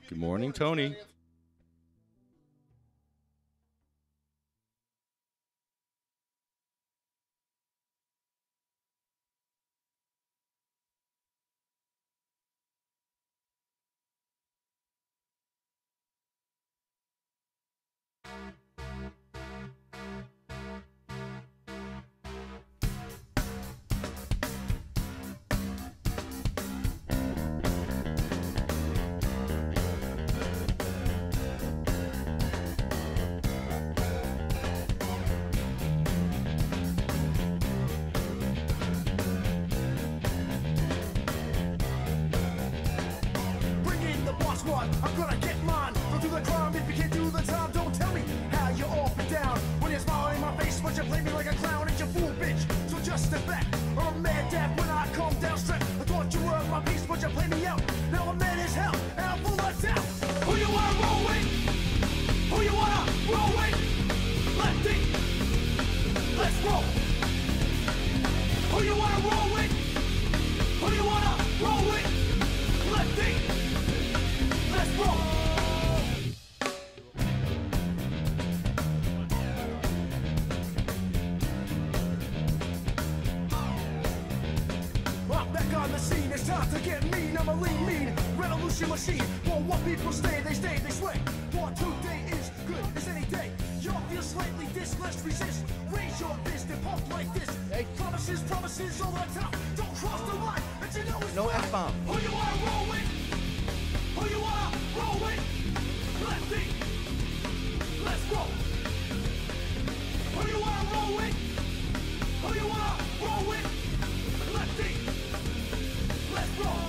Good morning, Tony. I'm gonna get mine. Don't do the crime if you can't do the time. Don't tell me how you're off and down. When you're smiling in my face, but you play me like a clown and you fool, bitch. So just step back. I'm a mad dad when I come down straight. I thought you were my piece, but you play me out. Now I'm mad as hell and I'm full of doubt. Who you wanna roll with? Who you wanna roll with? Lefty, let's roll. Who you wanna roll with? Who you wanna roll with? Lefty. Let's roll! I'm back on the scene, it's time to get mean. I'm a mean revolution machine. For what people stay, they sway. For today is good as any day. Y'all feel slightly this, let's resist. Raise your fist and pump like this. Hey. Promises all the time. Don't cross the line, but you know it's no F-bomb. Who you wanna roll with? Who you wanna roll with? Lefty, let's roll. Who you wanna roll with? Who you wanna roll with? Lefty, let's roll.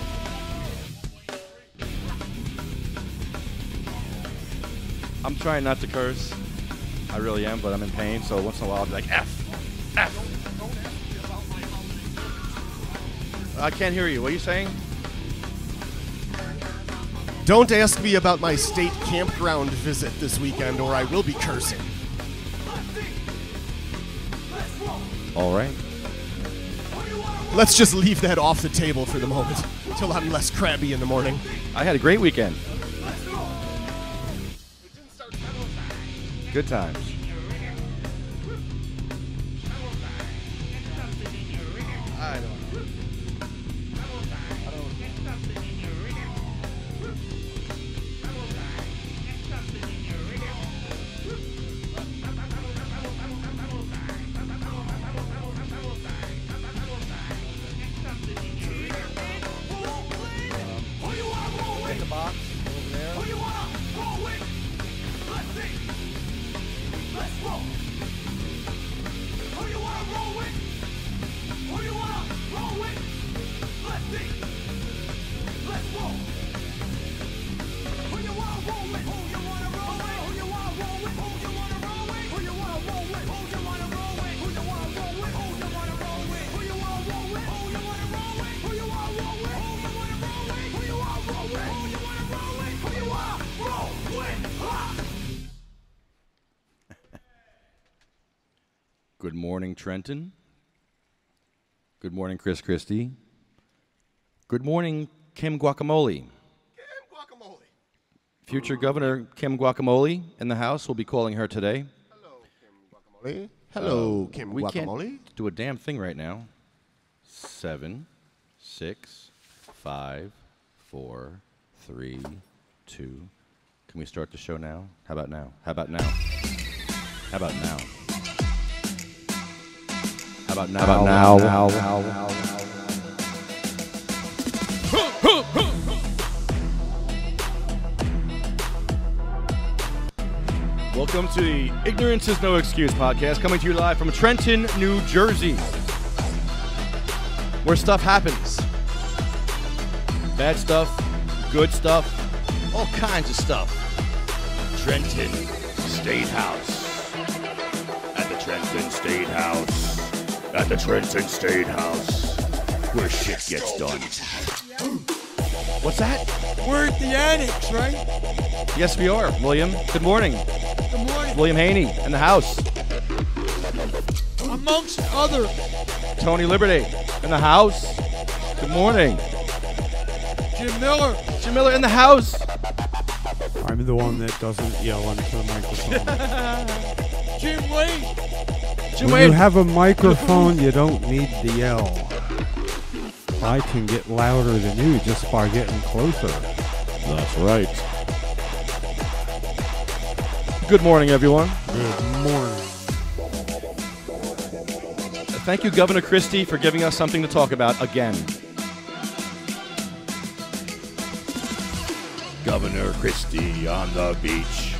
I'm trying not to curse. I really am, but I'm in pain, so once in a while I'll be like, F. I can't hear you. What are you saying? Don't ask me about my state campground visit this weekend, or I will be cursing. All right. Let's just leave that off the table for the moment, till I'm less crabby in the morning. I had a great weekend. Good times. I don't know. Good morning, Trenton. Good morning, Christie. Good morning, Kim Guacamole. Future Governor Kim Guacamole in the House. We'll be calling her today. Hello, Kim Guacamole. Hello, Kim we Guacamole. Can't do a damn thing right now. 7, 6, 5, 4, 3, 2. Can we start the show now? How about now? How about now? How about now? How about now? How about now? Welcome to the Ignorance is No Excuse podcast, coming to you live from Trenton, New Jersey, where stuff happens. Bad stuff, good stuff, all kinds of stuff. Trenton State House. At the Trenton State House. At the Trenton State House, where shit gets done. What's that? We're at the annex, right? Yes, we are, William. Good morning. Good morning. William Haney in the house. Amongst other. Tony Liberte in the house. Good morning. Jim Miller. Jim Miller in the house. I'm the one that doesn't yell into the microphone. Jim Wayne. When you have a microphone, you don't need to yell. I can get louder than you just by getting closer. That's right. Good morning, everyone. Good morning. Thank you, Governor Christie, for giving us something to talk about again. Governor Christie on the beach.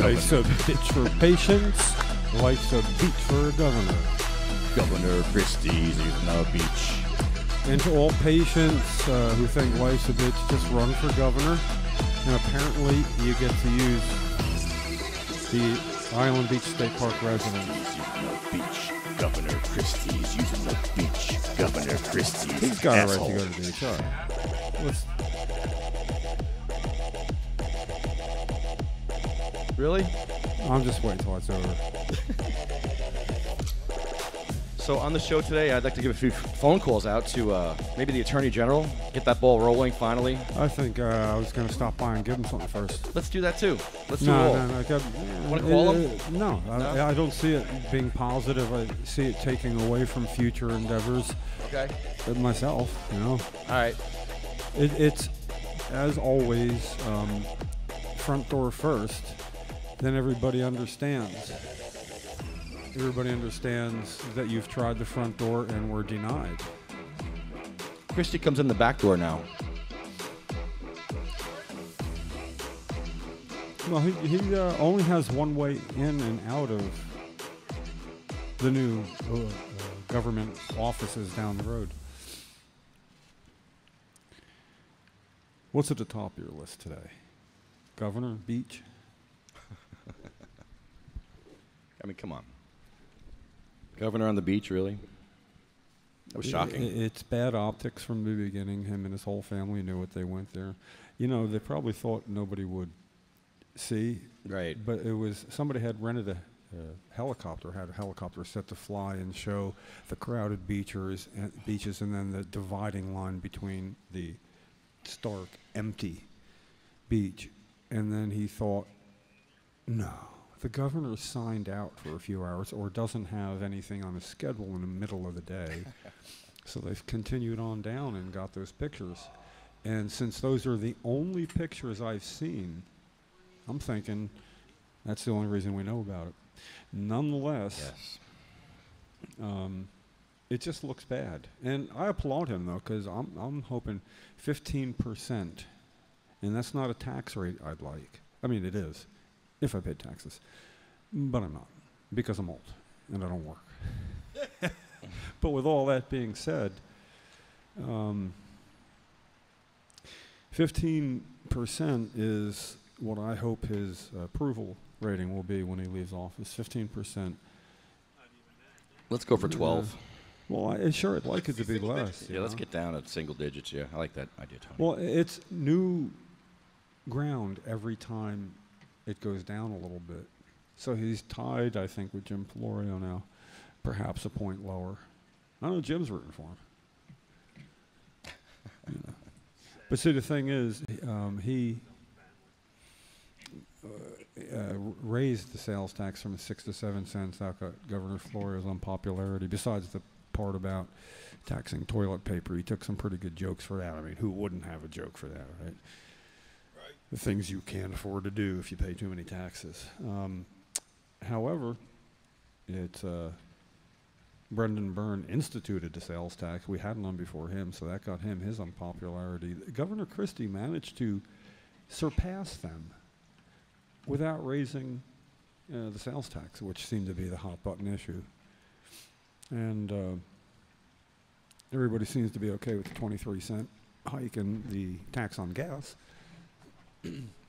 Life's a bitch for patience. Life's a beach for a governor. Governor Christie's on the beach. And to all patients who think life's a bitch, just run for governor. And apparently you get to use the Island Beach State Park residence. Using the beach. Governor Christie's using the beach. Governor Christie's He's got asshole. a right to go to the beach. All right. Let's, Really? I'm just waiting till it's over. So on the show today, I'd like to give a few phone calls out to maybe the Attorney General. Get that ball rolling finally. I think I was going to stop by and give him something first. Let's do that too. Let's do it all. Wanna call him? No, No? I don't see it being positive. I see it taking away from future endeavors. Okay. Myself, you know. All right. It's, as always, front door first. Then everybody understands. Everybody understands that you've tried the front door and were denied. Christie comes in the back door now. Well, he only has one way in and out of the new government offices down the road. What's at the top of your list today? Governor, beach? I mean, come on. Governor on the beach, really? That was shocking. It's bad optics from the beginning. Him and his whole family knew what they went there. You know, they probably thought nobody would see. Right. But it was, somebody had rented a helicopter, had a helicopter set to fly and show the crowded beaches and then the dividing line between the stark, empty beach. And then he thought, no. The governor signed out for a few hours or doesn't have anything on his schedule in the middle of the day. So they've continued on down and got those pictures. And since those are the only pictures I've seen, I'm thinking that's the only reason we know about it. Nonetheless, Yes. it just looks bad. And I applaud him, though, because I'm hoping 15%. And that's not a tax rate I'd like. I mean, it is. If I paid taxes. But I'm not, because I'm old and I don't work. But with all that being said, 15% is what I hope his approval rating will be when he leaves office. 15%. Let's go for 12. Well, sure, I'd like it to be less. Yeah, let's get down at single digits. Yeah, I like that idea, Tony. Well, it's new ground every time it goes down a little bit. So he's tied, I think, with Jim Florio now, perhaps a point lower. I know Jim's rooting for him. You know. But see, the thing is, he raised the sales tax from 6 to 7 cents. That got Governor Florio's unpopularity, besides the part about taxing toilet paper. He took some pretty good jokes for that. I mean, who wouldn't have a joke for that, right? The things you can't afford to do if you pay too many taxes. However, it's Brendan Byrne instituted the sales tax. We had none before him, so that got him his unpopularity. Governor Christie managed to surpass them without raising the sales tax, which seemed to be the hot button issue. And everybody seems to be okay with the 23-cent hike in the tax on gas.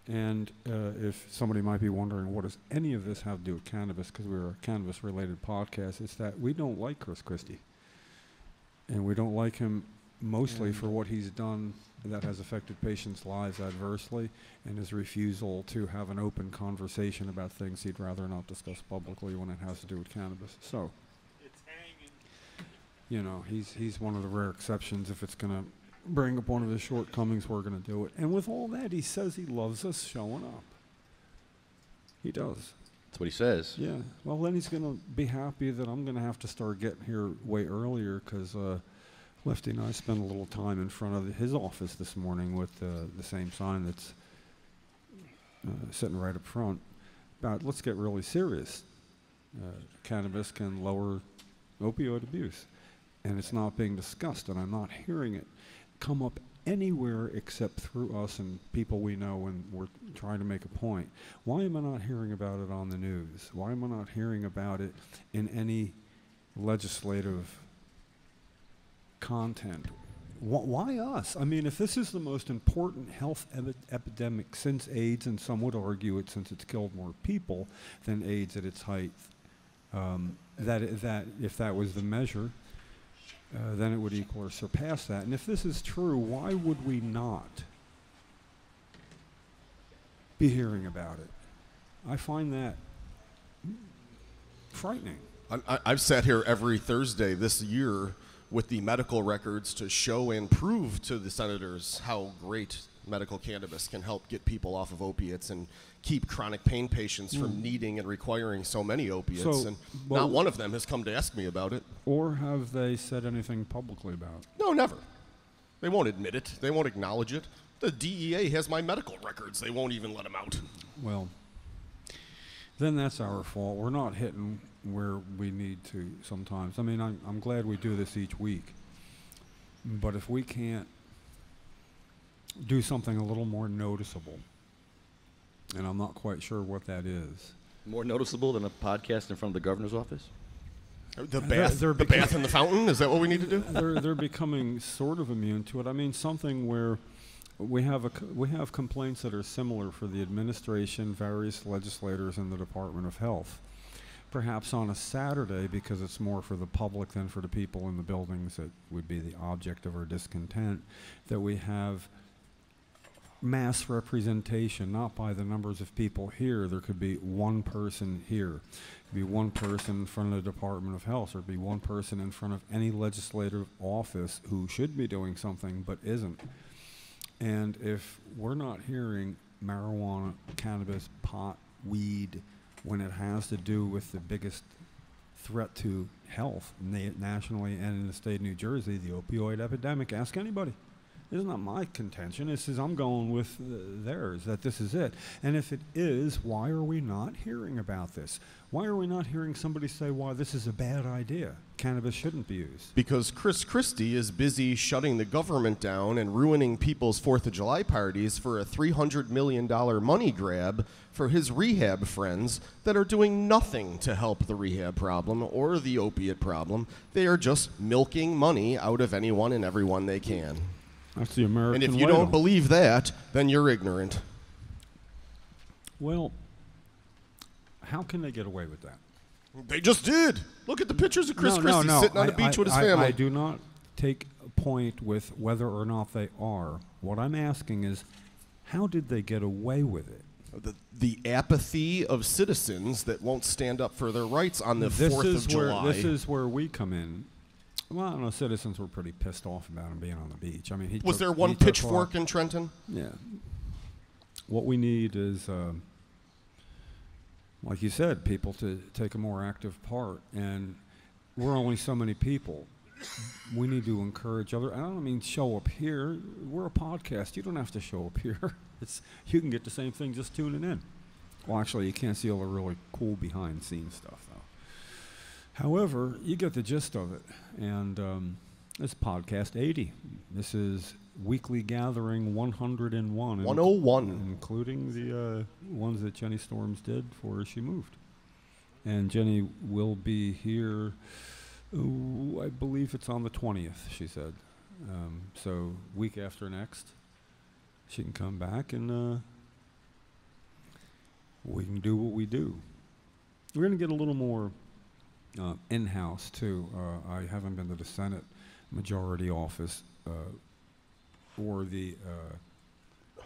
And if somebody might be wondering, what does any of this have to do with cannabis, because we're a cannabis-related podcast, it's that we don't like Chris Christie. And we don't like him mostly for what he's done that has affected patients' lives adversely, and his refusal to have an open conversation about things he'd rather not discuss publicly when it has to do with cannabis. So, you know, he's one of the rare exceptions if it's going to bring up one of his shortcomings, we're going to do it. And with all that, he says he loves us showing up. He does. That's what he says. Yeah. Well, then he's going to be happy that I'm going to have to start getting here way earlier because Lefty and I spent a little time in front of his office this morning with the same sign that's sitting right up front about let's get really serious. Cannabis can lower opioid abuse. And it's not being discussed, and I'm not hearing it come up anywhere except through us and people we know when we're trying to make a point. Why am I not hearing about it on the news? Why am I not hearing about it in any legislative content? Why us? I mean, if this is the most important health epidemic since AIDS, and some would argue it since it's killed more people than AIDS at its height, that if that was the measure, then it would equal or surpass that. And if this is true, why would we not be hearing about it? I find that frightening. I've sat here every Thursday this year with the medical records to show and prove to the senators how great medical cannabis can help get people off of opiates and keep chronic pain patients from needing and requiring so many opiates. And not one of them has come to ask me about it. Or have they said anything publicly about it? No, never. They won't admit it. They won't acknowledge it. The DEA has my medical records. They won't even let them out. Well, then that's our fault. We're not hitting where we need to sometimes. I mean, I'm glad we do this each week. But if we can't do something a little more noticeable, and I'm not quite sure what that is. More noticeable than a podcast in front of the governor's office? The bath and the fountain? Is that what we need to do? They're becoming sort of immune to it. I mean, something where we have complaints that are similar for the administration, various legislators, and the Department of Health. Perhaps on a Saturday, because it's more for the public than for the people in the buildings that would be the object of our discontent, that we have mass representation, not by the numbers of people here. There could be one person here. It could be one person in front of the Department of Health, or it could be one person in front of any legislative office who should be doing something but isn't. And if we're not hearing marijuana, cannabis, pot, weed, when it has to do with the biggest threat to health nationally and in the state of New Jersey, the opioid epidemic, ask anybody. This is not my contention. This is, I'm going with theirs, that this is it. And if it is, why are we not hearing about this? Why are we not hearing somebody say, why this is a bad idea? Cannabis shouldn't be used. Because Christie is busy shutting the government down and ruining people's 4th of July parties for a $300 million money grab for his rehab friends that are doing nothing to help the rehab problem or the opiate problem. They are just milking money out of anyone and everyone they can. That's the American way. And if you don't believe that, then you're ignorant. Well, how can they get away with that? They just did. Look at the pictures of Christie sitting on the beach with his family. I do not take a point with whether or not they are. What I'm asking is, how did they get away with it? The apathy of citizens that won't stand up for their rights on the 4th of July. This is where we come in. Well, I don't know, citizens were pretty pissed off about him being on the beach. I mean, was there one pitchfork in Trenton? Yeah. What we need is, like you said, people to take a more active part. And we're only so many people. We need to encourage other. I don't mean show up here. We're a podcast. You don't have to show up here. You can get the same thing just tuning in. Well, actually, you can't see all the really cool behind-the-scenes stuff, though. However, you get the gist of it. And this is podcast 80. This is weekly gathering 101. 101. Including the ones that Jenny Storms did before she moved. And Jenny will be here, I believe it's on the 20th, she said. So week after next, she can come back and we can do what we do. We're going to get a little more in-house, too. I haven't been to the Senate Majority Office or the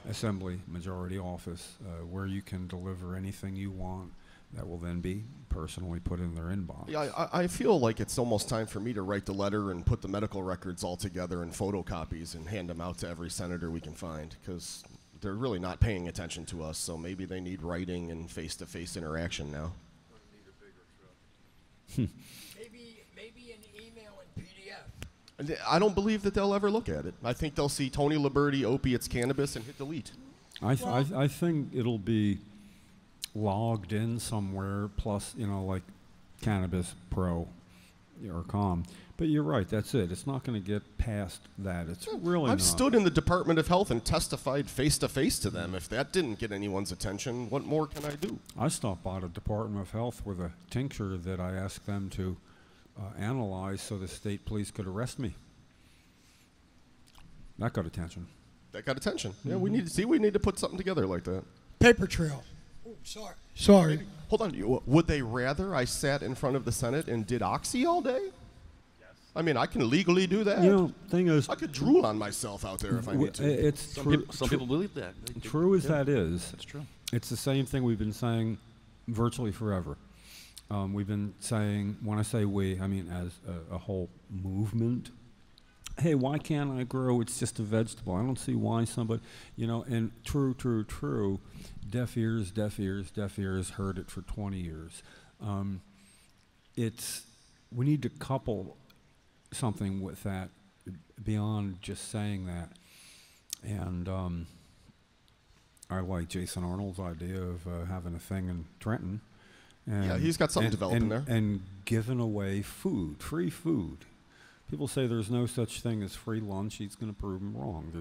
Assembly Majority Office where you can deliver anything you want that will then be personally put in their inbox. Yeah, I feel like it's almost time for me to write the letter and put the medical records all together in photocopies and hand them out to every senator we can find, because they're really not paying attention to us, so maybe they need writing and face-to-face interaction now. Maybe an email and PDF. And I don't believe that they'll ever look at it. I think they'll see Tony Liberte, opiates, cannabis, and hit delete. I think it'll be logged in somewhere, plus, like Cannabis Pro or Com. But you're right, that's it. It's not going to get past that. It's really I've not. stood in the Department of Health and testified face-to-face to them. If that didn't get anyone's attention, what more can I do? I stopped by the Department of Health with a tincture that I asked them to analyze so the state police could arrest me. That got attention. That got attention. Yeah, we need to put something together like that. Paper trail. Oh, sorry. Hold on. Would they rather I sat in front of the Senate and did oxy all day? Yes. I mean, I can legally do that. Thing is, I could drool on myself out there if I need to. It's Some people believe that. True as that is. That's true. It's the same thing we've been saying virtually forever. We've been saying, when I say we, I mean as a whole movement. Hey, why can't I grow? It's just a vegetable. I don't see why somebody, and true. Deaf ears heard it for 20 years. We need to couple something with that beyond just saying that. And I like Jason Arnold's idea of having a thing in Trenton. And Yeah, he's got something developing there. And giving away food, free food. People say there's no such thing as free lunch. He's going to prove them wrong.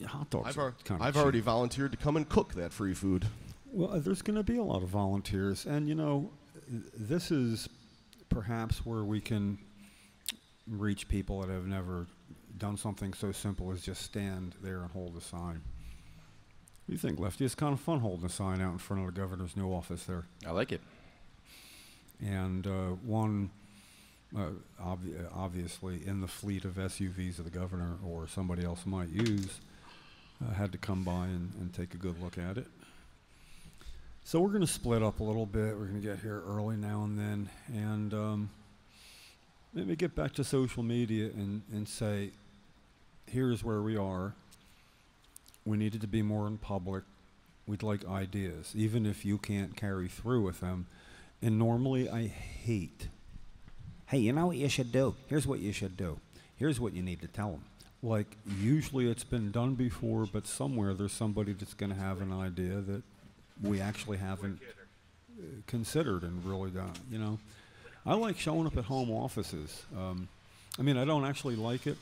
Hot dogs. I've already volunteered to come and cook that free food. Well, there's going to be a lot of volunteers, and this is perhaps where we can reach people that have never done something so simple as just stand there and hold a sign. What do you think, Lefty? It's kind of fun holding a sign out in front of the governor's new office there. I like it. And one. Obviously, in the fleet of SUVs that the governor or somebody else might use, had to come by and take a good look at it. So we're going to split up a little bit. We're going to get here early now and then, and maybe get back to social media and say, here's where we are. We needed to be more in public. We'd like ideas, even if you can't carry through with them. And normally I hate, hey, you know what you should do? Here's what you should do. Here's what you need to tell them. Like, usually it's been done before, but somewhere there's somebody that's going to have an idea that we actually haven't considered and really done. I like showing up at home offices. I mean, I don't actually like it.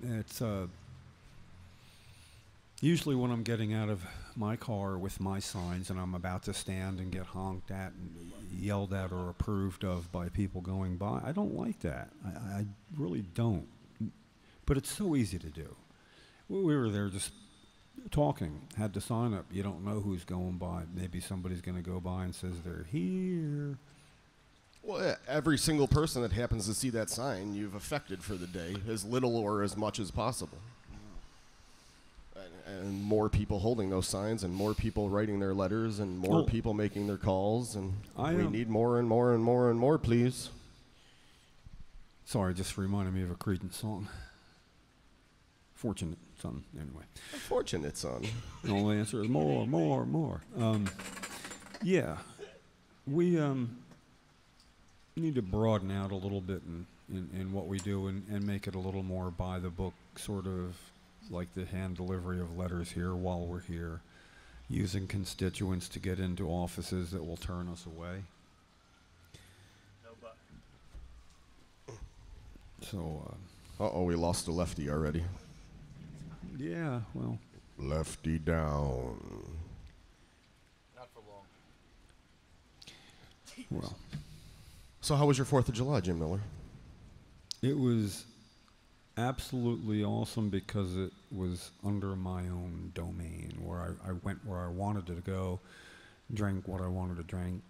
It's usually when I'm getting out of my car with my signs and I'm about to stand and get honked at and yelled at or approved of by people going by. I don't like that. I really don't. But it's so easy to do. We were there just talking, had the sign up. You don't know who's going by. Maybe somebody's going to go by and says they're here. Well, every single person that happens to see that sign, you've affected for the day, as little or as much as possible. And more people holding those signs, and more people writing their letters, and more people making their calls, and we need more and more and more and more, please. Sorry, just reminded me of a Creedence song. Fortunate Son, anyway. A fortunate son. The only answer is more. Yeah, we need to broaden out a little bit in what we do and make it a little more by the book, sort of like the hand delivery of letters here while we're here, using constituents to get into offices that will turn us away. So, uh-oh, we lost a lefty already. Yeah, well. Lefty down. Not for long. Well. So how was your 4th of July, Jim Miller? It was absolutely awesome because it was under my own domain, where I went where I wanted to go, drank what I wanted to drink,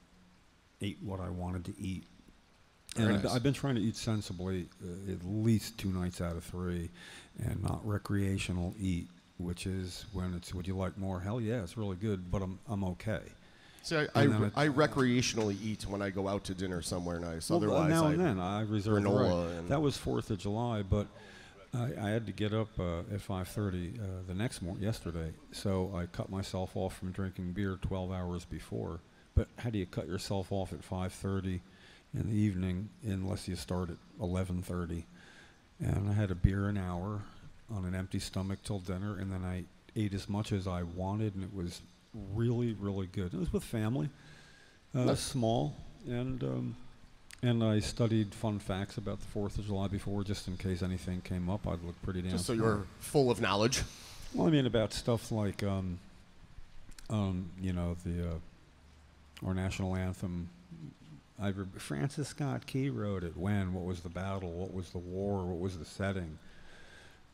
ate what I wanted to eat. And I've been trying to eat sensibly at least 2 nights out of 3, and not recreational eat, which is when it's, would you like more? Hell yeah, it's really good, but I'm okay. See, And then I recreationally eat when I go out to dinner somewhere nice. Well, Otherwise, now and then I reserve the granola right. and- That was 4th of July, but I had to get up at 5:30 the next morning, yesterday. So I cut myself off from drinking beer 12 hours before. But how do you cut yourself off at 5:30 in the evening unless you start at 11:30? And I had a beer an hour on an empty stomach till dinner, and then I ate as much as I wanted, and it was really, really good. It was with family, small, and I studied fun facts about the 4th of July before, just in case anything came up. I'd look pretty damn Just so smart. you're full of knowledge. Well, I mean about stuff like, you know, our national anthem. Francis Scott Key wrote it. When? What was the battle? What was the war? What was the setting?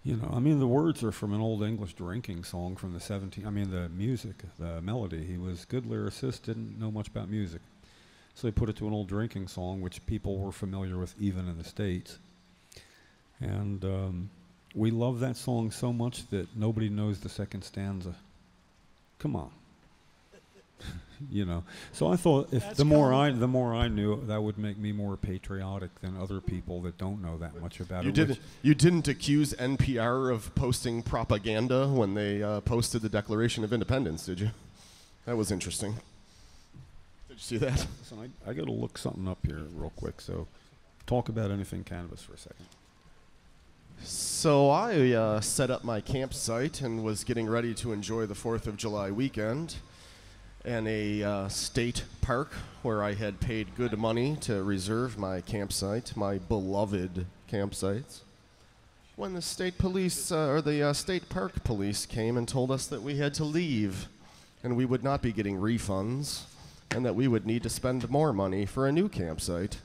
You know, I mean, the words are from an old English drinking song from the 17th. I mean, the music, the melody. He was a good lyricist, didn't know much about music. So he put it to an old drinking song, which people were familiar with even in the States. And we love that song so much that nobody knows the second stanza. Come on. You know, so I thought if the more I knew, that would make me more patriotic than other people that don't know that much about it. You didn't accuse NPR of posting propaganda when they posted the Declaration of Independence, did you? That was interesting. Did you see that? Listen, I got to look something up here real quick. So, talk about anything cannabis for a second. So I set up my campsite and was getting ready to enjoy the 4th of July weekend. And a state park where I had paid good money to reserve my campsite, my beloved campsites. When the state police, or the state park police came and told us that we had to leave and we would not be getting refunds and that we would need to spend more money for a new campsite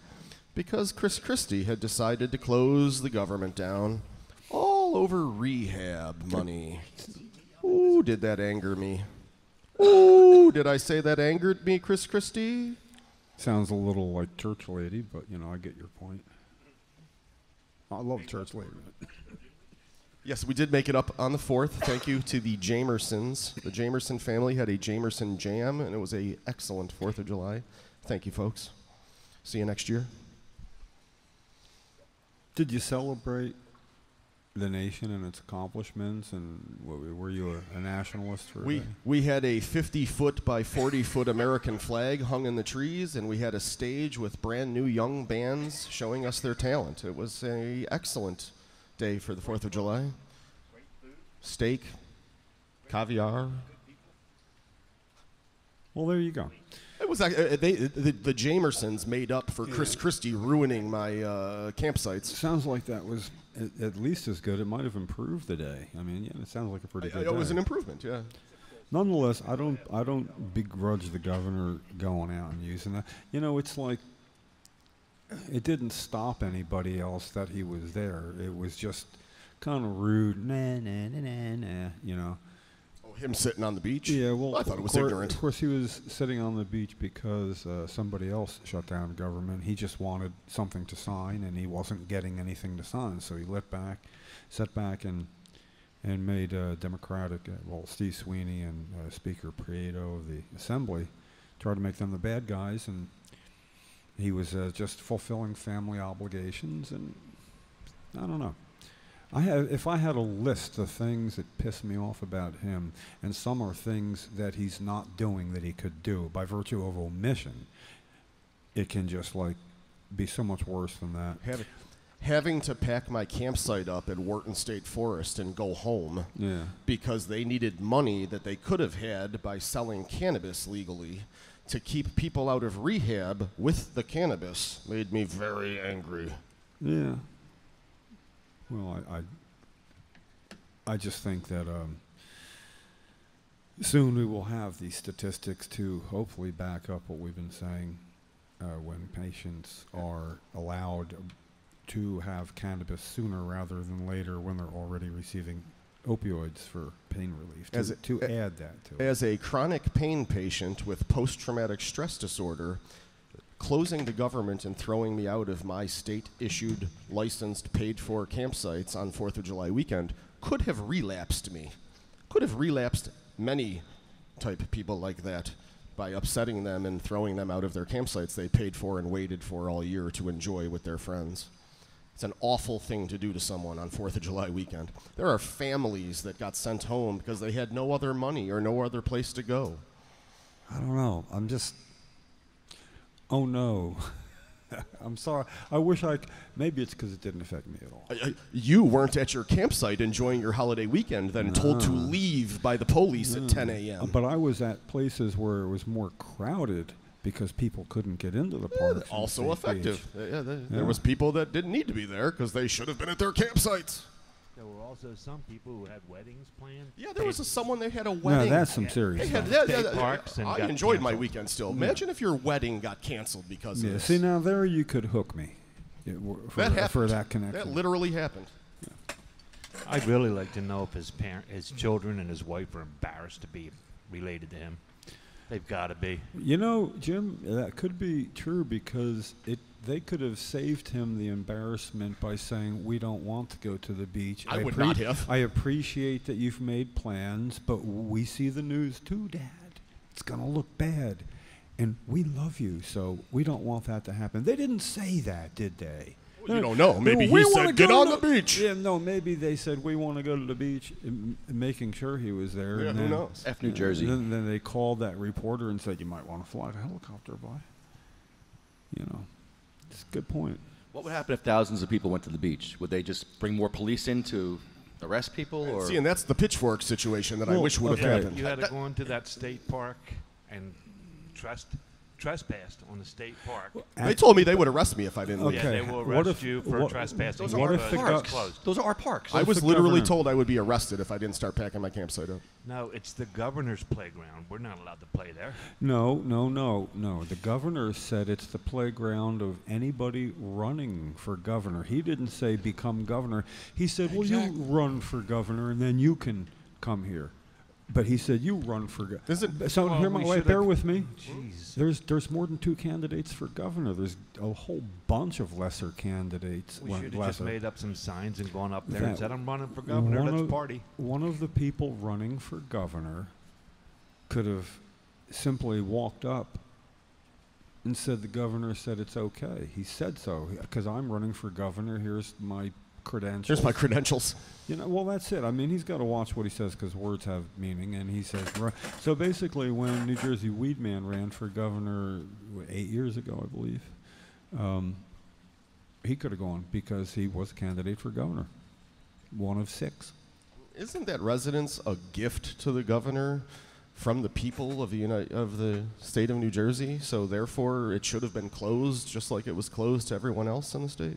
because Christie had decided to close the government down all over rehab money. Ooh, did that anger me. Ooh, did I say that angered me, Christie? Sounds a little like church lady, but you know, I get your point. I love church lady. Yes, we did make it up on the 4th. Thank you to the Jamersons. The Jamerson family had a Jamerson jam, and it was an excellent 4th of July. Thank you, folks. See you next year. Did you celebrate the nation and its accomplishments, and were you a nationalist for a day? We had a 50-foot by 40-foot American flag hung in the trees, and we had a stage with brand new young bands showing us their talent. It was an excellent day for the 4th of July. Steak, caviar. Well, there you go. It was the Jamersons made up for Christie ruining my campsites. Sounds like that was at least as good. It might have improved the day. I mean, yeah, it sounds like a pretty good day. It was an improvement, yeah. Nonetheless, I don't begrudge the governor going out and using that. You know, it's like it didn't stop anybody else that he was there. It was just kind of rude. Nah, you know. Him sitting on the beach? Yeah, well, I thought it was ignorant. Of course, he was sitting on the beach because somebody else shut down the government. He just wanted something to sign, and he wasn't getting anything to sign. So he sat back, and made Democratic, Steve Sweeney and Speaker Prieto of the Assembly try to make them the bad guys, and he was just fulfilling family obligations, and I don't know. If I had a list of things that piss me off about him, and some are things that he's not doing that he could do by virtue of omission, it can just like be so much worse than that. Having to pack my campsite up at Wharton State Forest and go home because they needed money that they could have had by selling cannabis legally to keep people out of rehab with the cannabis made me very angry. Yeah. Well, I just think that soon we will have these statistics to hopefully back up what we've been saying when patients are allowed to have cannabis sooner rather than later when they're already receiving opioids for pain relief, to add that to it. As a chronic pain patient with post-traumatic stress disorder, closing the government and throwing me out of my state-issued, licensed, paid-for campsites on 4th of July weekend could have relapsed me. Could have relapsed many type people like that. by upsetting them and throwing them out of their campsites they paid for and waited for all year to enjoy with their friends. It's an awful thing to do to someone on 4th of July weekend. There are families that got sent home because they had no other money or no other place to go. I don't know. I'm just. Oh no. I'm sorry. I wish maybe it's because it didn't affect me at all. You weren't at your campsite enjoying your holiday weekend, then told to leave by the police at 10 a.m. But I was at places where it was more crowded because people couldn't get into the parks. Also effective. There was people that didn't need to be there because they should have been at their campsites. There were also some people who had weddings planned. Yeah, there was someone that had a wedding. No, that's some serious stuff. Parks and I got enjoyed my canceled. weekend still. Imagine if your wedding got canceled because of this. See, now there you could hook me for that connection. That literally happened. I'd really like to know if his children and his wife are embarrassed to be related to him. They've got to be. You know, Jim, that could be true because they could have saved him the embarrassment by saying, we don't want to go to the beach. I would not have. I appreciate that you've made plans, but we see the news too, Dad. It's going to look bad. And we love you, so we don't want that to happen. They didn't say that, did they? You don't know. Maybe we he wanna said, get go on to the beach. Yeah, no, maybe they said, we want to go to the beach, making sure he was there. Yeah, and who then, knows? F New Jersey. Then they called that reporter and said, you might want to fly the helicopter by. You know, it's a good point. What would happen if thousands of people went to the beach? Would they just bring more police in to arrest people? Or? See, and that's the pitchfork situation that I wish would have happened. You had to go into that state park and trespassed on the state park. They told me they would arrest me if I didn't leave. Yeah, they will arrest you for trespassing. Those What are if our the parks. closed. Those are our parks. I was the literally governor? told I would be arrested if I didn't start packing my campsite up. No, it's the governor's playground. We're not allowed to play there. No. The governor said it's the playground of anybody running for governor. He didn't say become governor. He said, well, you run for governor and then you can come here. But he said, you run for governor. So Well, here, my we way, should've- bear with me. Jeez. There's more than 2 candidates for governor. There's a whole bunch of lesser candidates. We should have just lesser. made up some signs and gone up there That- and said, I'm running for governor. One Let's of- party. One of the people running for governor could have simply walked up and said, the governor said it's okay. He said so, because I'm running for governor. Here's my credentials. Here's my credentials. You know, well, that's it. I mean, he's got to watch what he says because words have meaning. And he says, so basically, when New Jersey Weed Man ran for governor 8 years ago, I believe, he could have gone because he was a candidate for governor, one of 6. Isn't that residence a gift to the governor from the people of the state of New Jersey? So therefore, it should have been closed, just like it was closed to everyone else in the state.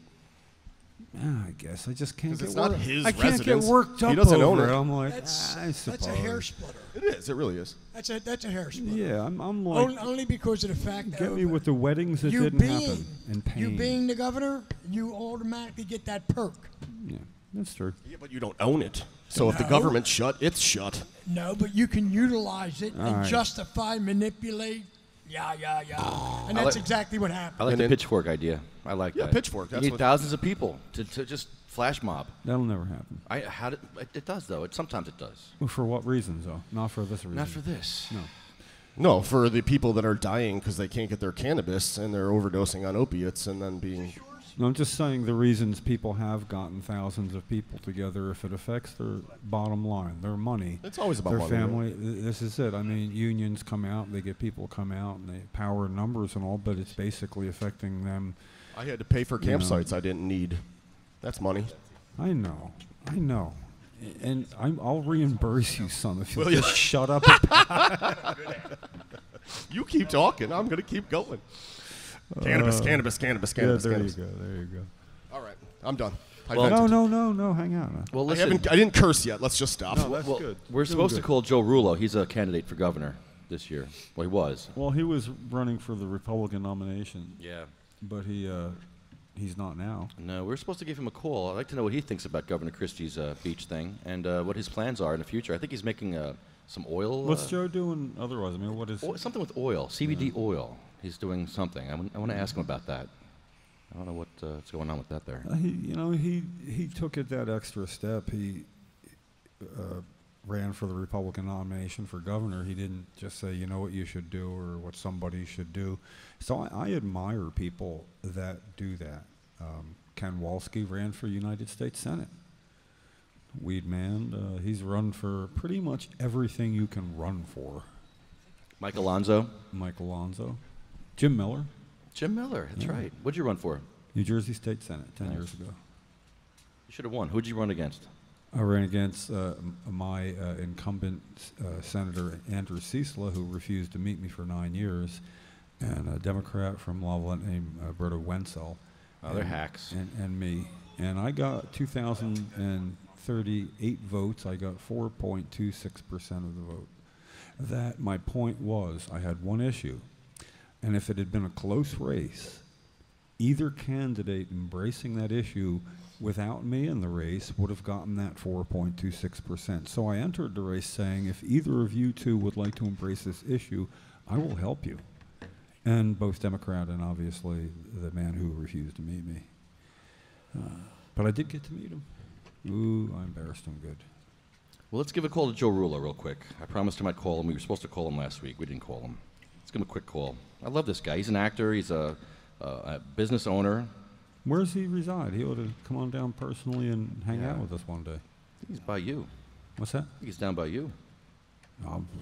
Yeah, I guess I just can't 'Cause get it's not worked. his I can't get residence. worked up He doesn't over own it. it. I'm like, That's I suppose. a hair splitter. It is. It really is. That's a hair splitter. Yeah, I'm like, Only because of the fact get me of with the weddings that you didn't being happen and pain. you being the governor, you automatically get that perk. Yeah, that's true. Yeah, but you don't own it. So if the No. government's shut, it's shut. No, but you can utilize it All and right. justify, manipulate. And that's exactly what happened. I like And the then- pitchfork idea. I like Yeah, that. pitchfork, You that's need what- thousands of people to just flash mob. That'll never happen. It does though. Sometimes it does. Well, for what reasons, though? Not for this reason. Not for this. No. No, for the people that are dying because they can't get their cannabis and they're overdosing on opiates and then being... No, I'm just saying the reasons people have gotten thousands of people together, if it affects their bottom line, their money, It's always about their money, family. This is it. I mean, unions come out, they get people come out, and they power numbers and all, but it's basically affecting them. I had to pay for You know. campsites I didn't need. That's money. I know. And I'll reimburse you some if you Will you? just shut up. You keep talking. I'm going to keep going. Cannabis. Yeah, there cannabis. you go. All right. I'm done. I Well, vented. No, hang on. Well, I listen. didn't curse yet. Let's just stop. That's well, good. We're Doing supposed to good. call Joe Rullo. He's a candidate for governor this year. Well, he was. Well, he was running for the Republican nomination, Yeah. but he's not now. No, we're supposed to give him a call. I'd like to know what he thinks about Governor Christie's beach thing and what his plans are in the future. I think he's making some oil. What's Joe doing otherwise? I mean, what is... Something with oil, CBD oil. He's doing something. I want to ask him about that. I don't know what's going on with that there. He took it that extra step. ran for the Republican nomination for governor, he didn't just say, you know what you should do or what somebody should do. So I admire people that do that. Ken Wolski ran for United States Senate. Weed man, he's run for pretty much everything you can run for. Mike Alonzo. Mike Alonzo. Jim Miller. Jim Miller, that's right. What'd you run for? New Jersey State Senate 10 years ago. You should have won. Who'd you run against? I ran against my incumbent Senator Andrew Cicela, who refused to meet me for 9 years, and a Democrat from Loveland named Berta Wenzel. Oh, they're hacks. And me. And I got 2,038 votes. I got 4.26% of the vote. That, my point was, I had one issue. And if it had been a close race, either candidate embracing that issue without me in the race would have gotten that 4.26%. So I entered the race saying, if either of you two would like to embrace this issue, I will help you. And both Democrat and obviously the man who refused to meet me. But I did get to meet him. Ooh, I embarrassed him good. Well, let's give a call to Joe Rullo real quick. I promised I might call him. We were supposed to call him last week. We didn't call him. Let's give him a quick call. I love this guy. He's an actor. He's a business owner. Where does he reside? He ought to come on down personally and hang out with us one day. He's by you. What's that? I think he's down by you.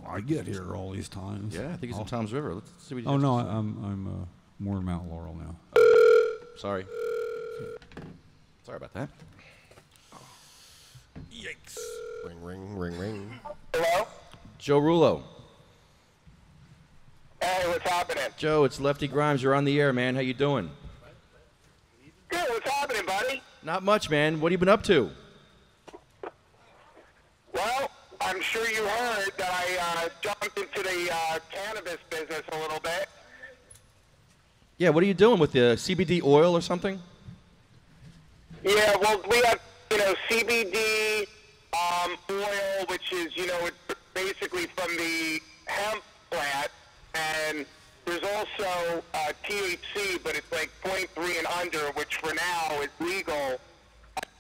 I get here all these times. Yeah, I think he's in Toms River. Let's see what he Oh has no, to say. I'm more in Mount Laurel now. Sorry. Sorry about that. Yikes. Ring, ring, ring, ring. Hello? Joe Rullo. Hey, what's happening? Joe, it's Lefty Grimes. You're on the air, man. How you doing? Good, what's happening, buddy? Not much, man. What have you been up to? Well, I'm sure you heard that I jumped into the cannabis business a little bit. Yeah, what are you doing with the CBD oil or something? Yeah, well, we have, CBD oil, which is, it's basically from the hemp plant, and there's also THC, but it's like 0.3 and under, which for now is legal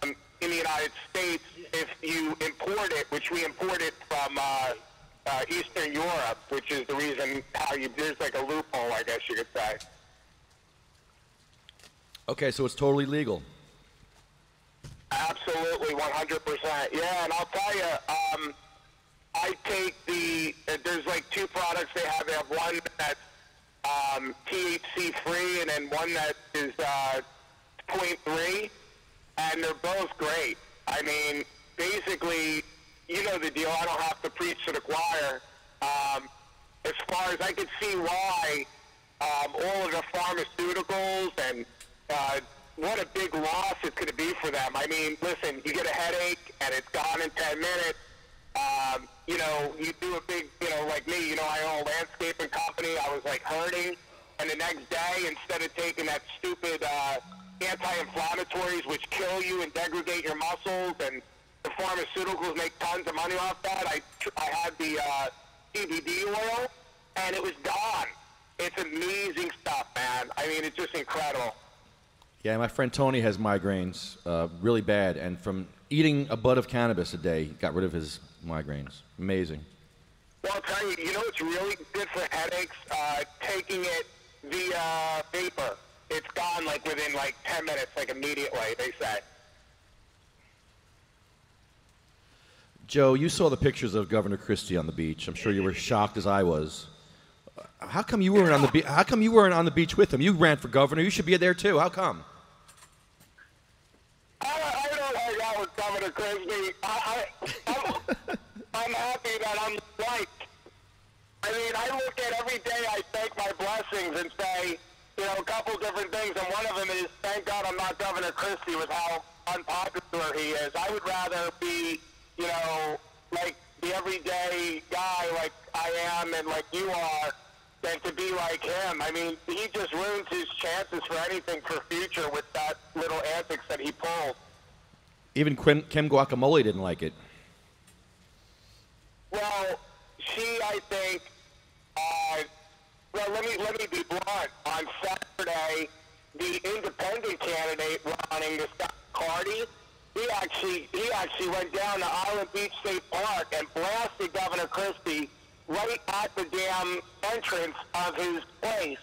in the United States if you import it, which we import it from Eastern Europe, which is the reason how there's like a loophole, I guess you could say. Okay, so it's totally legal. Absolutely, 100%. Yeah, and I'll tell you, I take there's like two products they have. They have one that's THC free and then one that is 0.3, and they're both great. I mean, basically, you know the deal. I don't have to preach to the choir. As far as I can see why all of the pharmaceuticals and what a big loss it could be for them. I mean, listen, you get a headache and it's gone in 10 minutes. You do a big, like me, I own a landscaping company. I was like hurting. And the next day, instead of taking that stupid anti-inflammatories which kill you and degrade your muscles, and the pharmaceuticals make tons of money off that, I had the CBD oil and it was gone. It's amazing stuff, man. I mean, it's just incredible. Yeah, my friend Tony has migraines really bad, and from eating a bud of cannabis a day, he got rid of his migraines. Amazing. Well, I'll tell you, it's really good for headaches, taking it via vapor. It's gone like within like 10 minutes, like immediately, they say. Joe, you saw the pictures of Governor Christie on the beach. I'm sure you were shocked as I was. How come you weren't on the How come you weren't on the beach with him? You ran for governor. You should be there too. How come? I don't hang out with Governor Christie. I'm happy that I'm liked. I mean, I look at every day, I thank my blessings and say, a couple different things, and one of them is, thank God I'm not Governor Christie with how unpopular he is. I would rather be, like the everyday guy like I am and like you are, than to be like him. I mean, he just ruins his chances for anything for future with that little antics that he pulls. Even Kim Guacamole didn't like it. Well, I think, let me be blunt. On Saturday, the independent candidate running, the Scott Carty, he actually went down to Island Beach State Park and blasted Governor Christie right at the damn entrance of his place.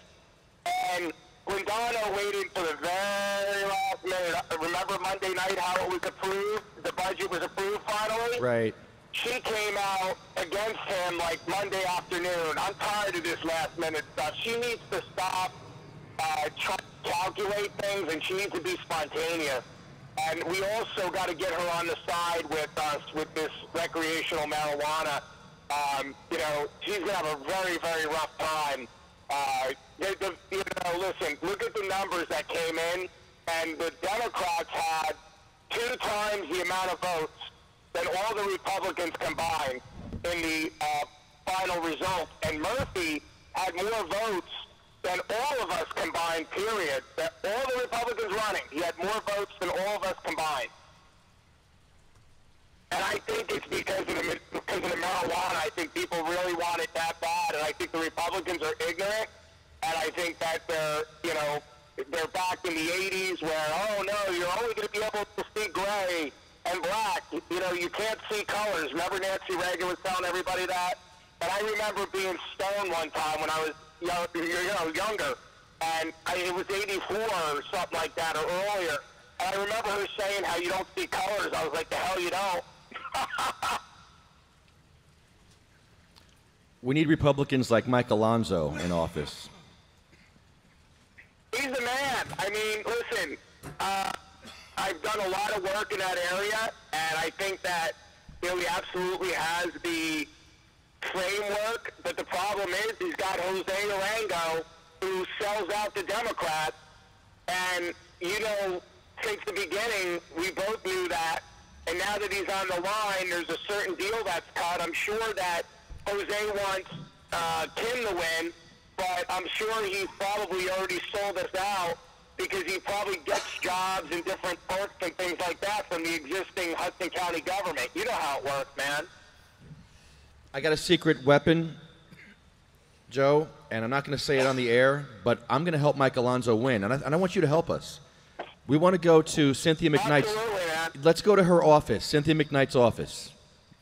And Guindano waited for the very last minute. Remember Monday night how it was approved? The budget was approved finally? Right. She came out against him like Monday afternoon. I'm tired of this last minute stuff. She needs to stop trying to calculate things, and she needs to be spontaneous. And we also got to get her on the side with us with this recreational marijuana. You know, she's going to have a very, very rough time. You know, listen, look at the numbers that came in, and the Democrats had 2 times the amount of votes than all the Republicans combined in the final result. And Murphy had more votes than all of us combined, period. That all the Republicans running, he had more votes than all of us combined. And I think it's because of the marijuana. I think people really want it that bad, and I think the Republicans are ignorant, and I think that they're back in the 80s where, oh no, you're only going to be able to see gray and black. You know, you can't see colors. Remember Nancy Reagan was telling everybody that? And I remember being stoned one time when I was younger, and it was 84 or something like that, or earlier. And I remember her saying how you don't see colors. I was like, the hell you don't. We need Republicans like Mike Alonso in office. He's the man. I mean, listen, I've done a lot of work in that area, and I think that he absolutely has the framework, but the problem is he's got Jose Arango, who sells out the Democrats, and, since the beginning, we both knew that, and now that he's on the line, there's a certain deal that's cut. I'm sure that Jose wants Kim to win, but I'm sure he's probably already sold us out because he probably gets jobs in different perks and things like that from the existing Hudson County government. You know how it works, man. I got a secret weapon, Joe, and I'm not going to say it on the air, but I'm going to help Mike Alonso win, and I want you to help us. We want to go to Cynthia McKnight's. Let's go to her office, Cynthia McKnight's office.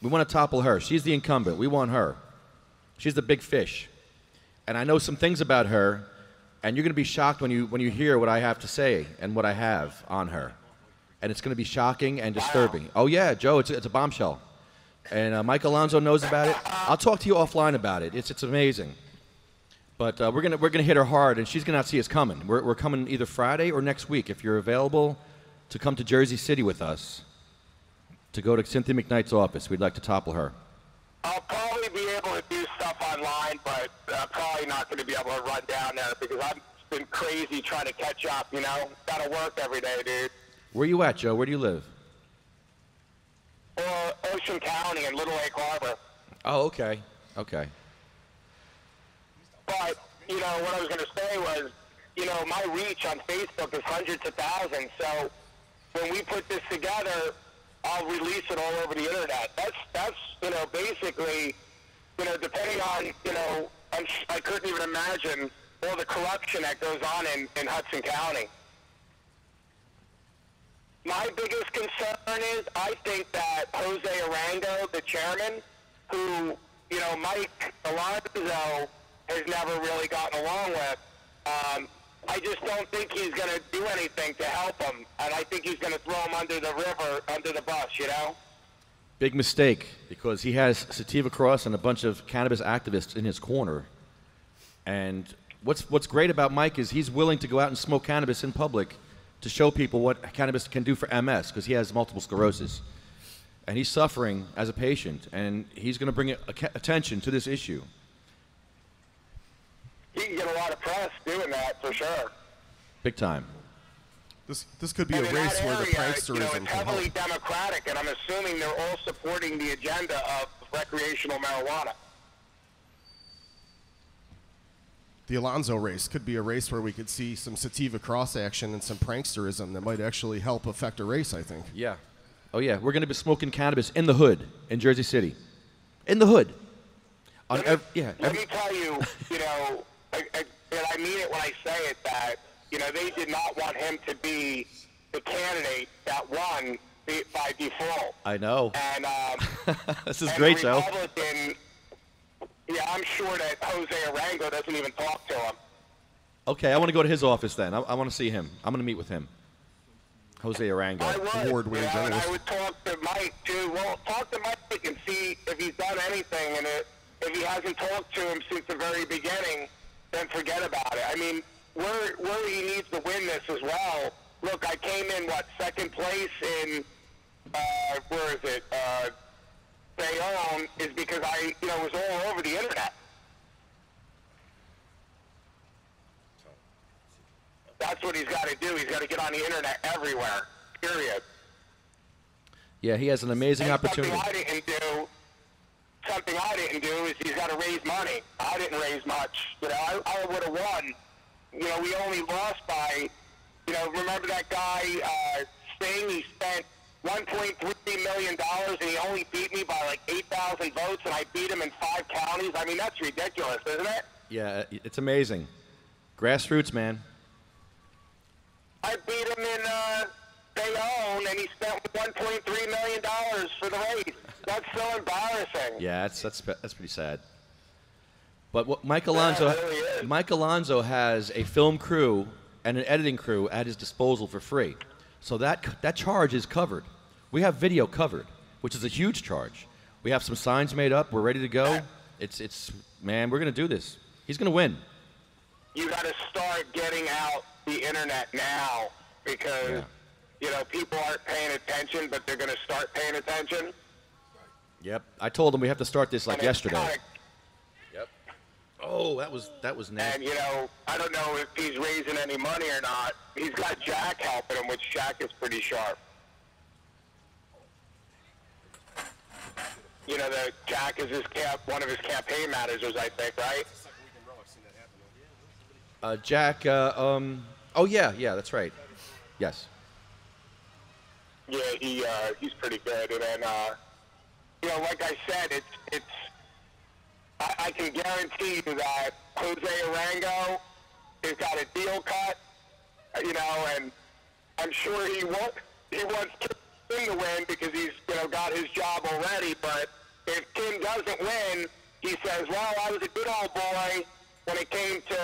We want to topple her. She's the incumbent. We want her. She's the big fish. And I know some things about her, and you're going to be shocked when you hear what I have to say and what I have on her. And it's going to be shocking and disturbing. Oh, yeah, Joe, it's a bombshell. And Mike Alonso knows about it. I'll talk to you offline about it. It's amazing. But we're gonna hit her hard, and she's going to not see us coming. We're coming either Friday or next week. If you're available to come to Jersey City with us, to go to Cynthia McKnight's office, we'd like to topple her. I'll probably be able to do stuff online, but probably not going to be able to run down there because I've been crazy trying to catch up, Got to work every day, dude. Where you at, Joe? Where do you live? Ocean County in Little Lake Harbor. Oh, okay. Okay. But, what I was going to say was, my reach on Facebook is hundreds of thousands. So when we put this together, I'll release it all over the internet. That's basically, depending on, I couldn't even imagine all the corruption that goes on in Hudson County. My biggest concern is I think that Jose Arango, the chairman, who, Mike Alonso has never really gotten along with, I just don't think he's going to do anything to help him. And I think he's going to throw him under the bus, Big mistake, because he has Sativa Cross and a bunch of cannabis activists in his corner. And what's great about Mike is he's willing to go out and smoke cannabis in public to show people what cannabis can do for MS, because he has multiple sclerosis. And he's suffering as a patient, and he's going to bring attention to this issue. He can get a lot of press doing that, for sure. Big time. This could be a race where the pranksterism it's can heavily help. Democratic, and I'm assuming they're all supporting the agenda of recreational marijuana. The Alonso race could be a race where we could see some sativa cross action and some pranksterism that might actually help affect a race, I think. Yeah. Oh, yeah. We're going to be smoking cannabis in the hood in Jersey City. In the hood. Let me tell you, and I mean it when I say it, that, they did not want him to be the candidate that won by default. I know. And This is and great, the Joe. Republican, yeah, I'm sure that Jose Arango doesn't even talk to him. Okay, I want to go to his office then. I want to see him. I'm going to meet with him. Jose Arango. I would. Award-winning And journalist. I would talk to Mike, too. Well, talk to Mike and see if he's done anything. And if he hasn't talked to him since the very beginning, then forget about it. I mean, where he needs to win this as well. Look, I came in, second place in, where is it, Bayonne, is because I, was all over the internet. That's what he's got to do. He's got to get on the internet everywhere, period. Yeah, he has an amazing opportunity. Something I didn't do is he's got to raise money. I didn't raise much. I would have won. We only lost by, remember that guy, Sting? He spent $1.3 million and he only beat me by like 8,000 votes, and I beat him in 5 counties. I mean, that's ridiculous, isn't it? Yeah, it's amazing. Grassroots, man. I beat him in Bayonne, and he spent $1.3 million for the race. That's so embarrassing. Yeah, that's pretty sad. But what Mike Alonso, it really is. Mike Alonso has a film crew and an editing crew at his disposal for free, so that charge is covered. We have video covered, which is a huge charge. We have some signs made up. We're ready to go. It's man, we're gonna do this. He's gonna win. You got to start getting out the internet now because people aren't paying attention, but they're going to start paying attention. Yep. I told him we have to start this like And it's yesterday. Yep. Oh, that was nasty. And I don't know if he's raising any money or not. He's got Jack helping him, which Jack is pretty sharp. That Jack is one of his campaign managers, I think, right? Jack. Oh yeah, that's right. Yes. Yeah, he's pretty good. And then, like I said, I can guarantee you that Jose Arango has got a deal cut, and I'm sure he wants Kim to win because he's, got his job already. But if Kim doesn't win, he says, well, I was a good old boy when it came to,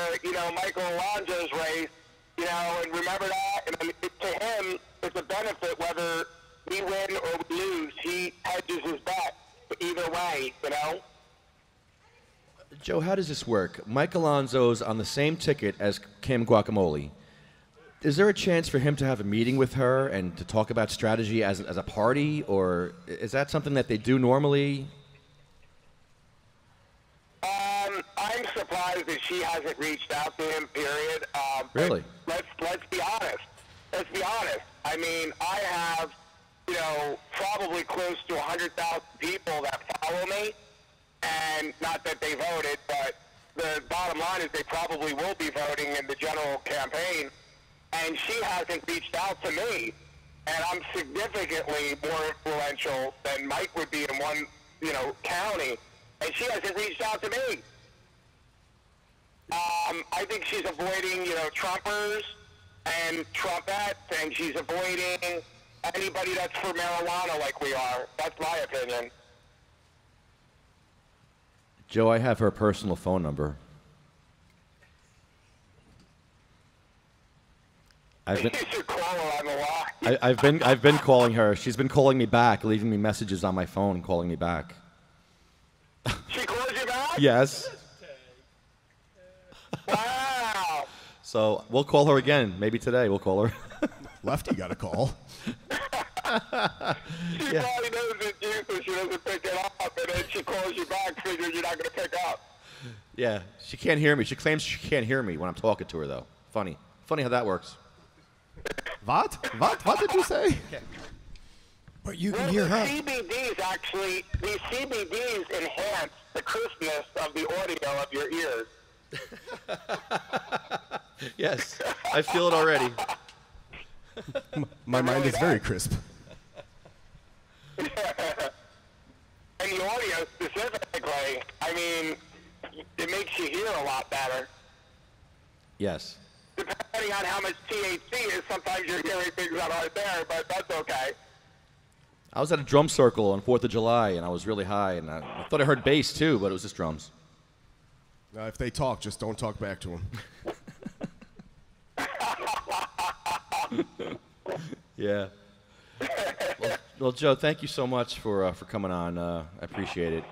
Michael Alonso's race, and remember that? And to him, it's a benefit whether we win or we lose. He hedges his bet either way, Joe, how does this work? Mike Alonso's on the same ticket as Kim Guacamole. Is there a chance for him to have a meeting with her and to talk about strategy as a party, or is that something that they do normally? I'm surprised that she hasn't reached out to him, period. Really? Let's be honest. Let's be honest. I mean, I have, probably close to 100,000 people that follow me, and not that they voted, but the bottom line is they probably will be voting in the general campaign, and she hasn't reached out to me, and I'm significantly more influential than Mike would be in one, county, and she hasn't reached out to me. I think she's avoiding, Trumpers and Trumpettes, and she's avoiding anybody that's for marijuana like we are. That's my opinion. Joe, I have her personal phone number. You should call her on the line. I've been calling her. She's been calling me back, leaving me messages on my phone and calling me back. She calls you back? Yes. Wow. So we'll call her again. Maybe today we'll call her. Lefty got a call. She probably knows it's you, so she doesn't pick it up, and then she calls you back, figuring you're not going to pick up. Yeah, she can't hear me. She claims she can't hear me when I'm talking to her, though. Funny how that works. What? What did you say? But you can Well, hear the her. these CBDs enhance the crispness of the audio of your ears. Yes, I feel it already. My mind is very crisp. And the audio specifically, I mean, it makes you hear a lot better. Yes. Depending on how much THC is, sometimes you're hearing things that aren't there, but that's okay. I was at a drum circle on 4th of July, and I was really high, and I thought I heard bass too, but it was just drums. If they talk, just don't talk back to them. Yeah. Well, Joe, thank you so much for coming on. I appreciate it.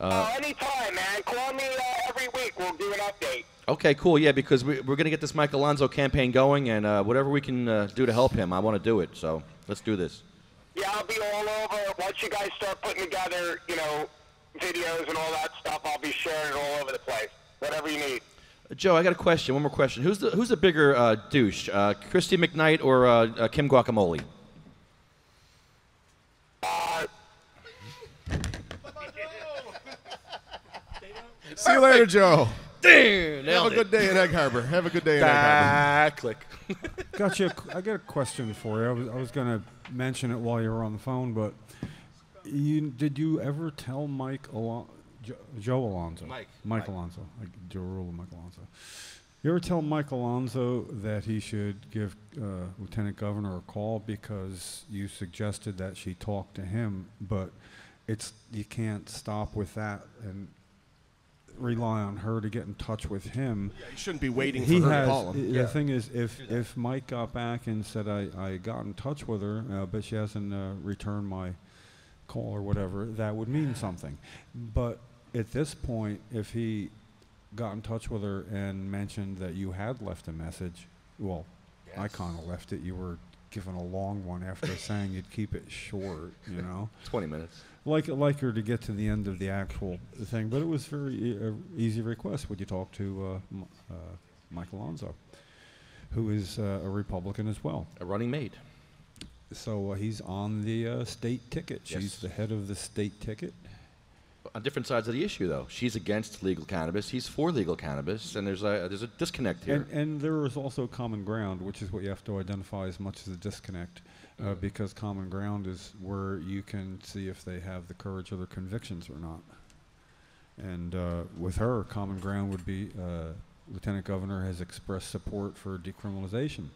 Anytime, man. Call me every week. We'll do an update. Okay, cool. Yeah, because we're going to get this Mike Alonso campaign going, and whatever we can do to help him, I want to do it. So let's do this. Yeah, I'll be all over. Once you guys start putting together, videos and all that stuff, I'll be sharing it all over the place. Whatever you need. Joe, I got a question. One more question. Who's the bigger douche, Christie McKnight or Kim Guacamole? See you later, Joe. Damn, Have a good day in Egg Harbor. Have a good day in Egg Harbor. Click. I got a question for you. I was going to mention it while you were on the phone, but did you ever tell Joe Alonso? Mike Alonso. Joe Rullo, Mike Alonso. You ever tell Mike Alonso that he should give Lieutenant Governor a call because you suggested that she talk to him, but you can't stop with that and rely on her to get in touch with him. Yeah, you shouldn't be waiting for her to call him. The thing is, if Mike got back and said, I got in touch with her, but she hasn't returned my call or whatever, that would mean something. But at this point, if he got in touch with her and mentioned that you had left a message, well, yes. I kind of left it. You were given a long one after saying you'd keep it short, 20 minutes. Like her to get to the end of the actual thing, but it was very easy request. Would you talk to Mike Alonso, who is a Republican as well? A running mate. So he's on the state ticket. Yes. She's the head of the state ticket. On different sides of the issue, though. She's against legal cannabis. He's for legal cannabis, and there's a disconnect here. And there is also common ground, which is what you have to identify as much as a disconnect. Because common ground is where you can see if they have the courage of their convictions or not. And with her, common ground would be Lieutenant Governor has expressed support for decriminalization.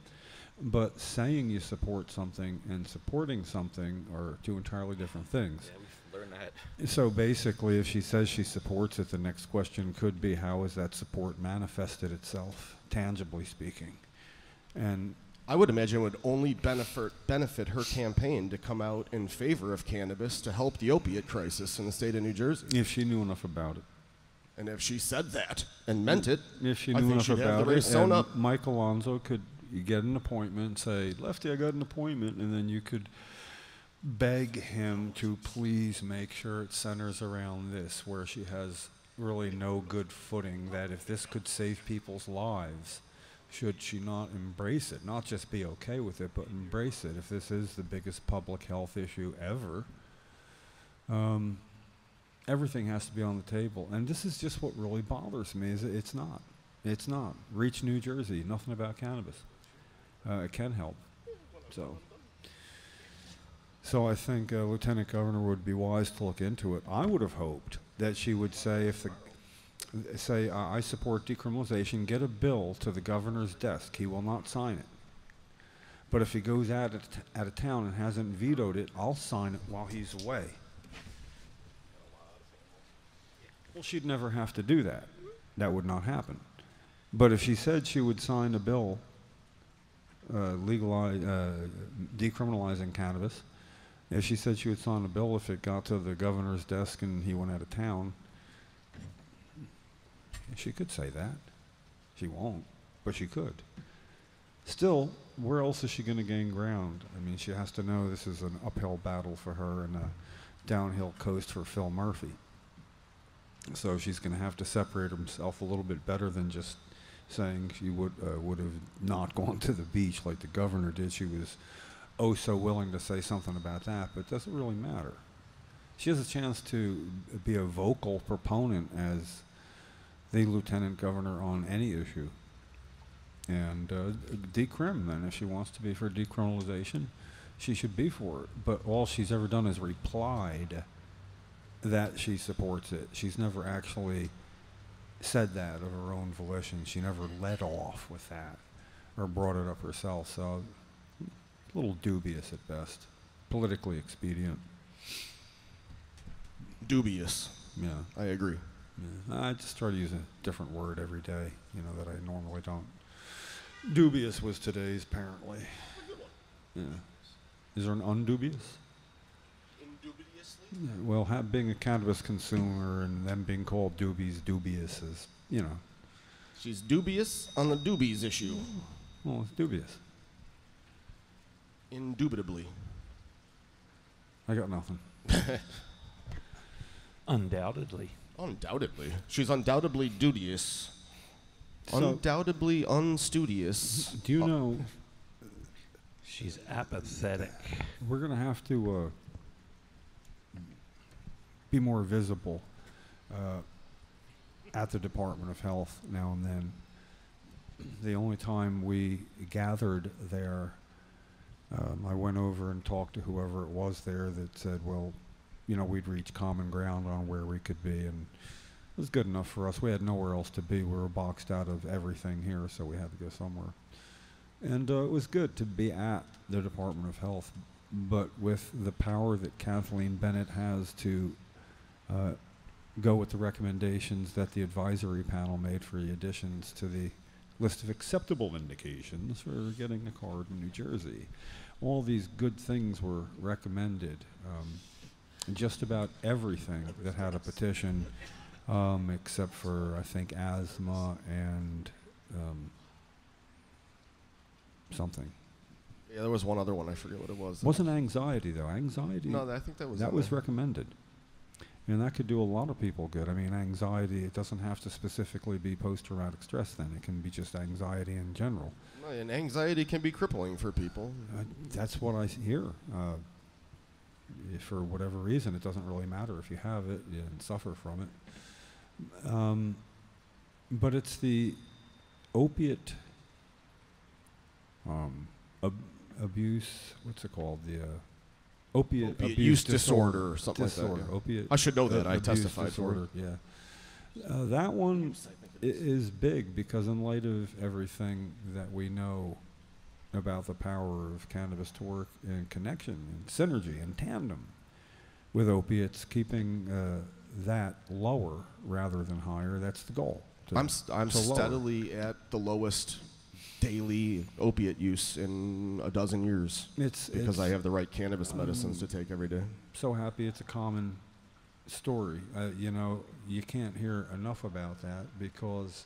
But saying you support something and supporting something are two entirely different things. Yeah, we've learned that. So basically, if she says she supports it, the next question could be, how has that support manifested itself, tangibly speaking? And I would imagine it would only benefit her campaign to come out in favor of cannabis to help the opiate crisis in the state of New Jersey. If she knew enough about it. And if she said that and meant it, if she I knew think enough she'd have about the race it, sewn and up. Mike Alonso could get an appointment, say, Lefty, I got an appointment, and then you could beg him to please make sure it centers around this, where she has really no good footing, that if this could save people's lives, should she not embrace it? Not just be okay with it, but embrace it. If this is the biggest public health issue ever, everything has to be on the table. And this is just what really bothers me, is it's not. It's not. Reach New Jersey, nothing about cannabis. It can help. So I think Lieutenant Governor would be wise to look into it. I would have hoped that she would say, I support decriminalization, get a bill to the governor's desk. He will not sign it. But if he goes out of town and hasn't vetoed it, I'll sign it while he's away. Well, she'd never have to do that. That would not happen. But if she said she would sign a bill decriminalizing cannabis, if she said she would sign a bill if it got to the governor's desk and he went out of town, she could say that. She won't, but she could. Still, where else is she going to gain ground? I mean, she has to know this is an uphill battle for her and a downhill coast for Phil Murphy. So she's going to have to separate herself a little bit better than just saying she would have not gone to the beach like the governor did. She was so willing to say something about that, but it doesn't really matter. She has a chance to be a vocal proponent as the lieutenant governor on any issue. And decrim, then, if she wants to be for decriminalization, she should be for it. But all she's ever done is replied that she supports it. She's never actually said that of her own volition. She never led off with that or brought it up herself. So a little dubious at best. politically expedient. Dubious. Yeah. I agree. Yeah. I just try to use a different word every day, that I normally don't. Dubious was today's, apparently. Yeah. Is there an undubious? Indubiously? Yeah, well, being a cannabis consumer and them being called dubious is, She's dubious on the doobies issue. well, it's dubious. Indubitably. I got nothing. Undoubtedly. Undoubtedly. She's undoubtedly dubious. So- Undoubtedly unstudious. Do you know She's apathetic. we're going to have to be more visible at the Department of Health now and then. The only time we gathered there, I went over and talked to whoever it was there that said, well, we'd reach common ground on where we could be, and it was good enough for us. We had nowhere else to be. We were boxed out of everything here, so we had to go somewhere. And it was good to be at the Department of Health, but with the power that Kathleen Bennett has to go with the recommendations that the advisory panel made for the additions to the list of acceptable indications for getting a card in New Jersey. All these good things were recommended. Just about everything that had a petition, except for, I think, asthma and something. Yeah, there was one other one. I forget what it was. Wasn't anxiety, though. Anxiety, No, I think that was. that in was there. recommended. And that could do a lot of people good. I mean, anxiety, it doesn't have to specifically be post-traumatic stress then. It can be just anxiety in general. No, and anxiety can be crippling for people. That's what I hear. For whatever reason, it doesn't really matter if you have it and suffer from it. But it's the opiate abuse, what's it called? The opiate Opiate abuse use disorder or something like that, disorder. yeah. Opiate I should know that. I abuse testified for it. disorder, yeah. That one is big because in light of everything that we know about the power of cannabis to work in connection and synergy and tandem with opiates, keeping that lower rather than higher, that's the goal. I'm to lower. steadily at the lowest daily opiate use in a dozen years because I have the right cannabis medicines to take every day. So happy it's a common story. You can't hear enough about that because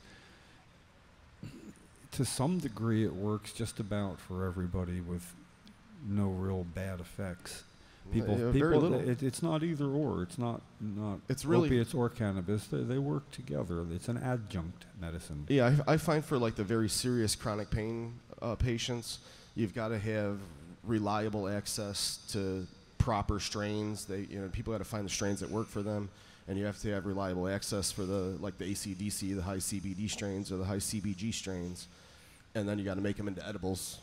to some degree it works just about for everybody with no real bad effects. People, Yeah, very little. It's not either or. It's not It's really- opiates or cannabis. They work together. It's an adjunct medicine. Yeah, I find for like the very serious chronic pain patients, you've got to have reliable access to proper strains. People got to find the strains that work for them, and you have to have reliable access for the ACDC, the high CBD strains or the high CBG strains, and then you got to make them into edibles,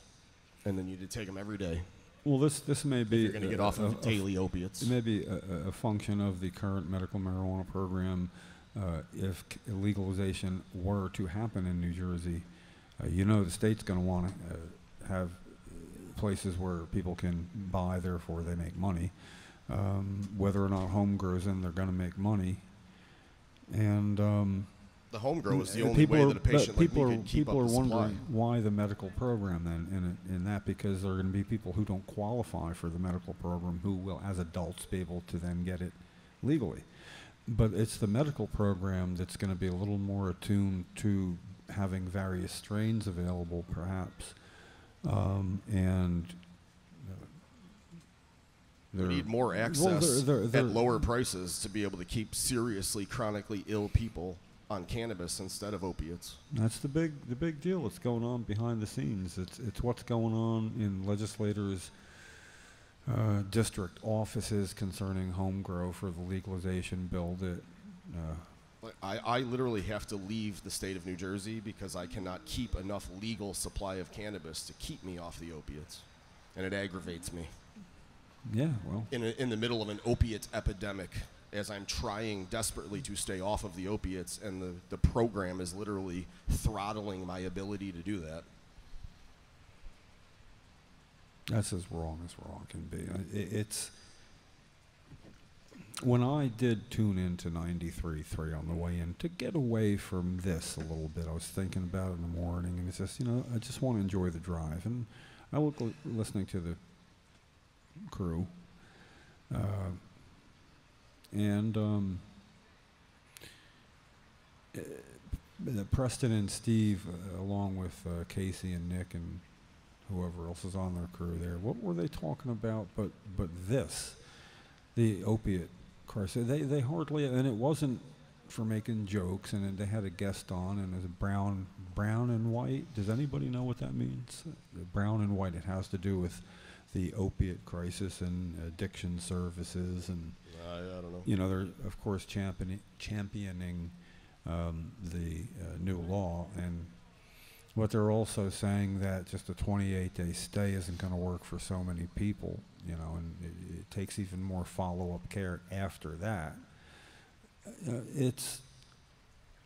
and then you need to take them every day. Well, this may be You're going to get off of daily opiates. It may be a function of the current medical marijuana program. If legalization were to happen in New Jersey, the state's going to want to have places where people can buy, therefore they make money. Whether or not home grows in, they're going to make money. And the home grow is the only way that a patient like me can keep up people the are supply. wondering why the medical program then in that, because there are going to be people who don't qualify for the medical program who will, as adults, be able to then get it legally. But it's the medical program that's going to be a little more attuned to having various strains available, perhaps, and We need more access at lower prices to be able to keep seriously chronically ill people on cannabis instead of opiates. That's the big deal that's going on behind the scenes. It's what's going on in legislators' district offices concerning home grow for the legalization bill that I literally have to leave the state of New Jersey because I cannot keep enough legal supply of cannabis to keep me off the opiates, and it aggravates me. Yeah, well, In the middle of an opiate epidemic, as I'm trying desperately to stay off of the opiates, and the program is literally throttling my ability to do that. That's as wrong can be. It's when I did tune into 93.3 on the way in to get away from this a little bit. I was thinking about it in the morning, and it's just, I just want to enjoy the drive. And I was listening to the crew, Preston and Steve, along with Casey and Nick and whoever else is on their crew there, what were they talking about but this, the opiate crisis? They hardly, and it wasn't for making jokes, and they had a guest on, and it was brown and white. Does anybody know what that means? Brown and white, it has to do with the opiate crisis and addiction services, and I don't know. They're of course championing the new law, and what they're also saying that just a 28-day stay isn't going to work for so many people, and it takes even more follow-up care after that. It's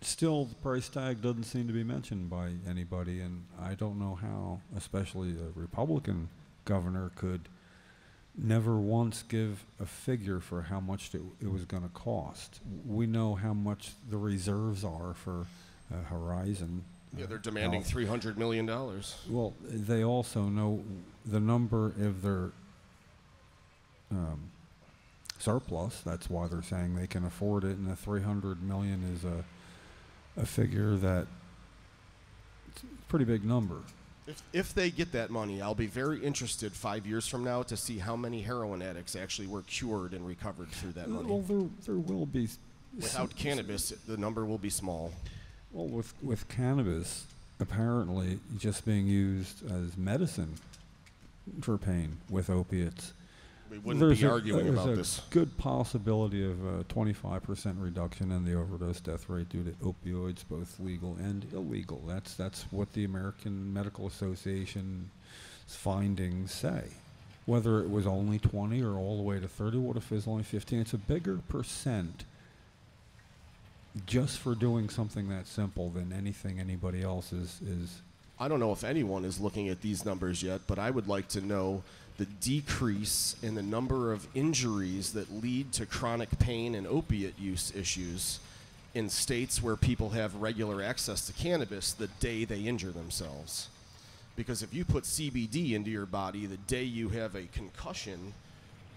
still, the price tag doesn't seem to be mentioned by anybody, and I don't know how, especially a Republican governor, could never once give a figure for how much it was going to cost. We know how much the reserves are for Horizon. Yeah, they're demanding $300 million. Well, they also know the number of their surplus. That's why they're saying they can afford it, and the $300 million is a figure that it's a pretty big number. If they get that money, I'll be very interested 5 years from now to see how many heroin addicts actually were cured and recovered through that money. Well, there will be. Without cannabis, the number will be small. Well, with cannabis apparently just being used as medicine for pain with opiates, we wouldn't be arguing about this. There's a good possibility of a 25% reduction in the overdose death rate due to opioids, both legal and illegal. That's what the American Medical Association's findings say. Whether it was only 20 or all the way to 30, what if it's only 15? It's a bigger percent just for doing something that simple than anything anybody else is. I don't know if anyone is looking at these numbers yet, but I would like to know the decrease in the number of injuries that lead to chronic pain and opiate use issues in states where people have regular access to cannabis the day they injure themselves. Because if you put CBD into your body the day you have a concussion,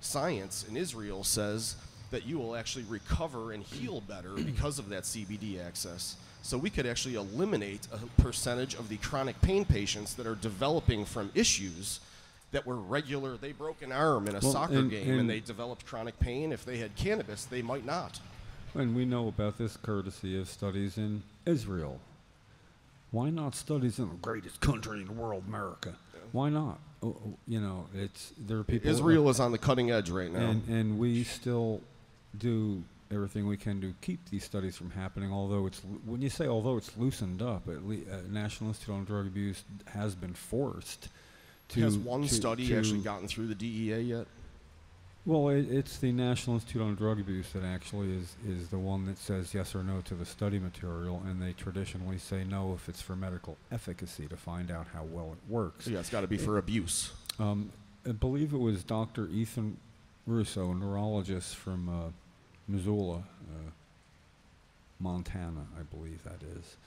science in Israel says that you will actually recover and heal better because of that CBD access. So we could actually eliminate a percentage of the chronic pain patients that are developing from issues that were regular. They broke an arm in a soccer game and they developed chronic pain. If they had cannabis, they might not. And we know about this courtesy of studies in Israel. Why not studies in the greatest country in the world, America? Yeah. Why not? There are people. Israel is on the cutting edge right now, and we still do everything we can to keep these studies from happening. Although it's loosened up, National Institute on Drug Abuse has been forced to. Has one study actually gotten through the DEA yet? Well, it's the National Institute on Drug Abuse that actually is the one that says yes or no to the study material, and they traditionally say no if it's for medical efficacy to find out how well it works. Yeah, it's got to be for abuse. I believe it was Dr. Ethan Russo, a neurologist from Missoula, Montana, I believe that is.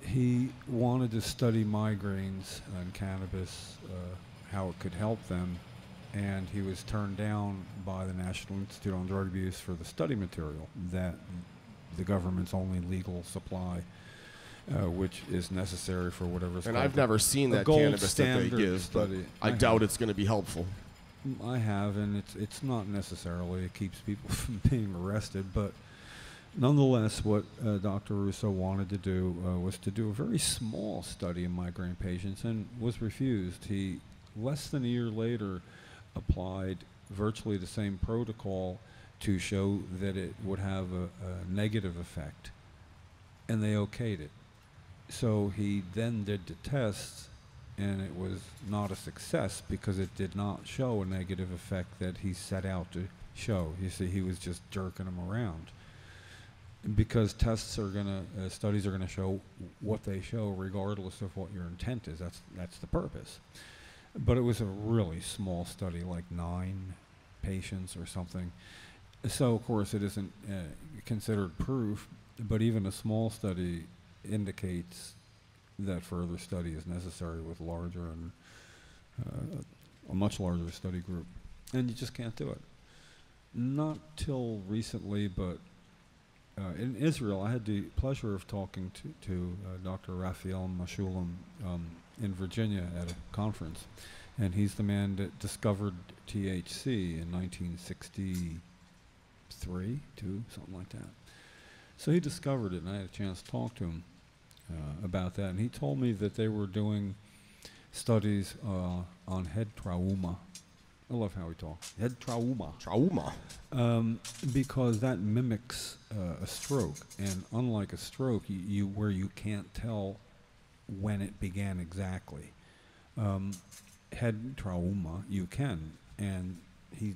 He wanted to study migraines and cannabis, how it could help them, and he was turned down by the National Institute on Drug Abuse for the study material, that the government's only legal supply, which is necessary for whatever's. And I've never seen that cannabis that they give, but I doubt it's going to be helpful. I have, and it's not necessarily. It keeps people from being arrested, but nonetheless, what Dr. Russo wanted to do was to do a very small study in migraine patients, and was refused. He, less than a year later, applied virtually the same protocol to show that it would have a negative effect, and they okayed it. So he then did the tests, and it was not a success because it did not show a negative effect that he set out to show. You see, he was just jerking them around. Because studies are gonna show what they show regardless of what your intent is. That's the purpose. But it was a really small study, like 9 patients or something. So, of course, it isn't considered proof, but even a small study indicates that further study is necessary with larger and a much larger study group. And you just can't do it. Not till recently, but in Israel, I had the pleasure of talking to Dr. Raphael Meshulam in Virginia at a conference. And he's the man that discovered THC in 1963, 2, something like that. So he discovered it, and I had a chance to talk to him about that. And he told me that they were doing studies on head trauma. I love how he talks. Head trauma. Trauma. Because that mimics a stroke. And unlike a stroke, where you can't tell when it began exactly. Head trauma, you can. And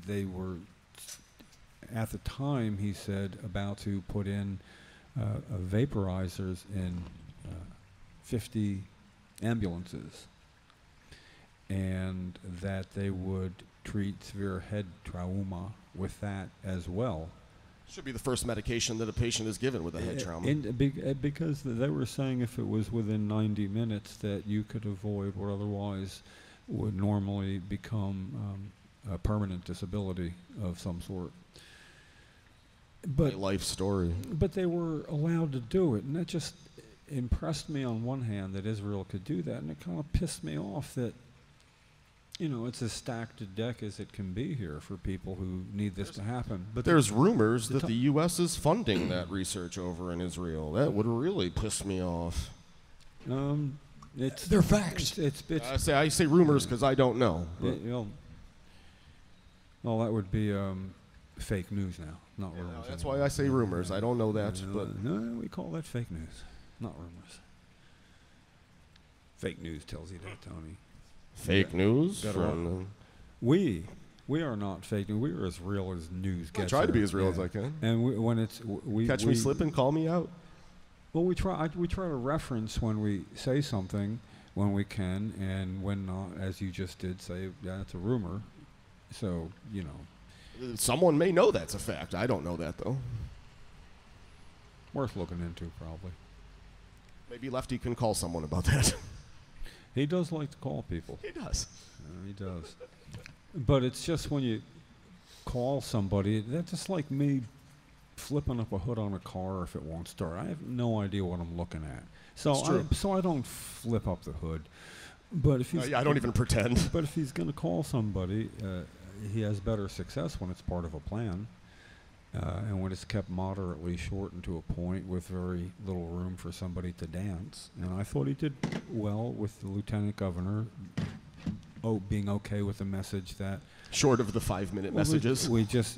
they were, at the time, he said, about to put in vaporizers in 50 ambulances. And that they would treat severe head trauma with that as well. Should be the first medication that a patient is given with a head trauma. Because they were saying if it was within 90 minutes that you could avoid what otherwise would normally become a permanent disability of some sort. But a life story. But they were allowed to do it, and that just impressed me on one hand that Israel could do that, and it kind of pissed me off that, you know, it's as stacked a deck as it can be here for people who need this to happen. But there's rumors that the U.S. is funding that research over in Israel. That would really piss me off. They're facts. I say rumors because I don't know. Well, that would be fake news now, not rumors. No, that's why I say rumors. I don't know that, but no, we call that fake news, not rumors. Fake news tells you that, Tony. Fake news? We are not fake news. We are as real as news gets. I try to be as real as I can. And when it's catch me slipping, call me out. Well, we try to reference when we say something when we can, and when not, as you just did say, it's a rumor. So, you know. Someone may know that's a fact. I don't know that, though. Worth looking into, probably. Maybe Lefty can call someone about that. He does like to call people. He does. He does. But it's just when you call somebody, that's just like me flipping up a hood on a car if it won't start. I have no idea what I'm looking at. So I don't flip up the hood. But if he's I don't even pretend. But if he's going to call somebody, he has better success when it's part of a plan. And when it's kept moderately shortened to a point with very little room for somebody to dance. And I thought he did well with the lieutenant governor being okay with the message that... Short of the 5-minute messages. We just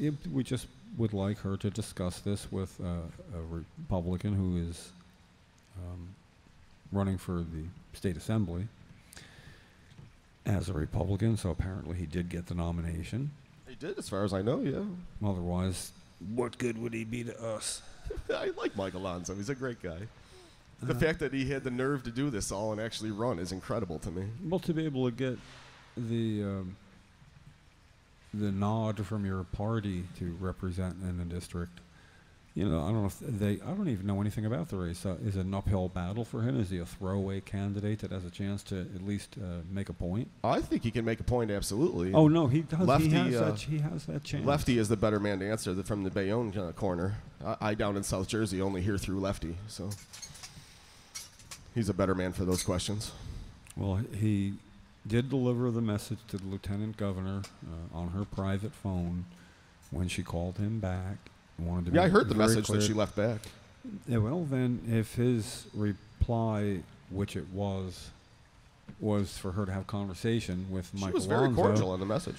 would like her to discuss this with a Republican who is running for the state assembly as a Republican, so apparently he did get the nomination. He did, as far as I know, yeah. Otherwise... what good would he be to us? I like Mike Alonso. He's a great guy. The fact that he had the nerve to do this all and actually run is incredible to me. Well, to be able to get the nod from your party to represent in the district, you know, I don't even know anything about the race. Is it an uphill battle for him? Is he a throwaway candidate that has a chance to at least make a point? I think he can make a point, absolutely. Oh, no, he does. Lefty, he has that chance. Lefty is the better man to answer from the Bayonne corner. I down in South Jersey only hear through Lefty, so he's a better man for those questions. Well, he did deliver the message to the lieutenant governor on her private phone when she called him back. I heard the message that she left back. Yeah, well, then, if his reply, which it was for her to have conversation with Mike Alonso. She was very cordial on the message.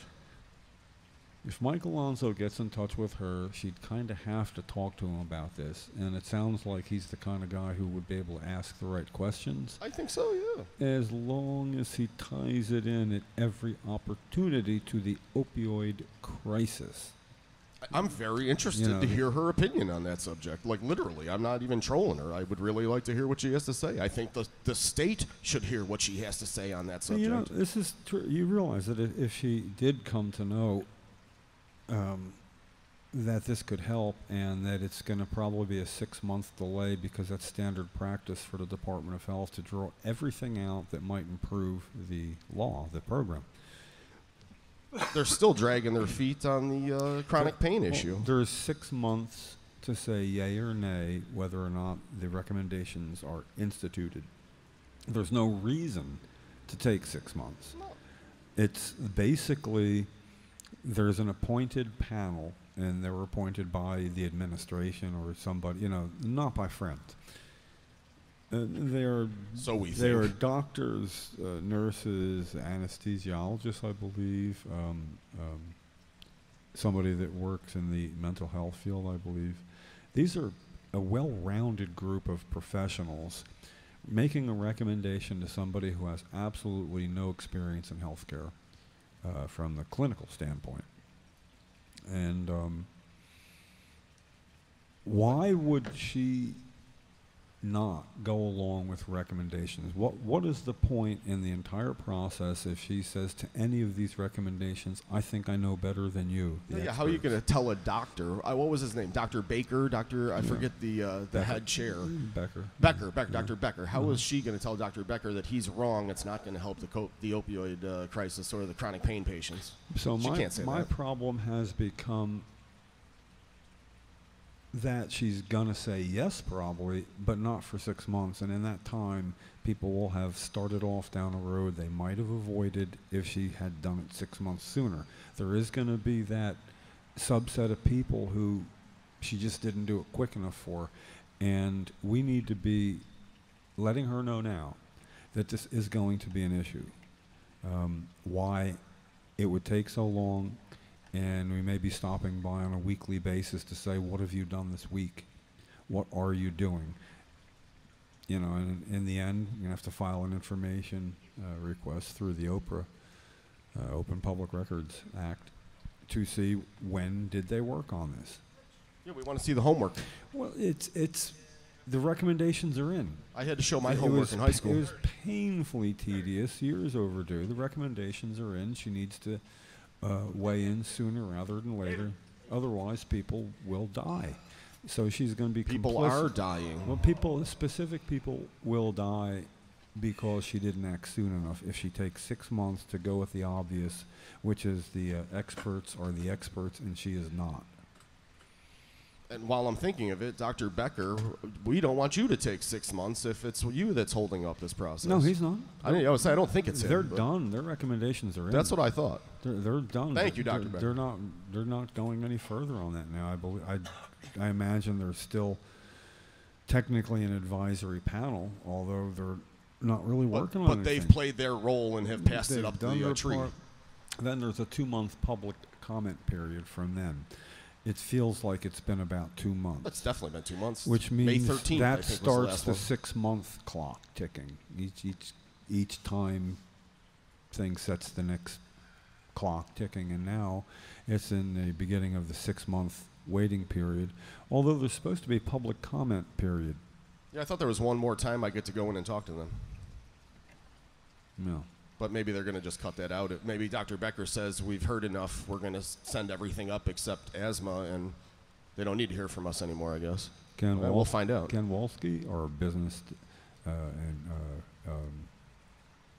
If Mike Alonso gets in touch with her, she'd kind of have to talk to him about this. And it sounds like he's the kind of guy who would be able to ask the right questions. I think so, yeah. As long as he ties it in at every opportunity to the opioid crisis. I'm very interested to hear her opinion on that subject. Like, literally, I'm not even trolling her. I would really like to hear what she has to say. I think the state should hear what she has to say on that subject. You know, this is true. You realize that if she did come to know that this could help and that it's going to probably be a 6-month delay because that's standard practice for the Department of Health to draw everything out that might improve the law, the program. They're still dragging their feet on the chronic pain issue. There's 6 months to say yay or nay whether or not the recommendations are instituted. There's no reason to take 6 months. It's basically there's an appointed panel, and they were appointed by the administration or somebody, not by friends. They are doctors, nurses, anesthesiologists, I believe, somebody that works in the mental health field, I believe. These are a well-rounded group of professionals making a recommendation to somebody who has absolutely no experience in healthcare from the clinical standpoint. And why would she not go along with recommendations? What is the point in the entire process if she says to any of these recommendations, I think I know better than you? Yeah, how are you going to tell a doctor? What was his name? Dr. Baker? I forget the head chair. Becker. Dr. Becker. How is she going to tell Dr. Becker that he's wrong? It's not going to help the opioid crisis or the chronic pain patients. So she can't say my that. problem has become that she's going to say yes probably, but not for 6 months. And in that time, people will have started off down a road they might have avoided if she had done it 6 months sooner. There is going to be that subset of people who she just didn't do it quick enough for. And we need to be letting her know now that this is going to be an issue. Why it would take so long, and we may be stopping by on a weekly basis to say, what have you done this week? What are you doing? And in the end, you're going to have to file an information request through the OPRA, Open Public Records Act, to see when did they work on this. Yeah, we want to see the homework. Well, it's the recommendations are in. I had to show my homework in high school. It was painfully tedious, years overdue. The recommendations are in. She needs to weigh in sooner rather than later. Otherwise, people will die. So she's going to be People complicit. are dying. Well, specific people will die because she didn't act soon enough. If she takes 6 months to go with the obvious, which is the experts are the experts, and she is not. And while I'm thinking of it, Dr. Becker, we don't want you to take 6 months if it's you that's holding up this process. No, he's not. I don't think it's him. They're done. Their recommendations are in. That's what I thought. They're done. Thank you, Dr. Becker. They're not going any further on that now. I imagine they're still technically an advisory panel, although they're not really working on anything. But they've played their role and have passed it up the tree. Then there's a 2-month public comment period from then. It feels like it's been about 2 months. It's definitely been 2 months. Which means May 13th, that I think, starts was the 6-month clock ticking. Each time thing sets the next clock ticking, and now it's in the beginning of the 6-month waiting period, although there's supposed to be a public comment period. Yeah, I thought there was one more time I get to go in and talk to them. No. But maybe they're going to just cut that out. Maybe Dr. Becker says, we've heard enough, we're going to send everything up except asthma, and they don't need to hear from us anymore, I guess. We'll find out. Ken Wolski, our business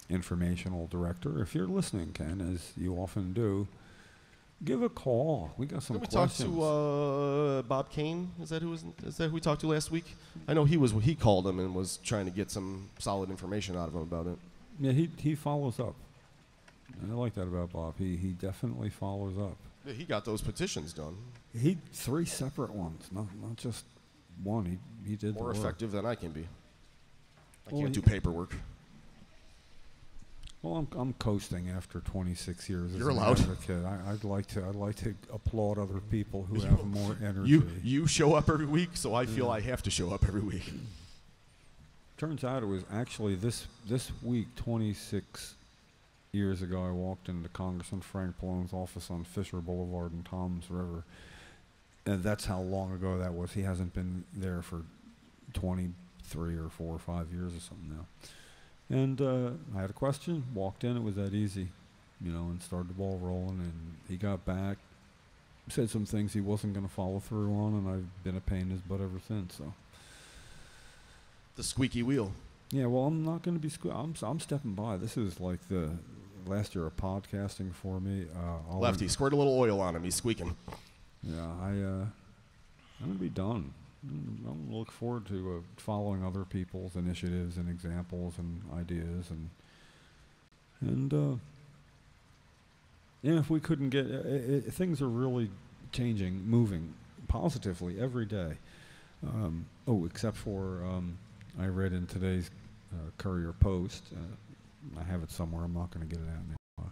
informational director, if you're listening, Ken, as you often do, give a call. We got some questions. Did we talk to Bob Kane? Is that who we talked to last week? I know he called him and was trying to get some solid information out of him about it. Yeah, he follows up. I like that about Bob. He definitely follows up. Yeah, he got those petitions done. 3 separate ones, not just one. He did more effective than I can be. I Well, can't do paperwork. Well, I'm coasting after 26 years. You're as an allowed. advocate. I'd like to applaud other people who have more energy. You show up every week, so I feel I have to show up every week. Turns out it was actually this week, 26 years ago, I walked into Congressman Frank Pallone's office on Fisher Boulevard in Toms River, And that's how long ago that was. He hasn't been there for 23 or 4 or 5 years or something now. And I had a question, walked in, it was that easy, and started the ball rolling. And he got back, said some things he wasn't going to follow through on, and I've been a pain in his butt ever since. So The squeaky wheel. yeah, well, I'm not going to be I'm stepping by. This is like the last year of podcasting for me. Lefty, squirt a little oil on him. He's squeaking. Yeah, I'm going to be done. I'm going to look forward to following other people's initiatives and examples and ideas, and if we couldn't get things are really changing, moving positively every day. Except for I read in today's Courier Post. I have it somewhere. I'm not going to get it out now.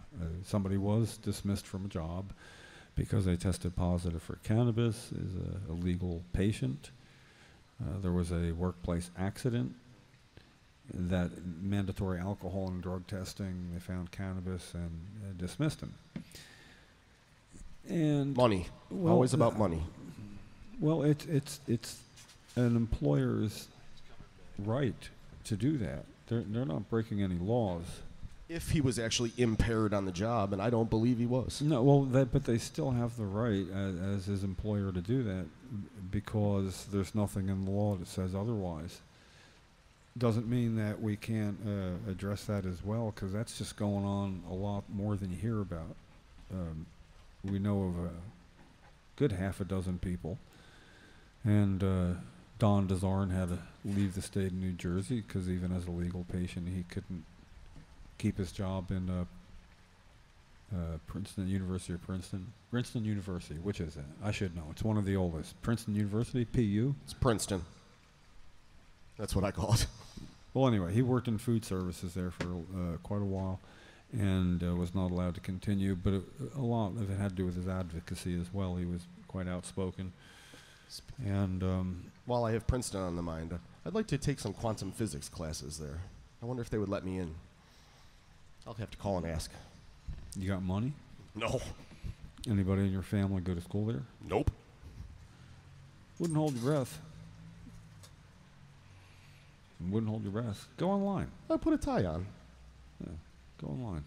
Somebody was dismissed from a job because they tested positive for cannabis, is a legal patient. There was a workplace accident that mandatory alcohol and drug testing, they found cannabis and dismissed him. And Money. well, Always about money. Well, it's an employer's right to do that. They're not breaking any laws. If he was actually impaired on the job, and I don't believe he was. No, well, but they still have the right as his employer to do that because there's nothing in the law that says otherwise. Doesn't mean that we can't address that as well, because that's just going on a lot more than you hear about. We know of a good half a dozen people, and Don DeZarn had to leave the state of New Jersey because even as a legal patient, he couldn't keep his job in Princeton University. Which is it? I should know. It's one of the oldest. Princeton University, PU? It's Princeton. That's what I call it. Well, anyway, he worked in food services there for quite a while and was not allowed to continue, but a lot of it had to do with his advocacy as well. He was quite outspoken. And While I have Princeton on the mind, I'd like to take some quantum physics classes there. I wonder if they would let me in. I'll have to call and ask. you got money? No. Anybody in your family go to school there? Nope. Wouldn't hold your breath. Wouldn't hold your breath. Go online. I put a tie on. Yeah, go online.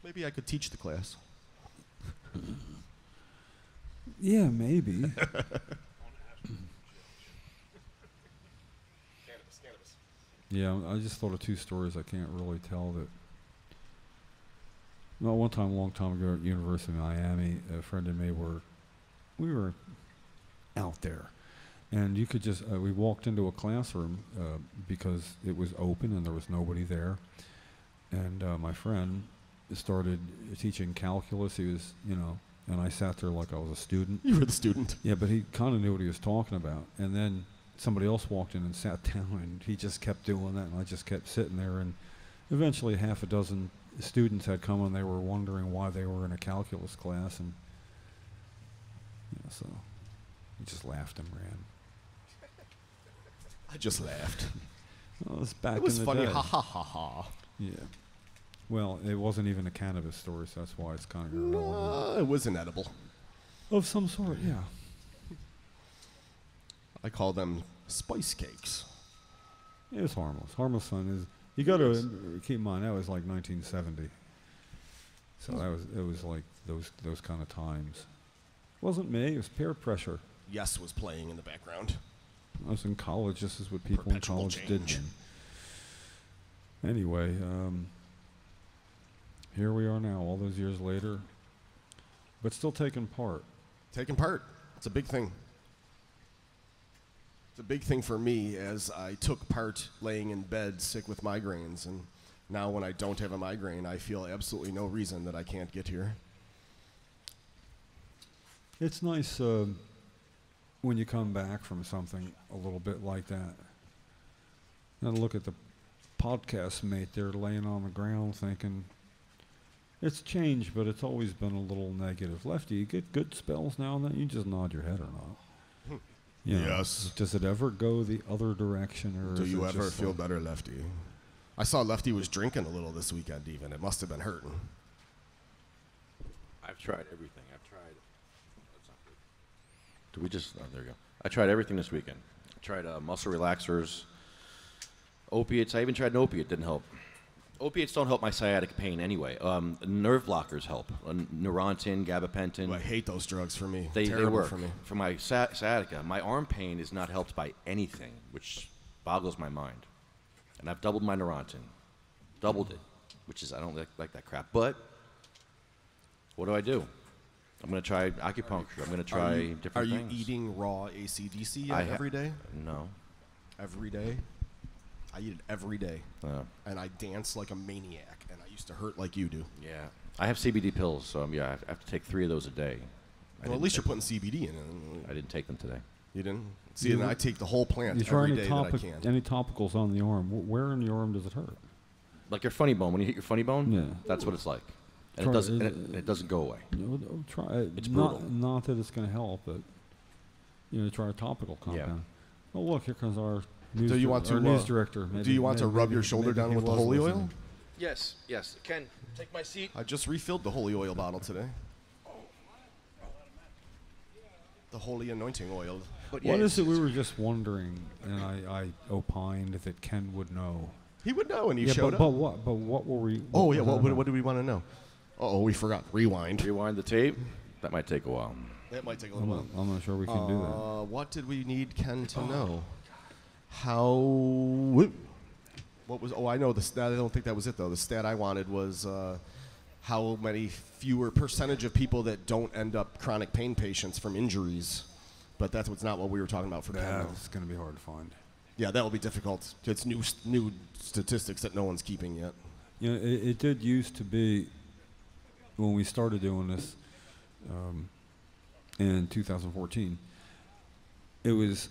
Maybe I could teach the class. Yeah, maybe. Yeah, I just thought of two stories I can't really tell that. Well, one time, a long time ago at University of Miami, a friend and me we were out there. And you could just, we walked into a classroom because it was open and there was nobody there. And my friend started teaching calculus. He was, and I sat there like I was a student. You were the student. Yeah, but he kind of knew what he was talking about. And then somebody else walked in and sat down, and he just kept doing that, and I just kept sitting there. And eventually half a dozen students had come, and they were wondering why they were in a calculus class. And so he just laughed and ran. I just laughed. Well, it was back It was in the funny. day. Ha ha ha ha. Yeah. Well, it wasn't even a cannabis story, so that's why it's kind of irrelevant. It was inedible. Of some sort, yeah. I call them spice cakes. It was harmless. Harmless fun is. You got to keep in mind that was like 1970. So it was like those kind of times. Wasn't me. It was peer pressure. Yes was playing in the background. I was in college. This is what people Perpetual in college change. did. Anyway, here we are now, all those years later, but still taking part. Taking part. It's a big thing. It's a big thing for me as I took part laying in bed sick with migraines. And now when I don't have a migraine, I feel absolutely no reason that I can't get here. It's nice when you come back from something a little bit like that. And look at the podcast mate there laying on the ground thinking, it's changed, but it's always been a little negative. Lefty, you get good spells now and then, you just nod your head or not. Yes. Does it ever go the other direction? Or Do is you it ever just feel like better, Lefty? I saw Lefty was drinking a little this weekend even. It must have been hurting. I've tried everything. I've tried. That's not good. Did we just? Oh, there you go. I tried everything this weekend. I tried muscle relaxers, opiates. I even tried an opiate. Didn't help. Opiates don't help my sciatic pain anyway. Nerve blockers help. Neurontin, gabapentin. Ooh, I hate those drugs for me. They Terrible work for me. for my sciatica. My arm pain is not helped by anything, which boggles my mind. And I've doubled my Neurontin. Doubled it, which is, I don't like that crap. But what do? I'm going to try acupuncture. I'm going to try different things. Are you eating raw AC/DC every day? No. Every day? I eat it every day. And I dance like a maniac, and I used to hurt like you do. Yeah. I have CBD pills, so I have to take 3 of those a day. Well, at least you're putting CBD in it. I didn't take them today. You didn't? See, and I take the whole plant You try every any day that I can. any topicals on the arm? Where in the arm does it hurt? Like your funny bone. When you hit your funny bone, Yeah. that's what it's like. And Try- it doesn't. And it doesn't go away. Try It's not, brutal. not that it's going to help, but try a topical compound. Oh, look, here comes our news, Do you want to, our news director. do you want to rub your shoulder down with the holy oil? Yes. Ken, take my seat. I just refilled the holy oil bottle today. The holy anointing oil. But What is it we were just wondering, and I opined that Ken would know. He would know, and he Yeah, showed but up. what were we... Oh, yeah, was that what do we want to know? Uh-oh, we forgot. Rewind. Rewind the tape. That might take a while. That might take a little while. I'm not sure we can do that. What did we need Ken to know? How... What was... Oh, I know the stat. I don't think that was it, though. The stat I wanted was how many fewer percentage of people that don't end up chronic pain patients from injuries. But that's what's not what we were talking about for Ken. though. It's going to be hard to find. Yeah, that will be difficult. It's new statistics that no one's keeping yet. It did used to be, when we started doing this in 2014, it was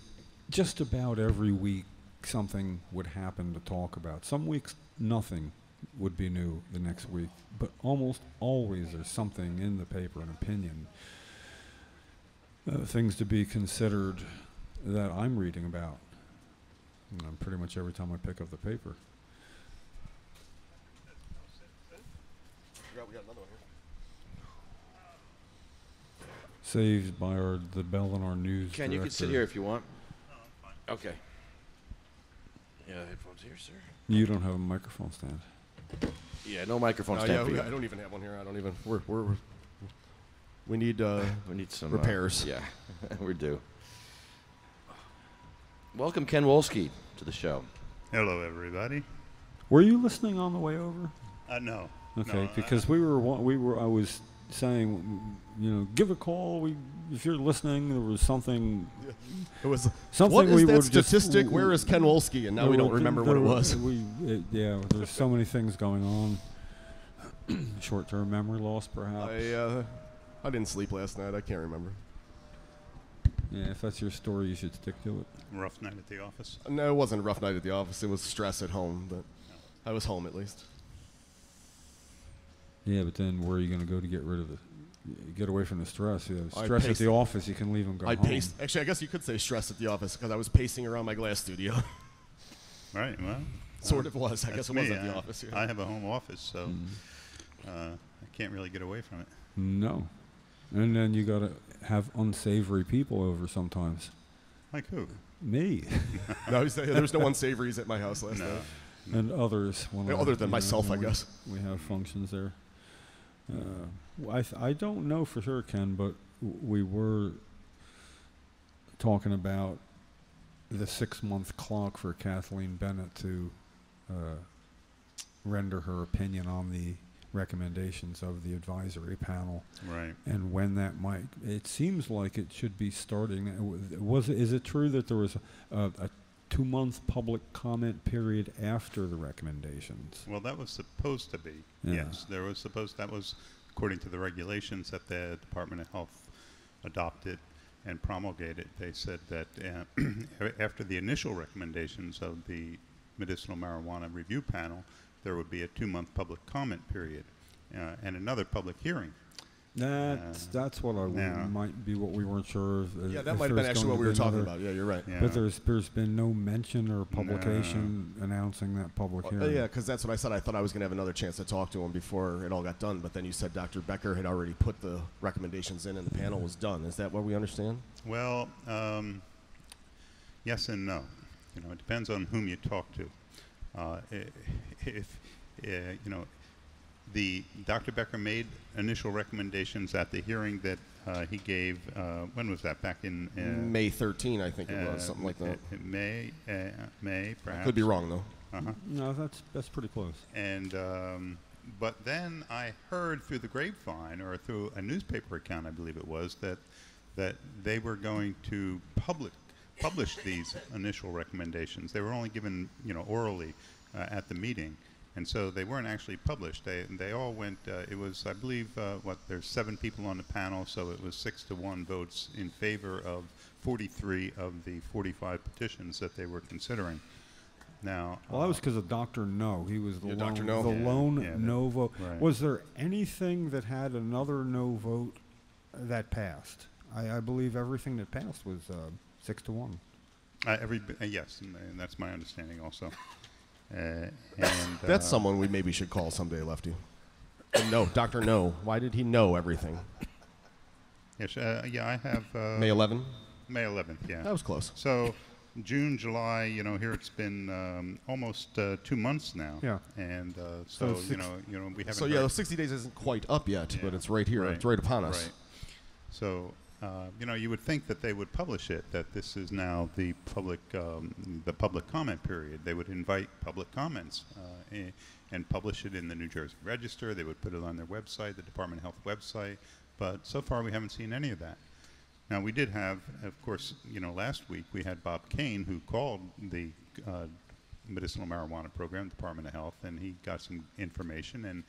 just about every week something would happen to talk about. Some weeks nothing would be new the next week, but almost always there's something in the paper, an opinion, things to be considered that I'm reading about. Pretty much every time I pick up the paper. We got another one here. Saved by the bell in our news. Ken, you can sit director. here if you want. Okay. Yeah, headphones here, sir. You don't have a microphone stand. Yeah, no microphone Yeah, stand for you. I don't even have one here. I don't even. We need We need some repairs. Yeah, we're due. Welcome, Ken Wolski, to the show. Hello, everybody. Were you listening on the way over? No. Okay, No, because I was saying, give a call. If you're listening, there was something. It was Something what is we that would just- statistic? Where is Ken Wolski? And now we don't remember what it was. There's so many things going on. Short-term memory loss, perhaps. I didn't sleep last night. I can't remember. Yeah, if that's your story, you should stick to it. Rough night at the office. No, it wasn't a rough night at the office. It was stress at home, but I was home at least. Yeah, but then where are you going to go to get away from the stress? Yeah, I stress at paced- the office, you can leave and go I home. paced. Actually, I guess you could say stress at the office because I was pacing around my glass studio. Right, well. Sort of was. I guess that's it was me. at the office. Yeah. I have a home office, so I can't really get away from it. No. And then you got to have unsavory people over sometimes. Like who? Me. No, there's no unsavories at my house last night. And others. Other than myself, I guess. We have functions there. I don't know for sure, Ken, but we were talking about the 6-month clock for Kathleen Bennett to render her opinion on the recommendations of the advisory panel. Right. And when that might, it seems like it should be starting. Is it true that there was a 2-month public comment period after the recommendations? Well, that was supposed to be. Yeah. Yes, that was according to the regulations that the Department of Health adopted and promulgated. They said that after the initial recommendations of the medicinal marijuana review panel, there would be a 2-month public comment period and another public hearing. That's what might be what we weren't sure of. Yeah, that might have been actually what we were talking about. Yeah, you're right. Yeah. But there's been no mention or publication announcing that public hearing. Yeah, because that's what I said. I thought I was going to have another chance to talk to him before it all got done. But then you said Dr. Becker had already put the recommendations in and the panel was done. Is that what we understand? Well, yes and no. It depends on whom you talk to. The Dr. Becker made initial recommendations at the hearing that he gave. When was that? Back in May 13, I think it was, something like that. May, perhaps. Could be wrong though. No, that's pretty close. And but then I heard through the grapevine, or through a newspaper account, I believe it was, that they were going to publish these initial recommendations. They were only given, orally at the meeting. And so they weren't actually published. They all went, it was, I believe, there's 7 people on the panel, so it was 6-1 votes in favor of 43 of the 45 petitions that they were considering. Now, well, that was because of Dr. No. He was the Dr. lone, No. the lone no vote. Right. Was there anything that had another no vote that passed? I believe everything that passed was 6-1. Yes, and that's my understanding also. That's someone we maybe should call someday, Lefty. No, Dr. No. Why did he know everything? Yes, I have... May 11? May 11th, yeah. That was close. So June, July, here it's been almost 2 months now. Yeah. And So we haven't... So, yeah, 60 days isn't quite up yet, but it's right here. Right. It's right upon us. Right. So, you would think that they would publish it, that this is now the public comment period. They would invite public comments and publish it in the New Jersey Register. They would put it on their website, the Department of Health website. But so far, we haven't seen any of that. Now, we did have, of course, last week we had Bob Kane, who called the medicinal marijuana program, Department of Health, and he got some information, and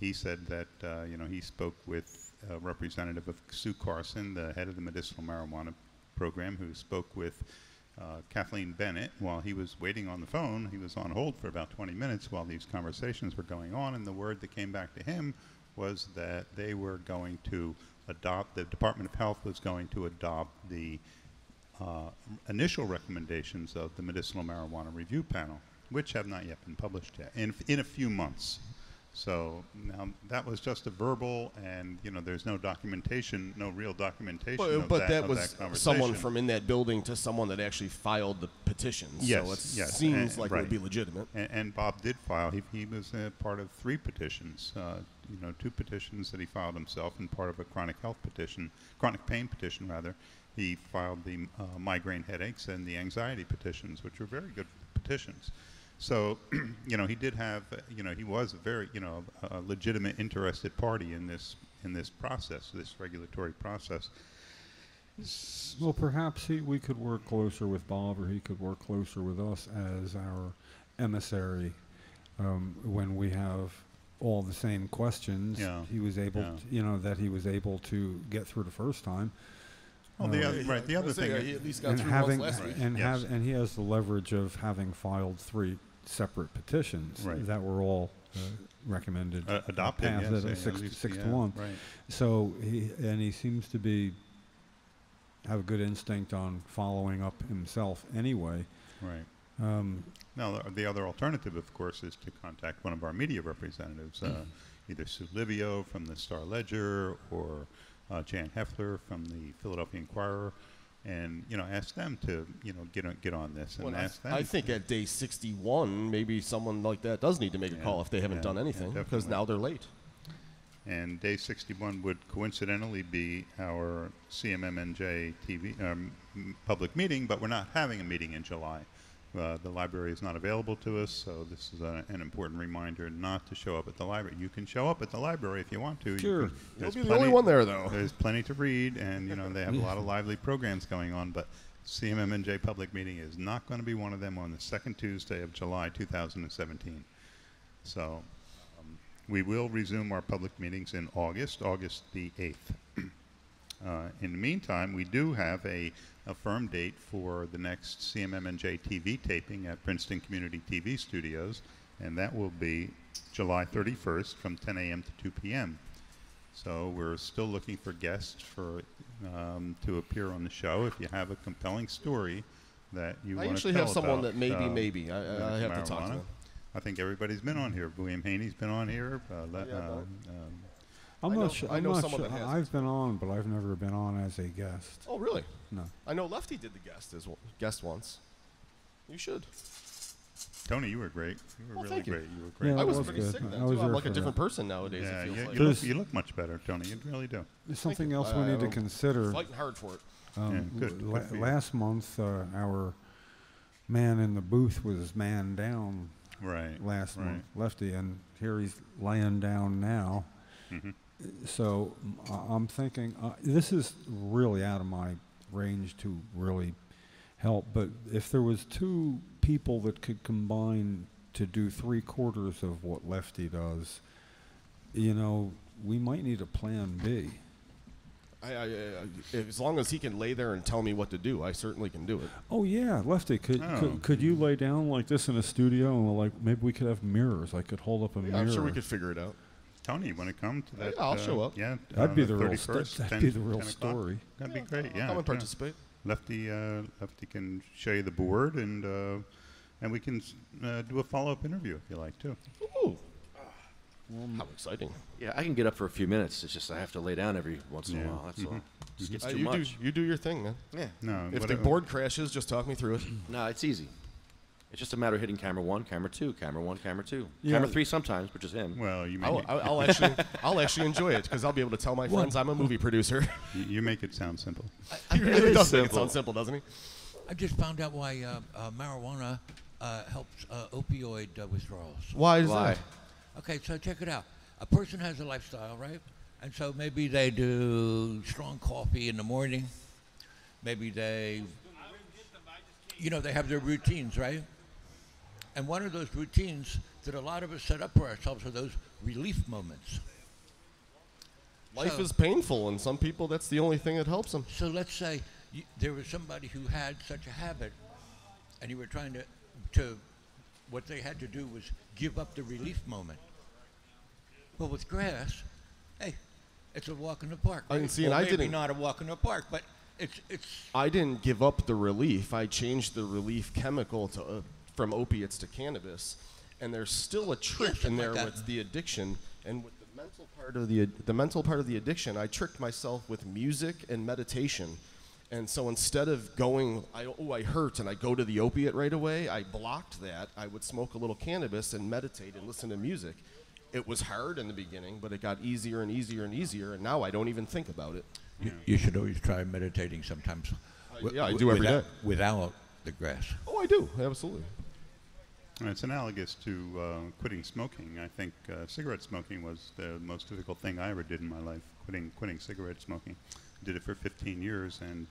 he said that, he spoke with a representative of Sue Carson, the head of the medicinal marijuana program, who spoke with Kathleen Bennett while he was waiting on the phone. He was on hold for about 20 minutes while these conversations were going on, and the word that came back to him was that they were going to adopt, the Department of Health was going to adopt the initial recommendations of the Medicinal Marijuana Review Panel, which have not yet been published yet, in a few months. So now that was just a verbal, and there's no documentation, no real documentation of that was conversation. someone from in that building to someone that actually filed the petitions. Yes, so it yes, seems like right. it would be legitimate. And Bob did file. He was part of 3 petitions. 2 petitions that he filed himself, and part of a chronic pain petition rather. He filed the migraine headaches and the anxiety petitions, which were very good petitions. So, he did have, he was a very, a legitimate interested party in this process, this regulatory process. Well, perhaps we could work closer with Bob, or he could work closer with us as our emissary when we have all the same questions. Yeah. He was able, that he was able to get through the first time. Well, the other thing, he at least got and through having last week. and he has the leverage of having filed 3 separate petitions that were all recommended, adopted, passed yes, at a 6-1. Right. So he seems to have a good instinct on following up himself anyway. Right. Now, the other alternative, of course, is to contact one of our media representatives, either Sue Livio from the Star-Ledger or Jan Heffler from the Philadelphia Inquirer, and ask them to get on this and ask them. I think at day 61, maybe someone like that does need to make a call if they haven't done anything, because now they're late. And day 61 would coincidentally be our CMMNJ TV public meeting, but we're not having a meeting in July. The library is not available to us, so this is an important reminder not to show up at the library. You can show up at the library if you want to. Sure. You'll be the only one there, though. There's plenty to read, and they have a lot of lively programs going on, but CMMNJ public meeting is not going to be one of them on the second Tuesday of July 2017. So we will resume our public meetings in August the 8th. In the meantime, we do have a firm date for the next CMMNJ TV taping at Princeton Community TV Studios, and that will be July 31st from 10 a.m. to 2 p.m. So we're still looking for guests to appear on the show. If you have a compelling story that you want to tell actually have someone about, that maybe I have to talk to marijuana. them. I think everybody's been on here. William Haney's been on here. I'm not sure. I I'm know not someone sure. that has. I've been on, but I've never been on as a guest. Oh, really? No. I know Lefty did the guest once. You should. Tony, you were great. You were Well, really thank you. great. You were great. Yeah, I was was pretty good. sick then, I was too. I'm there like a for different that. person nowadays, Yeah, it feels like. you look much better, Tony. You really do. There's something you. else we need to I'm consider. Fighting hard for it. Yeah, good. Good for you. Last month, our man in the booth was man down Right. last right. month, Lefty, and here he's laying down now. Mhm. So I'm thinking, this is really out of my range to really help, but if there was two people that could combine to do 3/4 of what Lefty does, we might need a plan B. As long as he can lay there and tell me what to do, I certainly can do it. Oh yeah, Lefty, Oh. could you lay down like this in a studio and maybe we could have mirrors? I could hold up a mirror. I'm sure we could figure it out. Tony, want to come to that? Yeah, I'll show up. Yeah, That'd be the the real 31st, that'd 10 be the real 10 o'clock? story. That'd be great. Yeah, Come and yeah. participate. Lefty can show you the board, and we can do a follow-up interview if you like too. Ooh. How exciting. Yeah, I can get up for a few minutes. It's just I have to lay down every once in a Yeah. while. That's all. Just gets too you much. you do your thing, man. Yeah. No, If what the board crashes, just talk me through it. No, it's easy. It's just a matter of hitting camera 1, camera 2, camera 1, camera 2. Yeah. Camera 3 sometimes, which is him. Well, you make I'll actually enjoy it because I'll be able to tell my friends I'm a movie producer. you make it sound simple. He really is does make it simple. sound simple, doesn't he? I just found out why marijuana helps opioid withdrawals. Why is Why? that? Okay, so check it out. A person has a lifestyle, right? And so maybe they do strong coffee in the morning. Maybe they have their routines, right? And one of those routines that a lot of us set up for ourselves are those relief moments. Life So- is painful, and some people, that's the only thing that helps them. So let's say there was somebody who had such a habit, and you were trying to what they had to do was give up the relief moment. Well, with grass, hey, it's a walk in the park. I right? can see, Well, and I maybe didn't- not a walk in the park, but it's I didn't give up the relief. I changed the relief chemical to from opiates to cannabis, and there's still a trick in something there like that. with the addiction and with the mental part of the mental part of the addiction. I tricked myself with music and meditation, and so instead of going, I hurt, and I go to the opiate right away, I blocked that. I would smoke a little cannabis and meditate and listen to music. It was hard in the beginning, but it got easier and easier and easier, and now I don't even think about it. You should always try meditating sometimes. Yeah, I do every day. Without the grass. Oh, I do, absolutely. And it's analogous to quitting smoking. I think cigarette smoking was the most difficult thing I ever did in my life. Quitting cigarette smoking. Did it for 15 years, and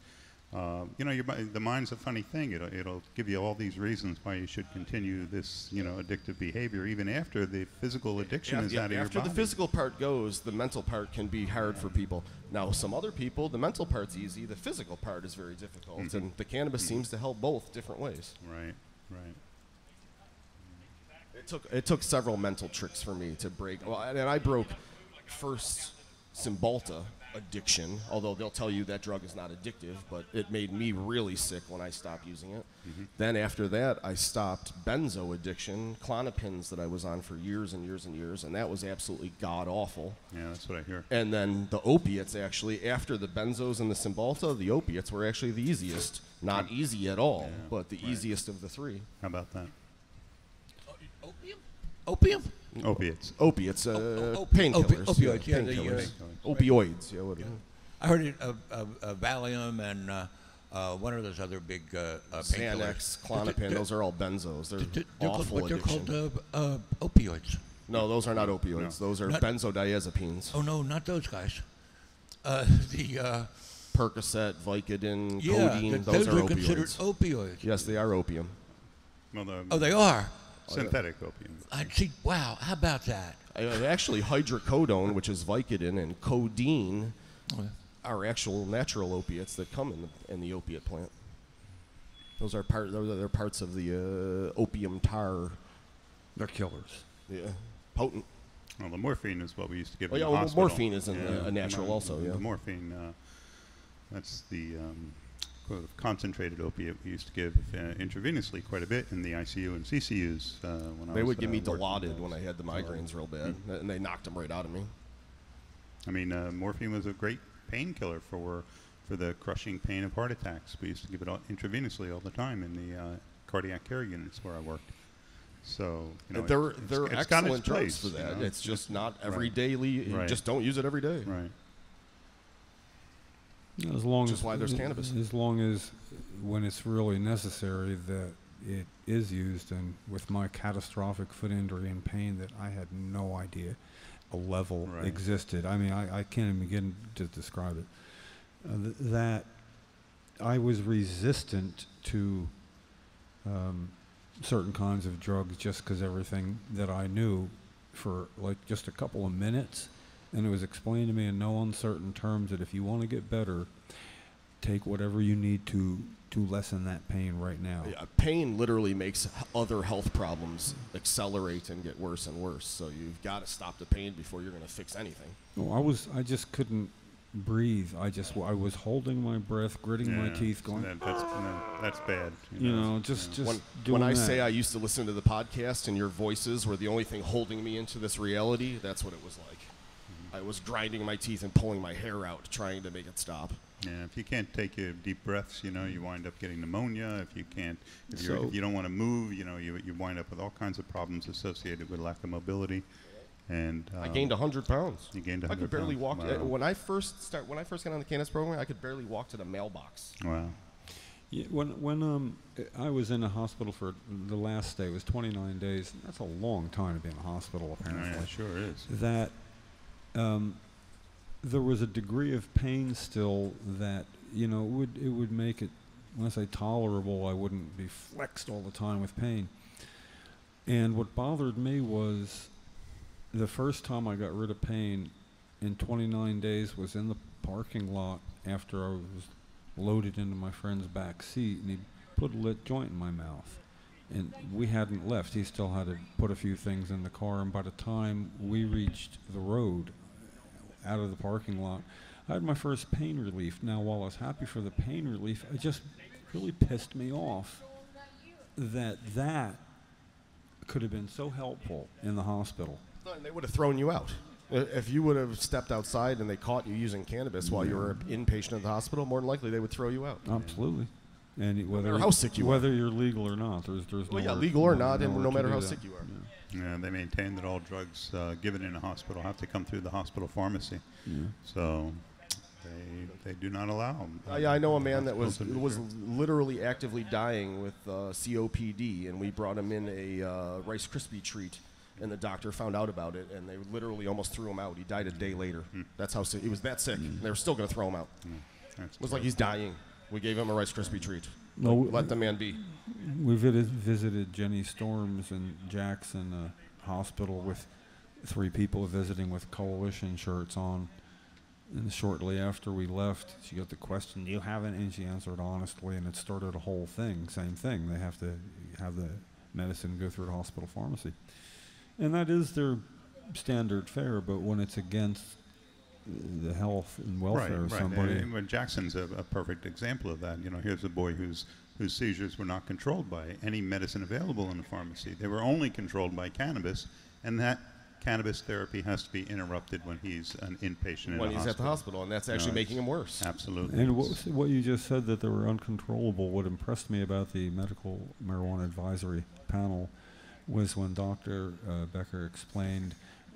the mind's a funny thing. It'll give you all these reasons why you should continue this addictive behavior even after the physical addiction is out of your after body. the physical part goes, the mental part can be hard for people. Now, some other people, the mental part's easy. The physical part is very difficult, and the cannabis seems to help both different ways. Right. It took several mental tricks for me to break. Well, and I broke first Cymbalta addiction, although they'll tell you that drug is not addictive, but it made me really sick when I stopped using it. Then after that, I stopped benzo addiction, Klonopins that I was on for years and years and years, and that was absolutely god-awful. Yeah, that's what I hear. And then the opiates, actually, after the benzos and the Cymbalta, the opiates were actually the easiest. Not easy at all, but the easiest of the three. How about that? Opium? Opiates. Opiates, Opioids, painkillers. yeah, painkillers. Opioids, yeah, whatever. I heard Valium and one of those other big painkillers. Xanax, Klonopin, those are all benzos. They're awful They're addiction. called opioids. No, those are not opioids. Those are Not- benzodiazepines. Oh no, not those guys. Percocet, Vicodin, Yeah, codeine, those are considered opioids. opioids. Yes, they are opium. Well, Oh, they are. synthetic opium. I see. Wow, how about that? Actually, hydrocodone, which is Vicodin, and codeine are actual natural opiates that come in the opiate plant. Those are they're parts of the opium tar. They're killers. Yeah, potent. Well, the morphine is what we used to give Oh, in yeah, the well, hospital. morphine is a natural also, yeah. The morphine, that's the concentrated opiate we used to give intravenously quite a bit in the ICU and CCUs when I They was would give me working Dilaudid those. when I had the migraines real bad, and they knocked them right out of me. I mean, morphine was a great painkiller for the crushing pain of heart attacks. We used to give it intravenously all the time in the cardiac care units where I worked. So, you know, They're it's got its excellent drugs place, for that. you know? It's just not Right. every daily. Right. Just don't use it every day. Right. As long Which as is why there's cannabis. As long as when it's really necessary that it is used, and with my catastrophic foot injury and pain that I had no idea a level Right. existed. I mean, I can't even begin to describe it. That I was resistant to certain kinds of drugs just because everything that I knew for like just a couple of minutes, and it was explained to me in no uncertain terms that if you want to get better, take whatever you need to lessen that pain right now. Yeah, pain literally makes other health problems accelerate and get worse and worse. So you've got to stop the pain before you're going to fix anything. No, I just couldn't breathe. I was holding my breath, gritting my teeth, going. That's bad. You know, just when doing I that. say I used to listen to the podcast and your voices were the only thing holding me into this reality, that's what it was like. I was grinding my teeth and pulling my hair out, trying to make it stop. Yeah, if you can't take your deep breaths, you know, you wind up getting pneumonia. If you can't, if you don't want to move, you know, you wind up with all kinds of problems associated with lack of mobility. And I gained 100 pounds. You gained 100 I could barely pounds. walk. Wow. When I first got on the cannabis program, I could barely walk to the mailbox. Wow. Yeah, when I was in the hospital for the last stay, it was 29 days. That's a long time to be in the hospital, apparently. Yeah, it sure is. That there was a degree of pain still that, you know, it would make it, when I say tolerable, I wouldn't be flexed all the time with pain. And what bothered me was the first time I got rid of pain in 29 days was in the parking lot after I was loaded into my friend's back seat, and he put a lit joint in my mouth. And we hadn't left. He still had to put a few things in the car, and by the time we reached the road out of the parking lot, I had my first pain relief. Now, while I was happy for the pain relief, it just really pissed me off that could have been so helpful in the hospital. And they would have thrown you out. If you would have stepped outside and they caught you using cannabis while you were inpatient at the hospital, more than likely they would throw you out. Absolutely. And matter how sick you are. whether you're legal or not, there's Well, yeah, nowhere- legal or not, and nowhere no to matter do how that. sick you are. Yeah, they maintain that all drugs given in a hospital have to come through the hospital pharmacy. Yeah. So they do not allow them. Yeah, I know a man that was literally actively dying with COPD, and we brought him in a Rice Krispie treat, and the doctor found out about it, and they literally almost threw him out. He died a day later. That's how sick he was. That sick. They were still going to throw him out. It was like he's dying. We gave him a Rice Krispie treat. No, Let the man be. We visited Jenny Storms in Jackson Hospital with 3 people visiting with coalition shirts on. And shortly after we left, she got the question, "Do you have it?" And she answered honestly, and it started a whole thing. Same thing. They have to have the medicine go through the hospital pharmacy. And that is their standard fare, but when it's against the health and welfare of somebody. And Jackson's a perfect example of that. You know, here's a boy whose seizures were not controlled by any medicine available in the pharmacy. They were only controlled by cannabis, and that cannabis therapy has to be interrupted when he's an inpatient in a When he's hospital. at the hospital, and that's actually making him worse. Absolutely. And what you just said, that they were uncontrollable, what impressed me about the medical marijuana advisory panel was when Dr. Becker explained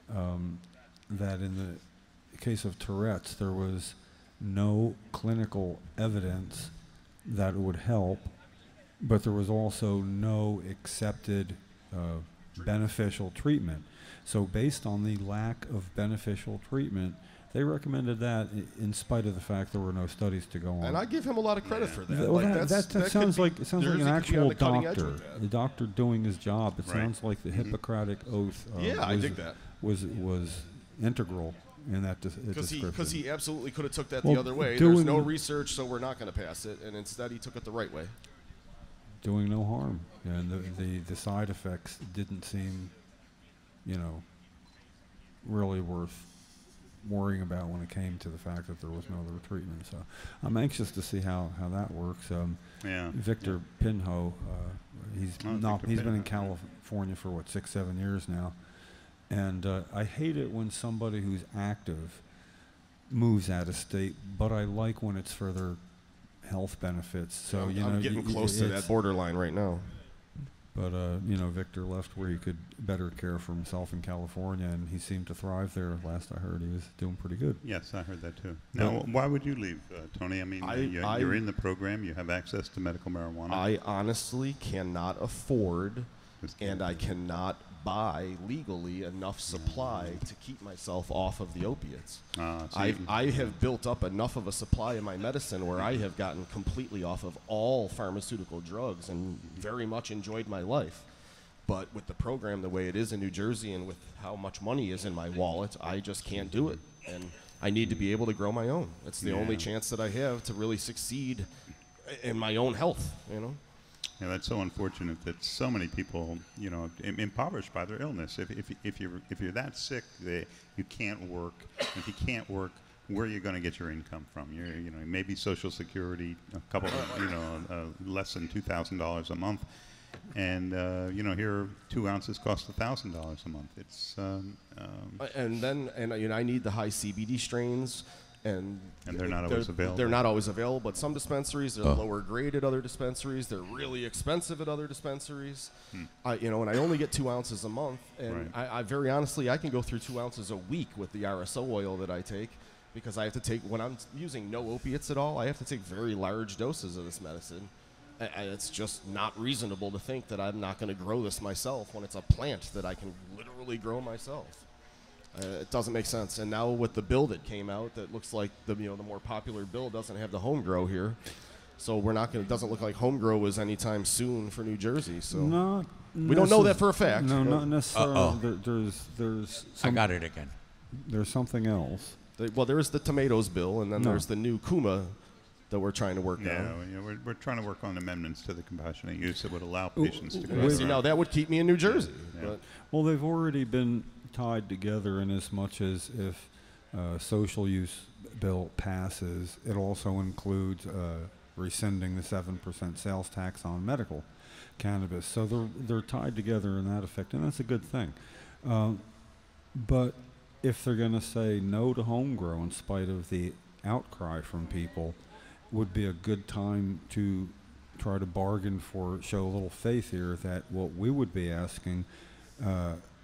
that in the case of Tourette's, there was no clinical evidence that it would help, but there was also no accepted beneficial treatment. So based on the lack of beneficial treatment, they recommended that in spite of the fact there were no studies to go on. And I give him a lot of credit for that. Well, Like, that sounds like an actual doctor. The The doctor doing his job. It Right. sounds like the Hippocratic Oath. Yeah, I dig that. Was integral in that Because description. he absolutely could have took that Well, the other way. There's doing- no research, so we're not going to pass it. And instead, he took it the right way. Doing no harm, and the side effects didn't seem, really worth worrying about when it came to the fact that there was no other treatment. So I'm anxious to see how that works. Victor Pinho, he's been in California for 6-7 years now, and I hate it when somebody who's active moves out of state, but I like when it's for their health benefits. So I'm getting close to that borderline right now. But Victor left where he could better care for himself in California, and he seemed to thrive there. Last I heard, he was doing pretty good. Yes, I heard that too. Now, why would you leave, Tony? I mean, you're in the program. You have access to medical marijuana. I honestly cannot afford, and I cannot buy legally enough supply to keep myself off of the opiates. I have built up enough of a supply in my medicine where I have gotten completely off of all pharmaceutical drugs and very much enjoyed my life. But with the program the way it is in New Jersey and with how much money is in my wallet, I just can't do it. And I need to be able to grow my own. It's the only chance that I have to really succeed in my own health, Yeah, that's so unfortunate that so many people, impoverished by their illness. If you're that sick that you can't work, if you can't work, where are you going to get your income from? Maybe Social Security, a couple, less than $2,000 a month, and here 2 ounces cost $1,000 a month. It's I need the high CBD strains. And they're not always available. They're not always available, but some dispensaries, they're lower grade at other dispensaries. They're really expensive at other dispensaries. And I only get 2 ounces a month. And I very honestly, I can go through 2 ounces a week with the RSO oil that I take, because I have to take, when I'm using no opiates at all, I have to take very large doses of this medicine. And it's just not reasonable to think that I'm not going to grow this myself when it's a plant that I can literally grow myself. It doesn't make sense. And now with the bill that came out, that looks like the more popular bill doesn't have the home grow here, so we're not going. It doesn't look like home grow is anytime soon for New Jersey. So we don't know that for a fact. No, not necessarily. There's. I got it again. There's something else. There's the tomatoes bill, and then there's the new Kuma that we're trying to work on. Yeah, we're trying to work on amendments to the compassionate use that would allow patients to go. See, now that would keep me in New Jersey. Yeah. But they've already been tied together in as much as if social use bill passes, it also includes rescinding the 7% sales tax on medical cannabis. So they're tied together in that effect, and that's a good thing. But if they're going to say no to home grow in spite of the outcry from people, would be a good time to try to bargain for, show a little faith here that what we would be asking,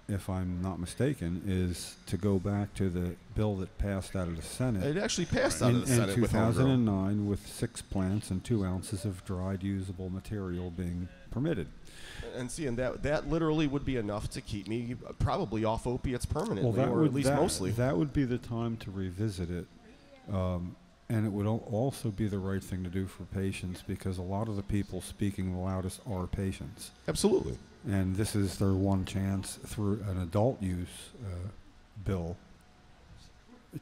if I'm not mistaken, is to go back to the bill that passed out of the Senate. It actually passed out of the Senate in 2009 with 6 plants and 2 ounces of dried usable material being permitted. And see, and that literally would be enough to keep me probably off opiates permanently, or at least mostly. That would be the time to revisit it. And it would also be the right thing to do for patients, because a lot of the people speaking the loudest are patients. Absolutely. And this is their one chance through an adult use bill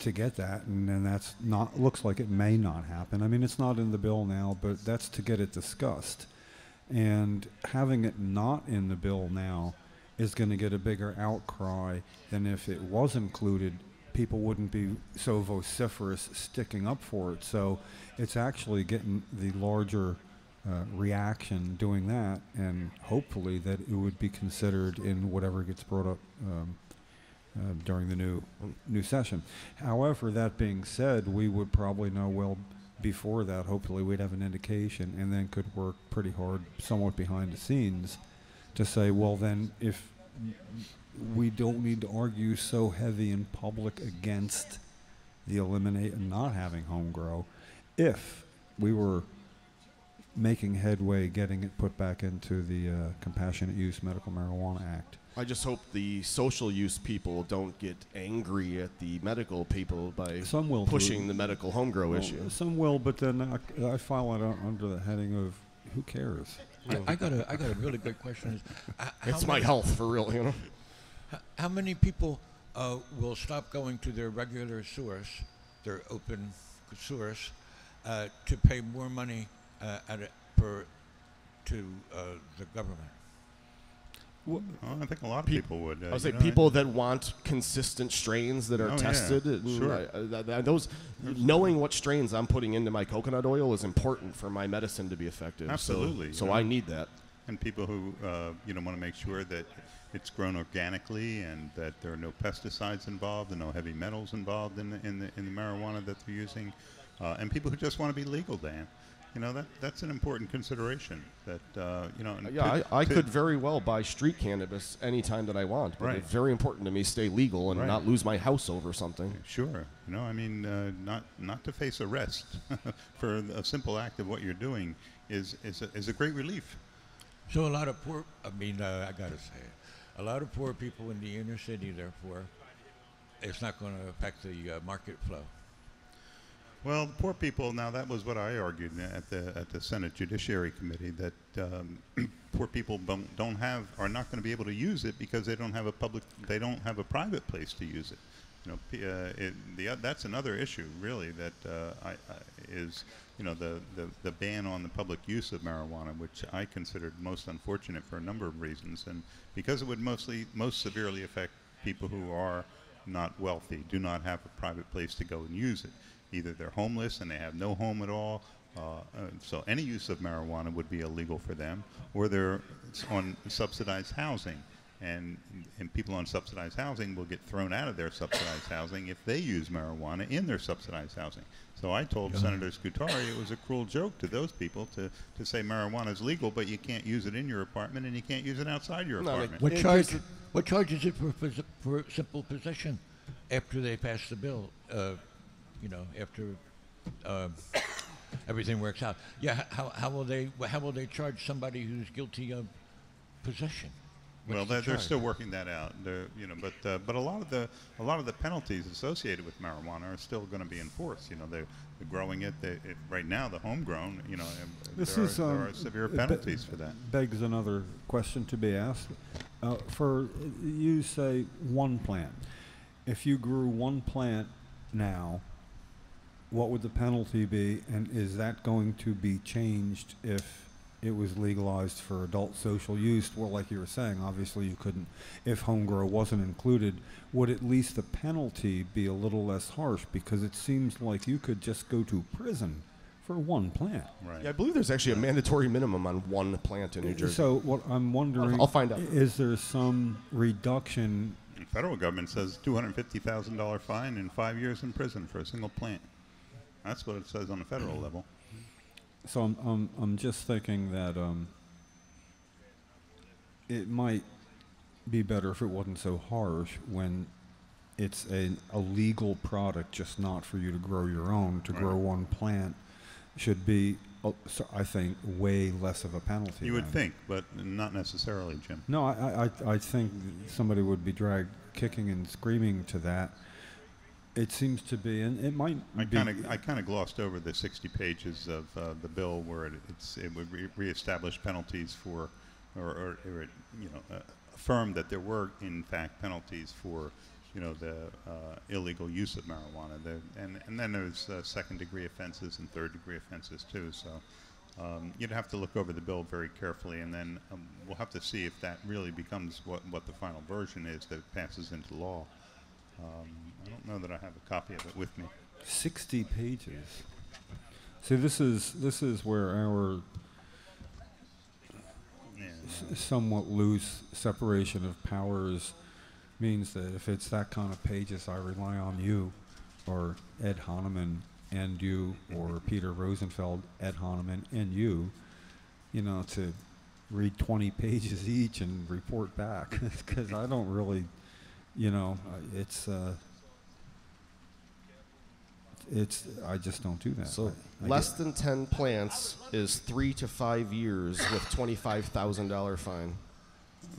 to get that, and then that's not, looks like it may not happen. I mean, it's not in the bill now, but that's to get it discussed. And having it not in the bill now is going to get a bigger outcry than if it was included. People wouldn't be so vociferous sticking up for it. So it's actually getting the larger reaction doing that, and hopefully that it would be considered in whatever gets brought up during the new session. However, that being said, we would probably know well before that. Hopefully we'd have an indication, and then could work pretty hard somewhat behind the scenes to say, well, then if we don't need to argue so heavy in public against the eliminate and not having home grow, if we were making headway getting it put back into the Compassionate Use Medical Marijuana Act. I just hope the social use people don't get angry at the medical people by pushing the medical home grow issue. Some will, but then I file it under the heading of who cares. I got a really good question. It's my health for real, you know. How many people will stop going to their regular source, their open source, to pay more money to the government? Well, I think a lot of people would. I would say people that want consistent strains that are Oh, yeah. tested. Sure. Those knowing what strains I'm putting into my coconut oil is important for my medicine to be effective. Absolutely. So I need that. And people who want to make sure that it's grown organically and that there are no pesticides involved and no heavy metals involved in the marijuana that they're using, and people who just want to be legal, Dan. That's an important consideration. I could very well buy street cannabis anytime that I want, but Right. it's very important to me stay legal and Right. not lose my house over something. Sure. Not to face arrest for a simple act of what you're doing is a great relief. So a lot of poor, I gotta say it, a lot of poor people in the inner city, therefore, it's not going to affect the market flow. Well, the poor people. Now, that was what I argued at the Senate Judiciary Committee, that poor people are not going to be able to use it because they don't have a private place to use it. That's another issue, really. That is the ban on the public use of marijuana, which I considered most unfortunate for a number of reasons, and because it would most severely affect people who are not wealthy, do not have a private place to go and use it. Either they're homeless and they have no home at all, so any use of marijuana would be illegal for them, or they're on subsidized housing, and people on subsidized housing will get thrown out of their subsidized housing if they use marijuana in their subsidized housing. So I told Senator Scutari it was a cruel joke to those people to say marijuana is legal, but you can't use it in your apartment and you can't use it outside your apartment. What charge is it for simple possession after they pass the bill? After everything works out. Yeah, how will they charge somebody who's guilty of possession? Well, they're still working that out. But a lot of the penalties associated with marijuana are still going to be enforced. They're growing it. Right now, the homegrown. There are severe penalties for that. Begs another question to be asked. For you say one plant. If you grew one plant now, what would the penalty be, and is that going to be changed if it was legalized for adult social use? Well, like you were saying, obviously you couldn't, if home grow wasn't included, would at least the penalty be a little less harsh? Because it seems like you could just go to prison for one plant. Right. Yeah, I believe there's actually a mandatory minimum on one plant in New Jersey. So what I'm wondering, I'll find out. Is there some reduction? The federal government says $250,000 fine and 5 years in prison for a single plant. That's what it says on the federal level. So I'm just thinking that it might be better if it wasn't so harsh when it's a legal product, just not for you to grow your own. To grow one plant should be, I think, way less of a penalty. You would think, but not necessarily, Jim. No, I think somebody would be dragged kicking and screaming to that. It seems to be, and it might be. I kind of glossed over the 60 pages of the bill where it would reestablish penalties for, or affirm that there were in fact penalties for, the illegal use of marijuana. And then there's second-degree offenses and third-degree offenses too. So you'd have to look over the bill very carefully, and then we'll have to see if that really becomes what the final version is that passes into law. I don't know that I have a copy of it with me. 60 pages. See, this is where our somewhat loose separation of powers means that if it's that kind of pages, I rely on you, or Ed Honeyman and you, or Peter Rosenfeld, Ed Honeyman and you, to read 20 pages each and report back, because I don't really. I just don't do that. So less than 10 plants is 3 to 5 years with $25,000 fine.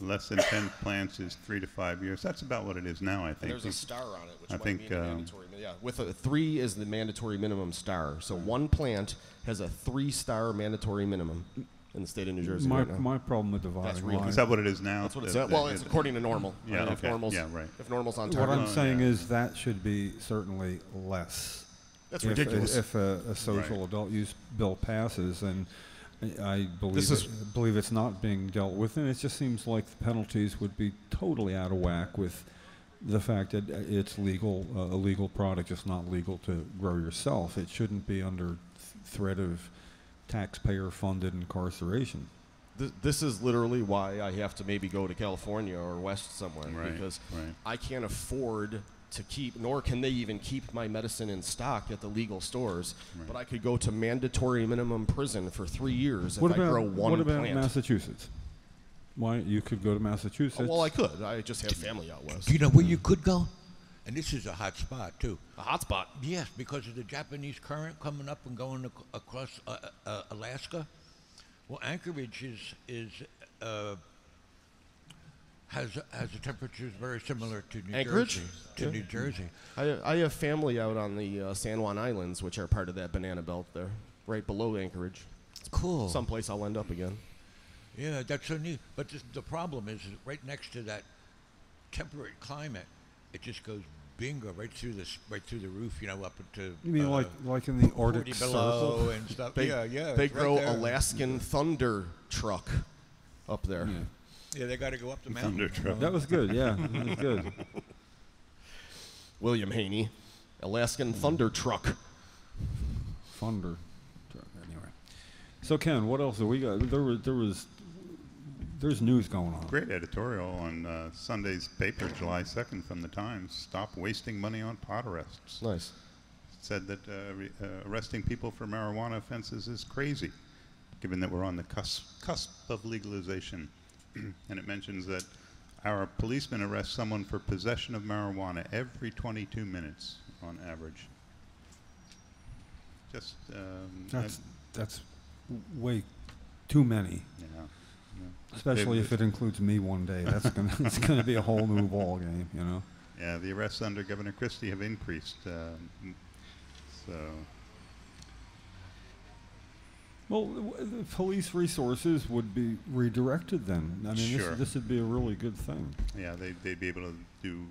Less than 10 plants is 3 to 5 years. That's about what it is now, I think. And there's a star on it, which I might think, mean mandatory. Yeah, with a 3 is the mandatory minimum star. So one plant has a 3-star mandatory minimum in the state of New Jersey right now. My problem with dividing lines. Is that what it is now? That's what it's at. Well, it's according to normal. Yeah, right? okay. If if normal's on What target. I'm saying is that should be certainly less. That's ridiculous. If a social adult use bill passes, and I believe it's not being dealt with, and it just seems like the penalties would be totally out of whack with the fact that it's legal, a legal product, just not legal to grow yourself. It shouldn't be under threat of taxpayer-funded incarceration. This is literally why I have to maybe go to California or west somewhere, because I can't afford to keep, nor can they even keep my medicine in stock at the legal stores. But I could go to mandatory minimum prison for 3 years if I grow one What about plant. Massachusetts? Why you could go to Massachusetts? Oh, well, I could. I just have family out west. Do you know where you could go? And this is a hot spot, too. A hot spot? Yes, because of the Japanese current coming up and going across Alaska. Well, Anchorage has the temperatures very similar to New Anchorage? Jersey. To New Jersey. I have family out on the San Juan Islands, which are part of that banana belt there, right below Anchorage. Cool. Someplace I'll end up again. Yeah, that's so neat. But the problem is right next to that temperate climate, it just goes bingo right through the roof, up into. You mean like in the Arctic below Circle? and stuff? They it's grow right there. Alaskan thunder truck up there. Yeah, they got to go up the mountain. Thunder truck. That was good. Yeah, that was good. William Haney, Alaskan thunder truck. Thunder. Anyway, so Ken, what else have we got? There's news going on. Great editorial on Sunday's paper, July 2nd, from the Times. Stop wasting money on pot arrests. Nice. It said that arresting people for marijuana offenses is crazy, given that we're on the cusp of legalization. And it mentions that our policemen arrest someone for possession of marijuana every 22 minutes on average. Just that's way too many. Yeah. Especially if it includes me one day. It's gonna be a whole new ball game, Yeah, the arrests under Governor Christie have increased. Well, the police resources would be redirected then. I mean, Sure. this would be a really good thing. Yeah, they'd be able to do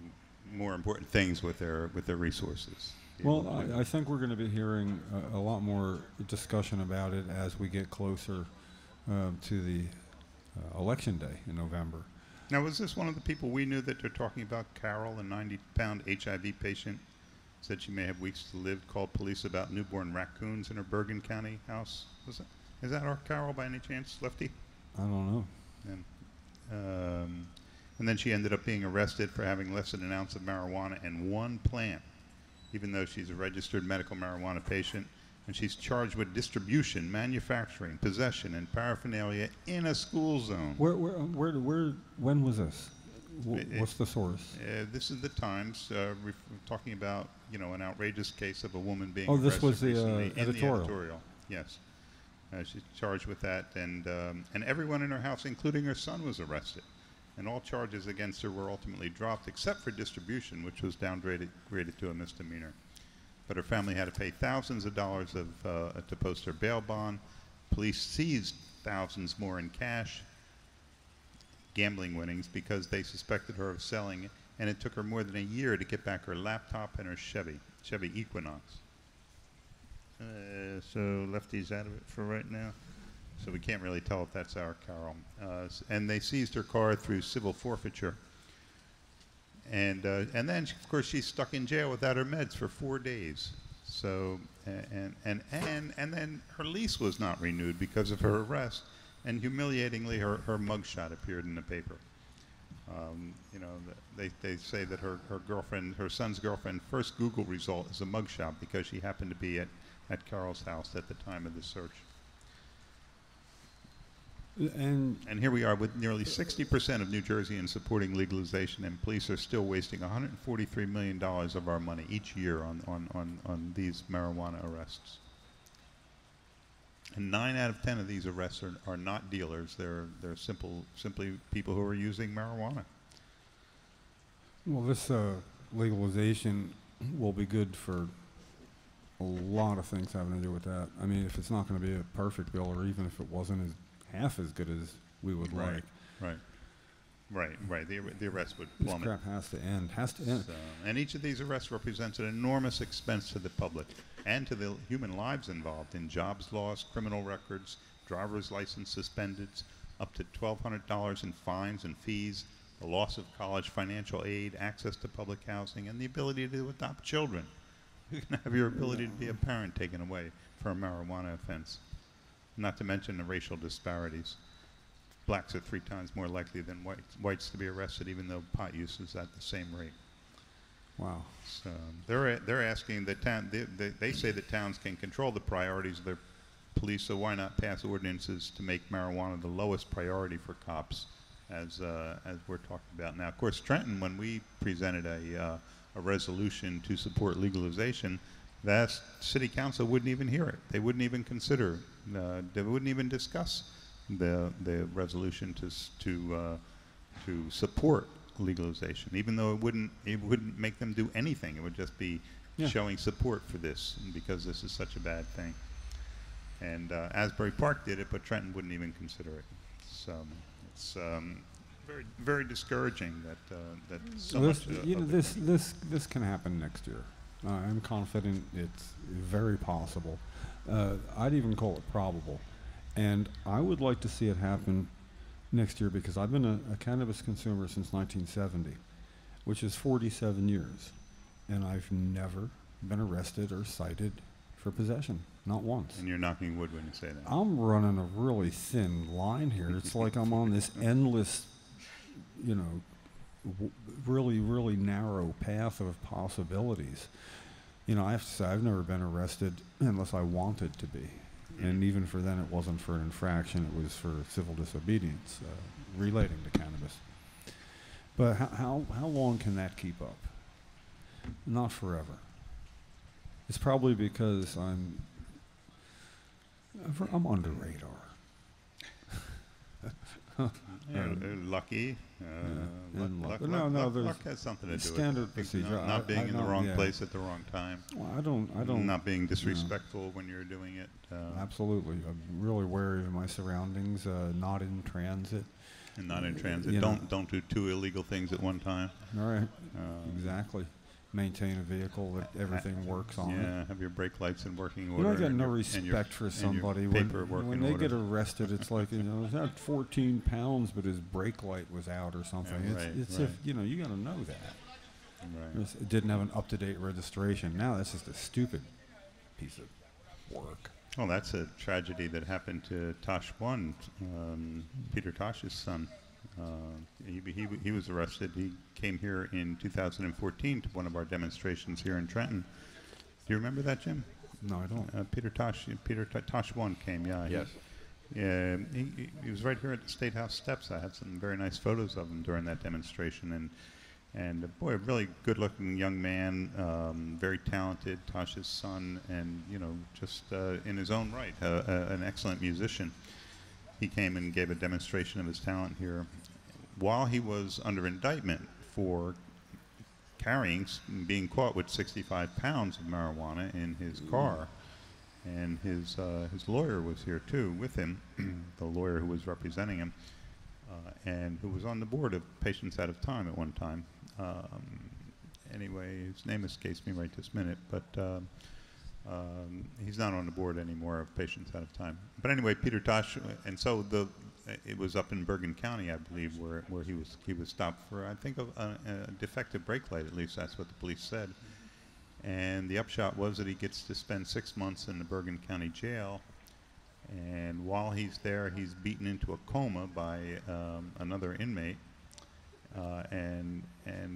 more important things with their resources. Well, I think we're going to be hearing a lot more discussion about it as we get closer to the election day in November. Now, was this one of the people we knew that they're talking about? Carol, a 90-pound HIV patient, said she may have weeks to live, called police about newborn raccoons in her Bergen County house. Is that our Carol by any chance, Lefty? I don't know. And then she ended up being arrested for having less than an ounce of marijuana in one plant, even though she's a registered medical marijuana patient. And she's charged with distribution, manufacturing, possession, and paraphernalia in a school zone. When was this? What's the source? This is the Times talking about, an outrageous case of a woman being Oh, arrested this was the recently in editorial. the editorial. Yes, she's charged with that, and everyone in her house, including her son, was arrested, and all charges against her were ultimately dropped, except for distribution, which was downgraded to a misdemeanor. But her family had to pay thousands of dollars to post her bail bond. Police seized thousands more in cash, gambling winnings, because they suspected her of selling it, and it took her more than a year to get back her laptop and her Chevy Equinox. So Lefty's out of it for right now. So we can't really tell if that's our Carol. And they seized her car through civil forfeiture. And then, of course, she's stuck in jail without her meds for 4 days. So, and then her lease was not renewed because of her arrest. And humiliatingly, her mugshot appeared in the paper. They say that her son's girlfriend, first Google result is a mugshot because she happened to be at Carol's house at the time of the search. And here we are with nearly 60% of New Jerseyans supporting legalization, and police are still wasting $143 million of our money each year on these marijuana arrests. And 9 out of 10 of these arrests are not dealers. They're simply people who are using marijuana. Well, this legalization will be good for a lot of things having to do with that. I mean, if it's not going to be a perfect bill, or even if it wasn't half as good as we would like. Right. The arrest would This plummet. crap has to end. So, and each of these arrests represents an enormous expense to the public and to the human lives involved in jobs lost, criminal records, driver's license suspended, up to $1,200 in fines and fees, the loss of college financial aid, access to public housing, and the ability to adopt children. You can have your ability to be a parent taken away for a marijuana offense. Not to mention the racial disparities. Blacks are 3 times more likely than whites to be arrested, even though pot use is at the same rate. Wow. So they're asking the town. They say that towns can control the priorities of their police, so why not pass ordinances to make marijuana the lowest priority for cops, as we're talking about now. Of course, Trenton, when we presented a resolution to support legalization, that city council wouldn't even hear it. They wouldn't even consider. They wouldn't even discuss the resolution to support legalization, even though it wouldn't make them do anything. It would just be showing support for this, because this is such a bad thing. And Asbury Park did it, but Trenton wouldn't even consider it. So it's very, very discouraging that so much. This can happen next year. I'm confident it's very possible. I'd even call it probable, and I would like to see it happen next year, because I've been a cannabis consumer since 1970, which is 47 years, and I've never been arrested or cited for possession, not once. And you're knocking wood when you say that. I'm running a really thin line here. It's like I'm on this endless, really, really narrow path of possibilities. I have to say, I've never been arrested unless I wanted to be. And even for then, it wasn't for an infraction. It was for civil disobedience relating to cannabis. But how long can that keep up? Not forever. It's probably because I'm under radar. Lucky. Luck Luck has something to do standard with it. procedure. Not being in the wrong place at the wrong time. Well, I don't. Not being disrespectful when you're doing it. Absolutely. I'm really wary of my surroundings. Not in transit. And not in transit. Don't do 2 illegal things at one time. All right. Exactly. Maintain a vehicle that everything works on. Yeah, have your brake lights in working order. I got no respect for somebody when they get arrested. It's like, he's had 14 pounds, but his brake light was out or something. Yeah, you got to know that. Right. It didn't have an up-to-date registration. Now that's just a stupid piece of work. Well, that's a tragedy that happened to Tosh One, Peter Tosh's son. He was arrested. He came here in 2014 to one of our demonstrations here in Trenton. Do you remember that, Jim? No, I don't. Peter Tosh One came. Yeah. Yes. He was right here at the State House steps. I had some very nice photos of him during that demonstration, and boy, a really good-looking young man, very talented, Tosh's son, and just in his own right, an excellent musician. He came and gave a demonstration of his talent here while he was under indictment for being caught with 65 pounds of marijuana in his car. And his lawyer was here too with him, the lawyer who was representing him, and who was on the board of Patients Out of Time at one time. Anyway, his name escapes me right this minute, but he's not on the board anymore of Patients Out of Time. But anyway, Peter Tosh, and so it was up in Bergen County, I believe, where he was stopped for, I think, a defective brake light. At least that's what the police said. And the upshot was that he gets to spend 6 months in the Bergen County jail. And while he's there, he's beaten into a coma by another inmate. And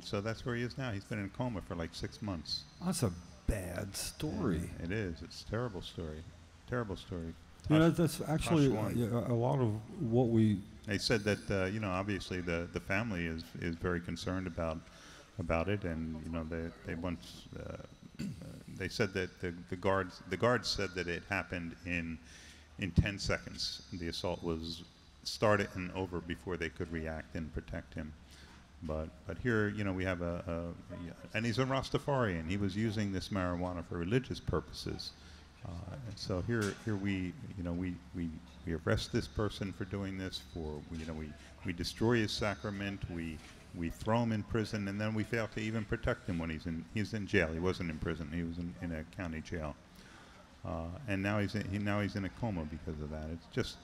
so that's where he is now. He's been in a coma for like 6 months. That's a bad story. Yeah, it is. It's a terrible story. Terrible story. That's actually a lot of what we... They said that, obviously the family is very concerned about it, and, they said that the guards said that it happened in 10 seconds. The assault was started and over before they could react and protect him. But here, we have and he's a Rastafarian. He was using this marijuana for religious purposes. And so here we arrest this person for doing this. We destroy his sacrament. We throw him in prison, and then we fail to even protect him when he's in jail. He wasn't in prison. He was in a county jail. And now he's in a coma because of that.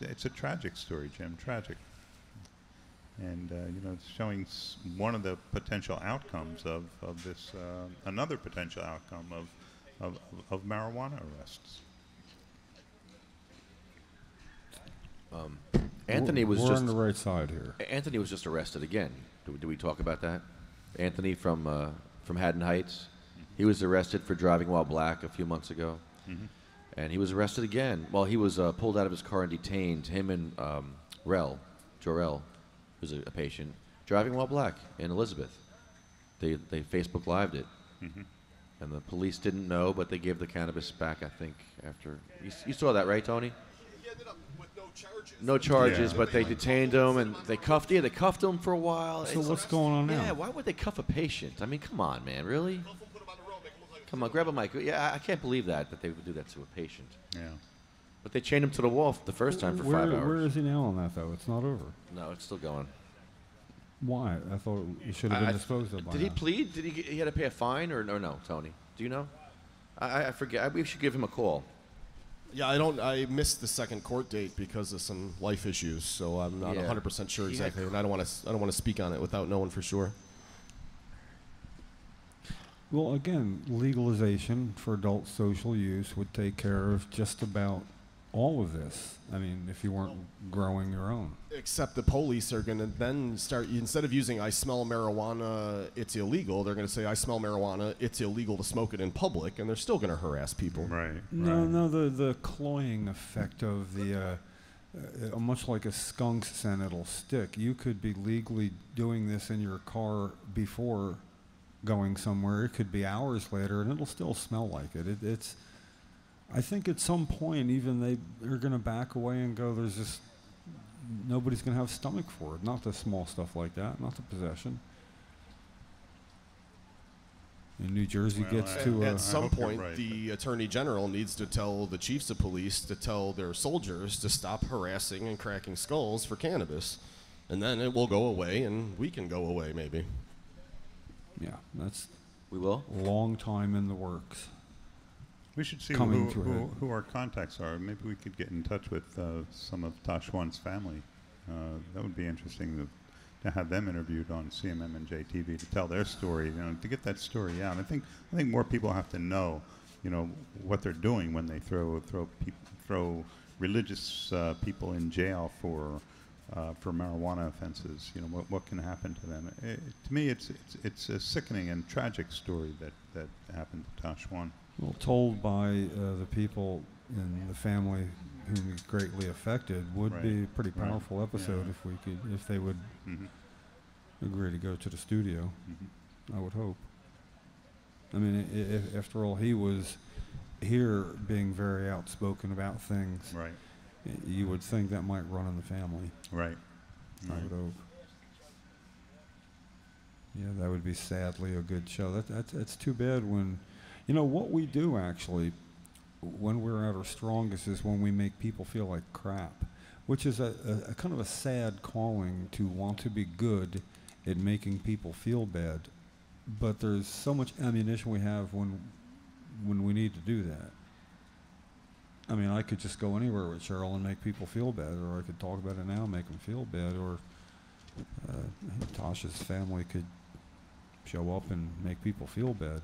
It's a tragic story, Jim. Tragic. And it's showing one of the potential outcomes of this, another potential outcome of marijuana arrests. Anthony was we're just on the right side here. Anthony was just arrested again. Do we talk about that? Anthony from Haddon Heights. He was arrested for driving while black a few months ago, and he was arrested again. Well, he was pulled out of his car and detained. Him and Jorel, who's a patient, driving while black in Elizabeth. They Facebook Lived it, and the police didn't know, but they gave the cannabis back. I think after you saw that, right, Tony? He ended up with no charges. No charges, but they detained him and they cuffed him for a while. So what's going on now? Yeah, why would they cuff a patient? I mean, come on, man, really? Come on, grab a mic. Yeah, I can't believe that they would do that to a patient. Yeah. But they chained him to the wall the first time for 5 hours. Where is he now on that, though? It's not over. No, it's still going. Why? I thought it should have been disposed of by Did he now. plead? Did he had to pay a fine or no, Tony? Do you know? I forget. We should give him a call. Yeah, I missed the second court date because of some life issues, so I'm not 100% sure exactly, and I don't want to speak on it without knowing for sure. Well, again, legalization for adult social use would take care of just about all of this. I mean, if you weren't growing your own. Except the police are going to then start, instead of using "I smell marijuana, it's illegal," they're going to say "I smell marijuana, it's illegal to smoke it in public," and they're still going to harass people. Right. No, the cloying effect of the, much like a skunk scent, it'll stick. You could be legally doing this in your car before going somewhere. It could be hours later, and it'll still smell like it. It's. I think at some point, even they're going to back away and go, "There's just nobody's going to have stomach for it." Not the small stuff like that, not the possession. And New Jersey gets to at some point, the Attorney General needs to tell the chiefs of police to tell their soldiers to stop harassing and cracking skulls for cannabis, and then it will go away, and we can go away maybe. Yeah, that's we will long time in the works. We should see who our contacts are. Maybe we could get in touch with some of Tashwan's family. That would be interesting to have them interviewed on CMM and JTV to tell their story. To get that story out. I think more people have to know, what they're doing when they throw religious people in jail for marijuana offenses. What can happen to them. To me, it's a sickening and tragic story that happened to Tashwan. Well, told by the people in the family whom he's greatly affected would be a pretty powerful episode if they would agree to go to the studio. I would hope. I mean, after all, he was here being very outspoken about things. Right. You would think that might run in the family. Right. I would hope. Yeah, that would be sadly a good show. That's too bad when. What we do actually, when we're at our strongest, is when we make people feel like crap, which is a kind of a sad calling to want to be good at making people feel bad. But there's so much ammunition we have when we need to do that. I mean, I could just go anywhere with Cheryl and make people feel bad, or I could talk about it now and make them feel bad, or Tasha's family could show up and make people feel bad.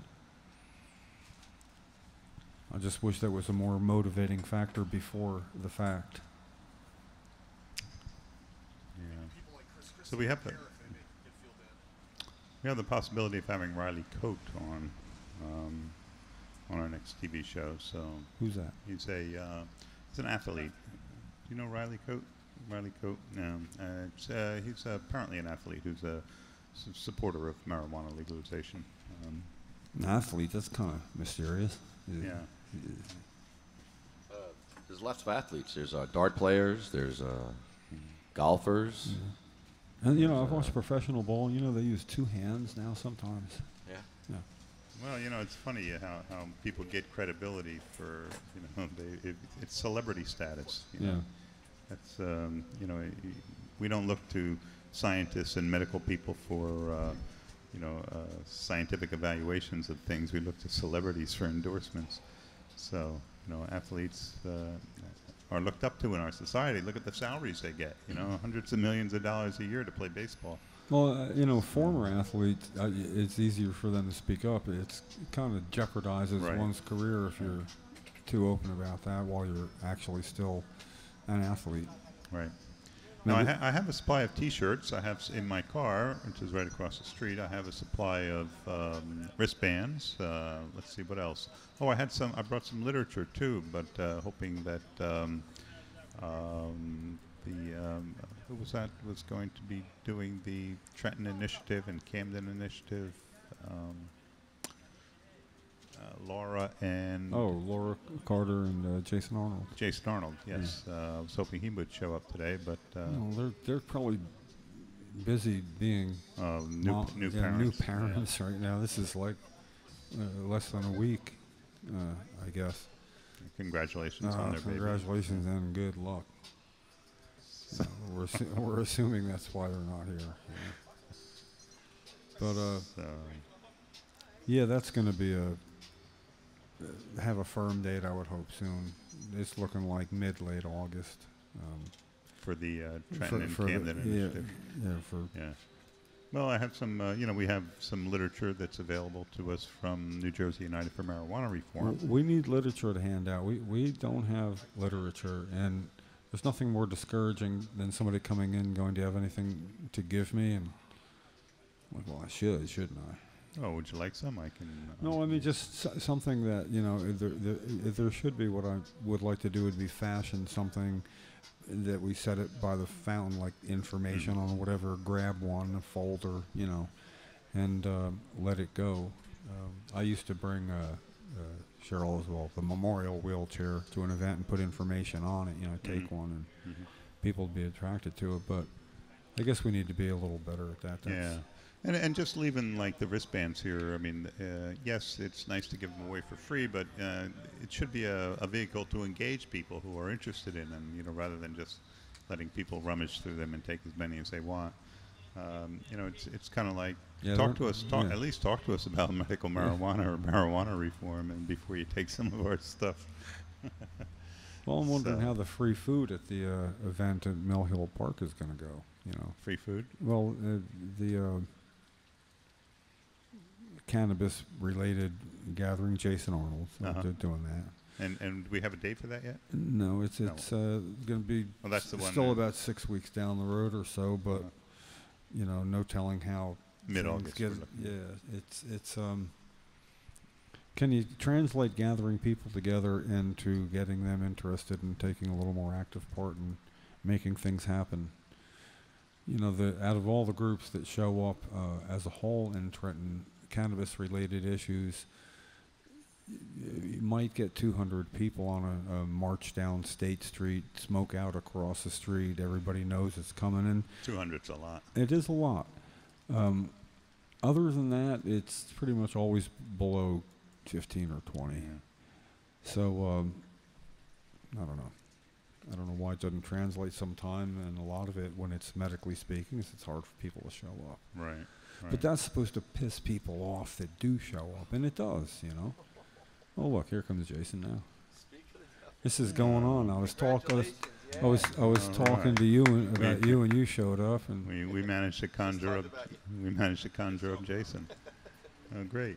I just wish there was a more motivating factor before the fact. Yeah. So we have the possibility of having Riley Coate on our next TV show. So who's that? He's an athlete. Do you know Riley Coate? Riley Coate? No. He's apparently an athlete who's a supporter of marijuana legalization. An athlete? That's kind of mysterious. Yeah. There's lots of athletes. There's dart players. There's golfers. Yeah. And I've watched professional ball. They use two hands now sometimes. Yeah. Yeah. Well, it's funny how people get credibility for it's celebrity status. That's we don't look to scientists and medical people for scientific evaluations of things. We look to celebrities for endorsements. So athletes are looked up to in our society. Look at the salaries they get. Hundreds of millions of dollars a year to play baseball. Well, former athletes, it's easier for them to speak up. It kind of jeopardizes one's career if you're too open about that while you're actually still an athlete. Right. Now, I have a supply of T-shirts. I have in my car, which is right across the street. I have a supply of wristbands. Let's see what else. Oh, I brought some literature too, but hoping that who was that was going to be doing the Trenton Initiative and Camden Initiative. Laura Carter and Jason Arnold. Jason Arnold, yes. I was hoping he would show up today, but they're probably busy being new parents right now. This is like less than a week, I guess. Congratulations on their baby. Congratulations and good luck. We're assuming that's why they're not here. But yeah, that's going to be have a firm date, I would hope, soon. It's looking like mid-late August. For the Trenton and Camden Initiative. Yeah. Well, I have some, we have some literature that's available to us from New Jersey United for Marijuana Reform. We need literature to hand out. We don't have literature, and there's nothing more discouraging than somebody coming in going, "Do you have anything to give me?" And I'm like, well, I should, shouldn't I? Oh, would you like some? I can. No, I mean just something that there should be. What I would like to do would be fashion something that we set it by the fountain, like information on whatever. Grab one, a folder, and let it go. I used to bring Cheryl as well, the memorial wheelchair to an event and put information on it. Take one, and people would be attracted to it. But I guess we need to be a little better at that. Yeah. And just leaving like the wristbands here, I mean, yes, it's nice to give them away for free, but it should be a vehicle to engage people who are interested in them, rather than just letting people rummage through them and take as many as they want. It's kind of like at least talk to us about medical marijuana or marijuana reform, and before you take some of our stuff. Well, I'm wondering how the free food at the event at Mill Hill Park is going to go. Free food? Well, the cannabis-related gathering, Jason Arnold, they're doing that. And do we have a date for that yet? No, it's going to be that's the one still about 6 weeks down the road or so, but no telling how mid-August. It's can you translate gathering people together into getting them interested in taking a little more active part in making things happen? Out of all the groups that show up as a whole in Trenton, cannabis-related issues, you might get 200 people on a march down State Street, smoke out across the street. Everybody knows it's coming in. 200's a lot. It is a lot. Other than that, it's pretty much always below 15 or 20. Yeah. So, I don't know. I don't know why it doesn't translate sometime, and a lot of it, when it's medically speaking, is it's hard for people to show up. Right. But that's supposed to piss people off that do show up, and it does, Oh, look, here comes Jason now. This is going on. I was talking to you about you, and you showed up, and we managed to conjure up. We managed to conjure up Jason. Oh, great.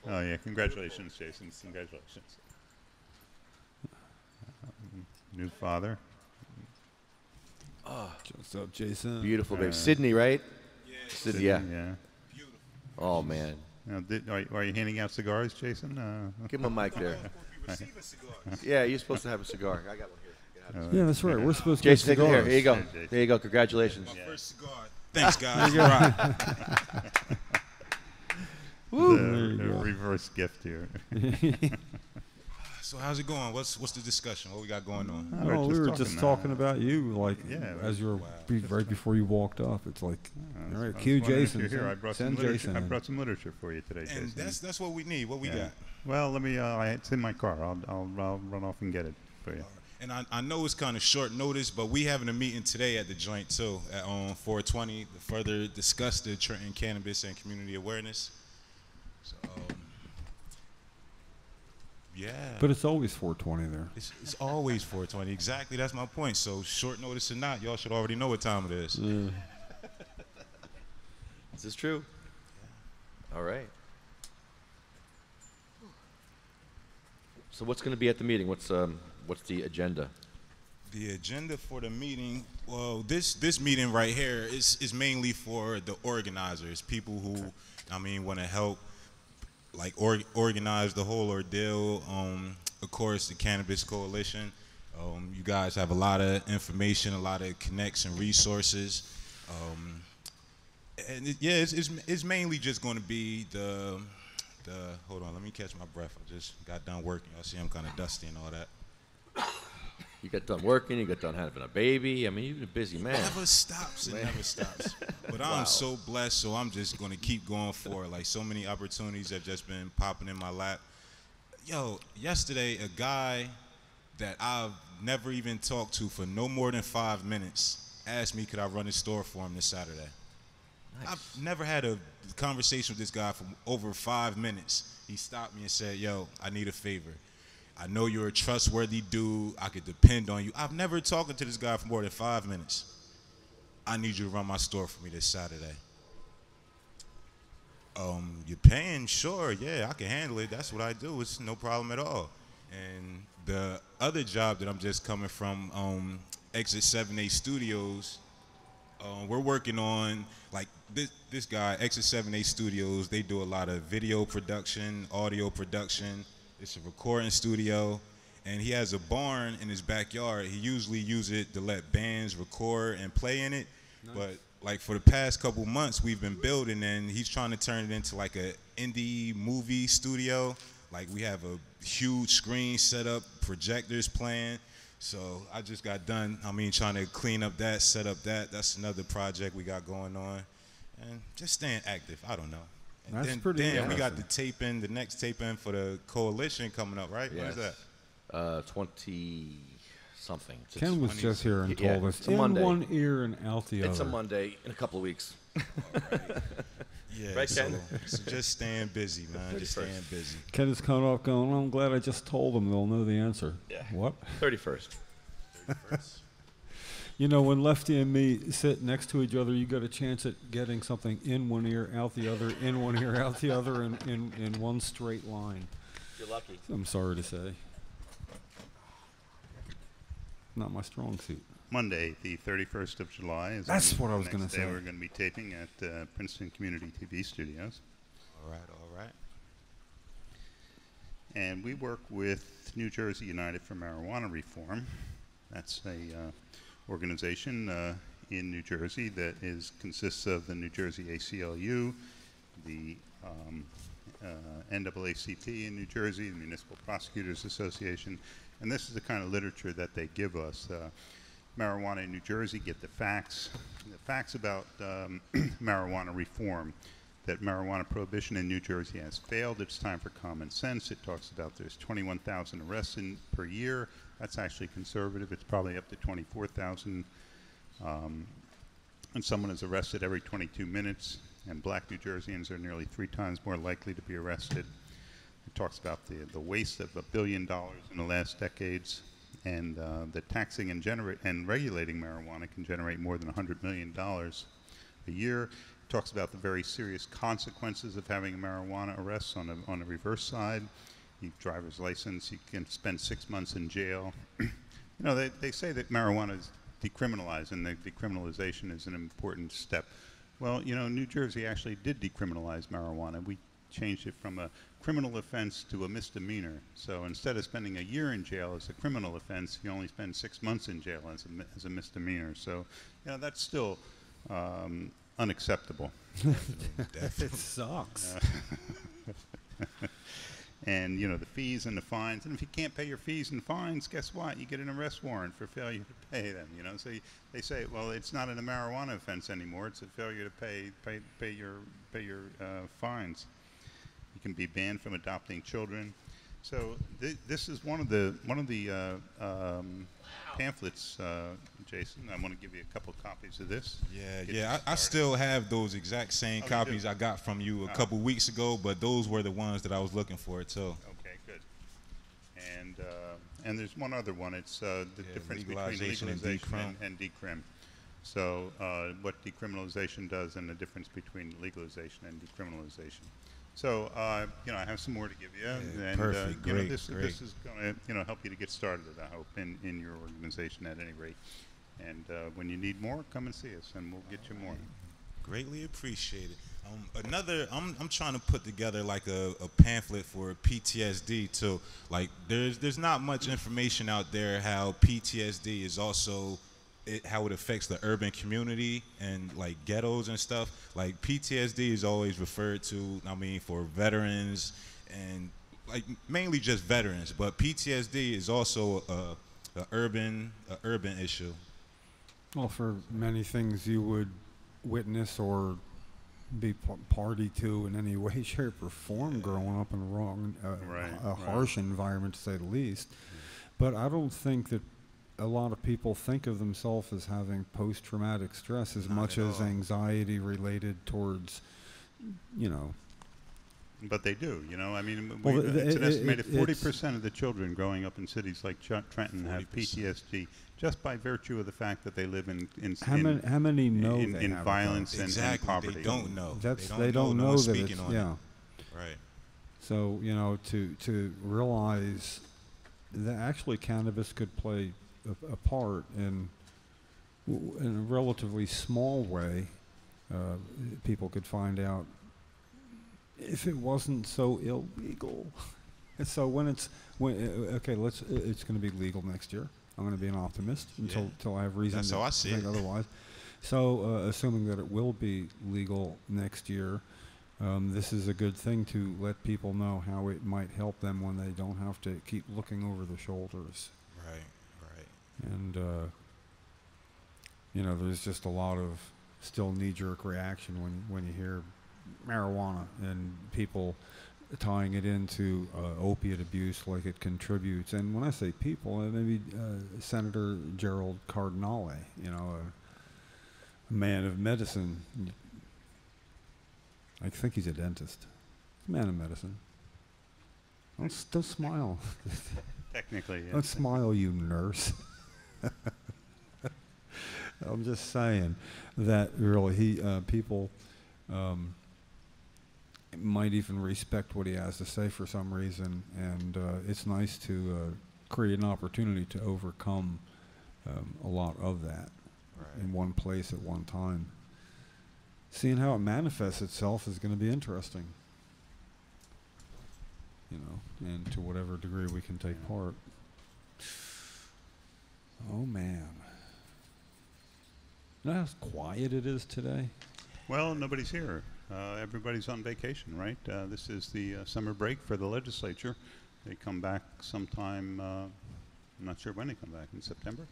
Oh yeah, congratulations, Jason. Congratulations. New father. Oh, what's up, Jason? Beautiful, baby. Sydney, right? Yeah. Sydney, yeah. Beautiful. Oh man. Now, are you handing out cigars, Jason? Give him a mic there. Yeah, you're supposed to have a cigar. I got one here. Yeah, that's right. We're supposed to Jason, get take it cigars. here. Here you go. There you go. Congratulations. My first cigar. Thanks, guys. Woo. A reverse gift here. So how's it going? What's the discussion? What we got going on? Oh, we were just talking about you, like as you were right before you walked up. It's like, all right, cue Jason. Here, I brought some literature. I brought some literature for you today, Jason. And that's what we need. What we got? Well, let me. It's in my car. I'll run off and get it for you. And I know it's kind of short notice, but we having a meeting today at the joint too on 420 to further discuss the Trenton cannabis and community awareness. So Yeah. But it's always 420 there. It's always 420. Exactly. That's my point. So short notice or not, y'all should already know what time it is. This is true. All right. So what's going to be at the meeting? What's the agenda? The agenda for the meeting, well, this meeting right here is mainly for the organizers, people who, want to help, like, organize the whole ordeal. Of course, the Cannabis Coalition. You guys have a lot of information, a lot of connects and resources. It's mainly just going to be the hold on, let me catch my breath. I just got done working. Y'all see I'm kind of dusty and all that. You got done working, you got done having a baby. You're a busy man. It never stops. It never stops. But I'm so blessed, so I'm just going to keep going for it. Like, so many opportunities have just been popping in my lap. Yo, yesterday, a guy that I've never even talked to for no more than 5 minutes asked me could I run his store for him this Saturday. Nice. I've never had a conversation with this guy for over 5 minutes. He stopped me and said, yo, I need a favor. I know you're a trustworthy dude. I could depend on you. I've never talked to this guy for more than 5 minutes. I need you to run my store for me this Saturday. You're paying? Sure, yeah, I can handle it. That's what I do. It's no problem at all. And the other job that I'm just coming from, Exit 7A Studios, we're working on, like, this guy, Exit 7A Studios, they do a lot of video production, audio production. It's a recording studio, and he has a barn in his backyard. He usually uses it to let bands record and play in it. Nice. But like for the past couple months, we've been building, and he's trying to turn it into like a indie movie studio. Like, we have a huge screen set up, projectors playing. So I just got done, trying to clean up that, set up that. That's another project we got going on. And just staying active, I don't know. And That's pretty Then we got the next tape-in for the coalition coming up, right? Yes. When is that? 20-something. Ken was just here and told us, it's a Monday. One ear and out the other. It's a Monday in a couple of weeks. Right. Yeah, right, Ken? So just staying busy, man. Just staying busy. Ken is coming off going, I'm glad I just told them. They'll know the answer. Yeah. What? 31st. 31st. When Lefty and me sit next to each other, you got a chance at getting something in one ear, out the other, in one ear, out the other, in one straight line. You're lucky. I'm sorry to say. Not my strong suit. Monday, the 31st of July. Is That's what I was going to say. We're going to be taping at Princeton Community TV Studios. All right. And we work with New Jersey United for Marijuana Reform. That's a organization in New Jersey that consists of the New Jersey ACLU, the NAACP in New Jersey, the Municipal Prosecutors Association, and this is the kind of literature that they give us. Marijuana in New Jersey, get the facts about marijuana reform, that marijuana prohibition in New Jersey has failed. It's time for common sense. It talks about there's 21,000 arrests per year. That's actually conservative. It's probably up to 24,000. And someone is arrested every 22 minutes, and black New Jerseyans are nearly 3 times more likely to be arrested. It talks about the waste of $1 billion in the last decades, and the taxing and regulating marijuana can generate more than $100 million a year. It talks about the very serious consequences of having a marijuana arrest on the reverse side. Driver's license, you can spend 6 months in jail. They say that marijuana is decriminalized, and the decriminalization is an important step. Well, New Jersey actually did decriminalize marijuana. We changed it from a criminal offense to a misdemeanor. So instead of spending a year in jail as a criminal offense, you only spend 6 months in jail as a misdemeanor. So, that's still unacceptable. It sucks. And, the fees and the fines. And if you can't pay your fees and fines, guess what? You get an arrest warrant for failure to pay them, So they say, well, it's not a marijuana offense anymore. It's a failure to pay your fines. You can be banned from adopting children. So this is one of the pamphlets, Jason. I want to give you a couple copies of this. Yeah. I still have those exact same copies I got from you a couple weeks ago, but those were the ones that I was looking for too. Okay, good. And there's one other one. It's the difference between legalization and legalization and decrim. So what decriminalization does and the difference between legalization and decriminalization. So I have some more to give you, and perfect. Great, this great. is going to help you to get started. I hope in your organization at any rate. And when you need more, come and see us, and we'll get you more. Greatly appreciated. I'm trying to put together like a pamphlet for PTSD too. Like there's not much information out there how PTSD is also how it affects the urban community and like ghettos and stuff. Like PTSD is always referred to, for veterans and like mainly just veterans, but PTSD is also a urban issue. Well, for many things you would witness or be party to in any way, shape, or form growing up in a harsh environment, to say the least. But I don't think that a lot of people think of themselves as having post-traumatic stress as much as anxiety related towards, But they do, it's an estimated 40% of the children growing up in cities like Trenton have PTSD just by virtue of the fact that they live in how many know in violence and poverty. They don't know. They don't know that it's, Right. So, to realize that actually cannabis could play a part in a relatively small way, people could find out if it wasn't so illegal. So it's going to be legal next year. I'm going to be an optimist until I have reason to think otherwise. So, assuming that it will be legal next year, this is a good thing to let people know how it might help them when they don't have to keep looking over their shoulders. Right. And, there's just a lot of still knee-jerk reaction when you hear marijuana and people tying it into opiate abuse like it contributes. And when I say people, maybe Senator Gerald Cardinale, a man of medicine. I think he's a dentist. A man of medicine. Don't smile. Technically, yes. Don't smile, you nurse. I'm just saying that really people might even respect what he has to say for some reason, and it's nice to create an opportunity to overcome a lot of that in one place at one time. Seeing how it manifests itself is going to be interesting, and to whatever degree we can take part. Oh man. You know how quiet it is today? Well, nobody's here. Everybody's on vacation, right? This is the summer break for the legislature. They come back sometime, I'm not sure when they come back, in September?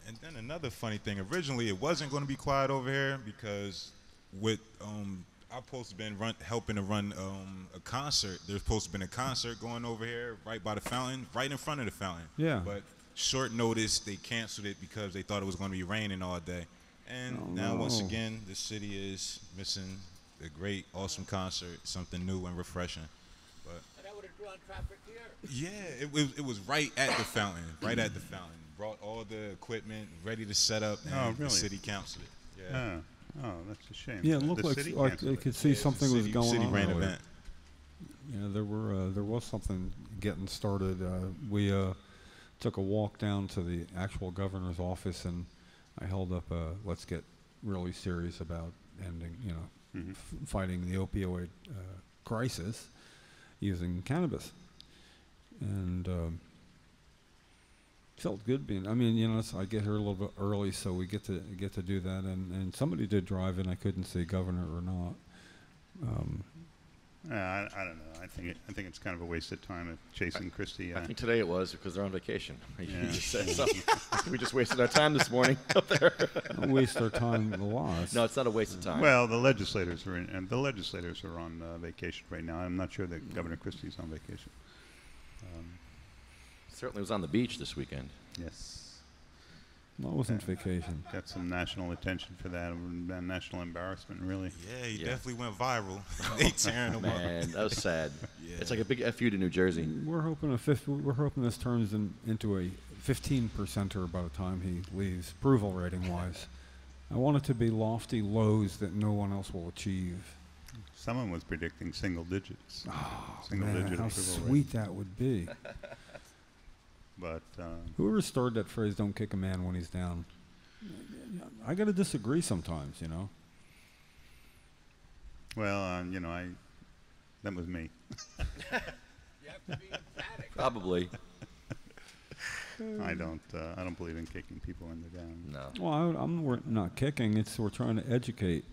And then another funny thing, originally it wasn't going to be quiet over here because with I'm supposed to been helping to run a concert. There's supposed to been a concert going over here right by the fountain, right in front of the fountain. Yeah. But short notice, they canceled it because they thought it was going to be raining all day. And now, once again, the city is missing a great, awesome concert, something new and refreshing. But that would have drawn traffic here. Yeah, it was right at the fountain, Brought all the equipment ready to set up, and the city canceled it. Yeah. Oh, that's a shame. Yeah, it looked like I could see something was going on. City ran event. There was something getting started. We took a walk down to the actual governor's office, and I held up let's get really serious about ending, fighting the opioid crisis using cannabis. And felt good being, I get here a little bit early, so we get to do that. And somebody did drive in. I couldn't see governor or not. I don't know. I think it's kind of a waste of time chasing Christie. I think today it was because they're on vacation. You just said so. We just wasted our time this morning up there. Don't waste our time a lot. No, it's not a waste of time. Well, the legislators are on vacation right now. I'm not sure that Governor Christie's on vacation. Certainly was on the beach this weekend. Yes. That wasn't vacation. Got some national attention for that, and national embarrassment, really. Yeah, he definitely went viral. They tearing him up. Man, that was sad. Yeah. It's like a big FU to New Jersey. We're hoping this turns into a 15%er by the time he leaves, approval rating wise. I want it to be lofty lows that no one else will achieve. Someone was predicting single digits. Oh, single man, digit how approval sweet that would be. But whoever started that phrase, "Don't kick a man when he's down," I got to disagree sometimes, you know. Well, that was me. Probably. I don't believe in kicking people when they're down. No. Well, we're not kicking. We're trying to educate.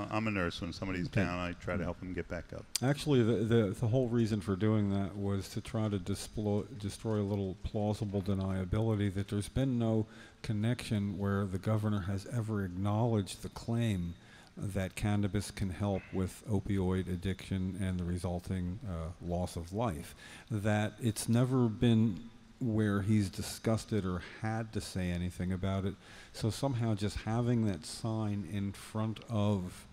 I'm a nurse. When somebody's down, I try to help them get back up. Actually, the whole reason for doing that was to try to destroy a little plausible deniability that there's been no connection where the governor has ever acknowledged the claim that cannabis can help with opioid addiction and the resulting loss of life. That it's never been where he's discussed it or had to say anything about it. So somehow just having that sign in front of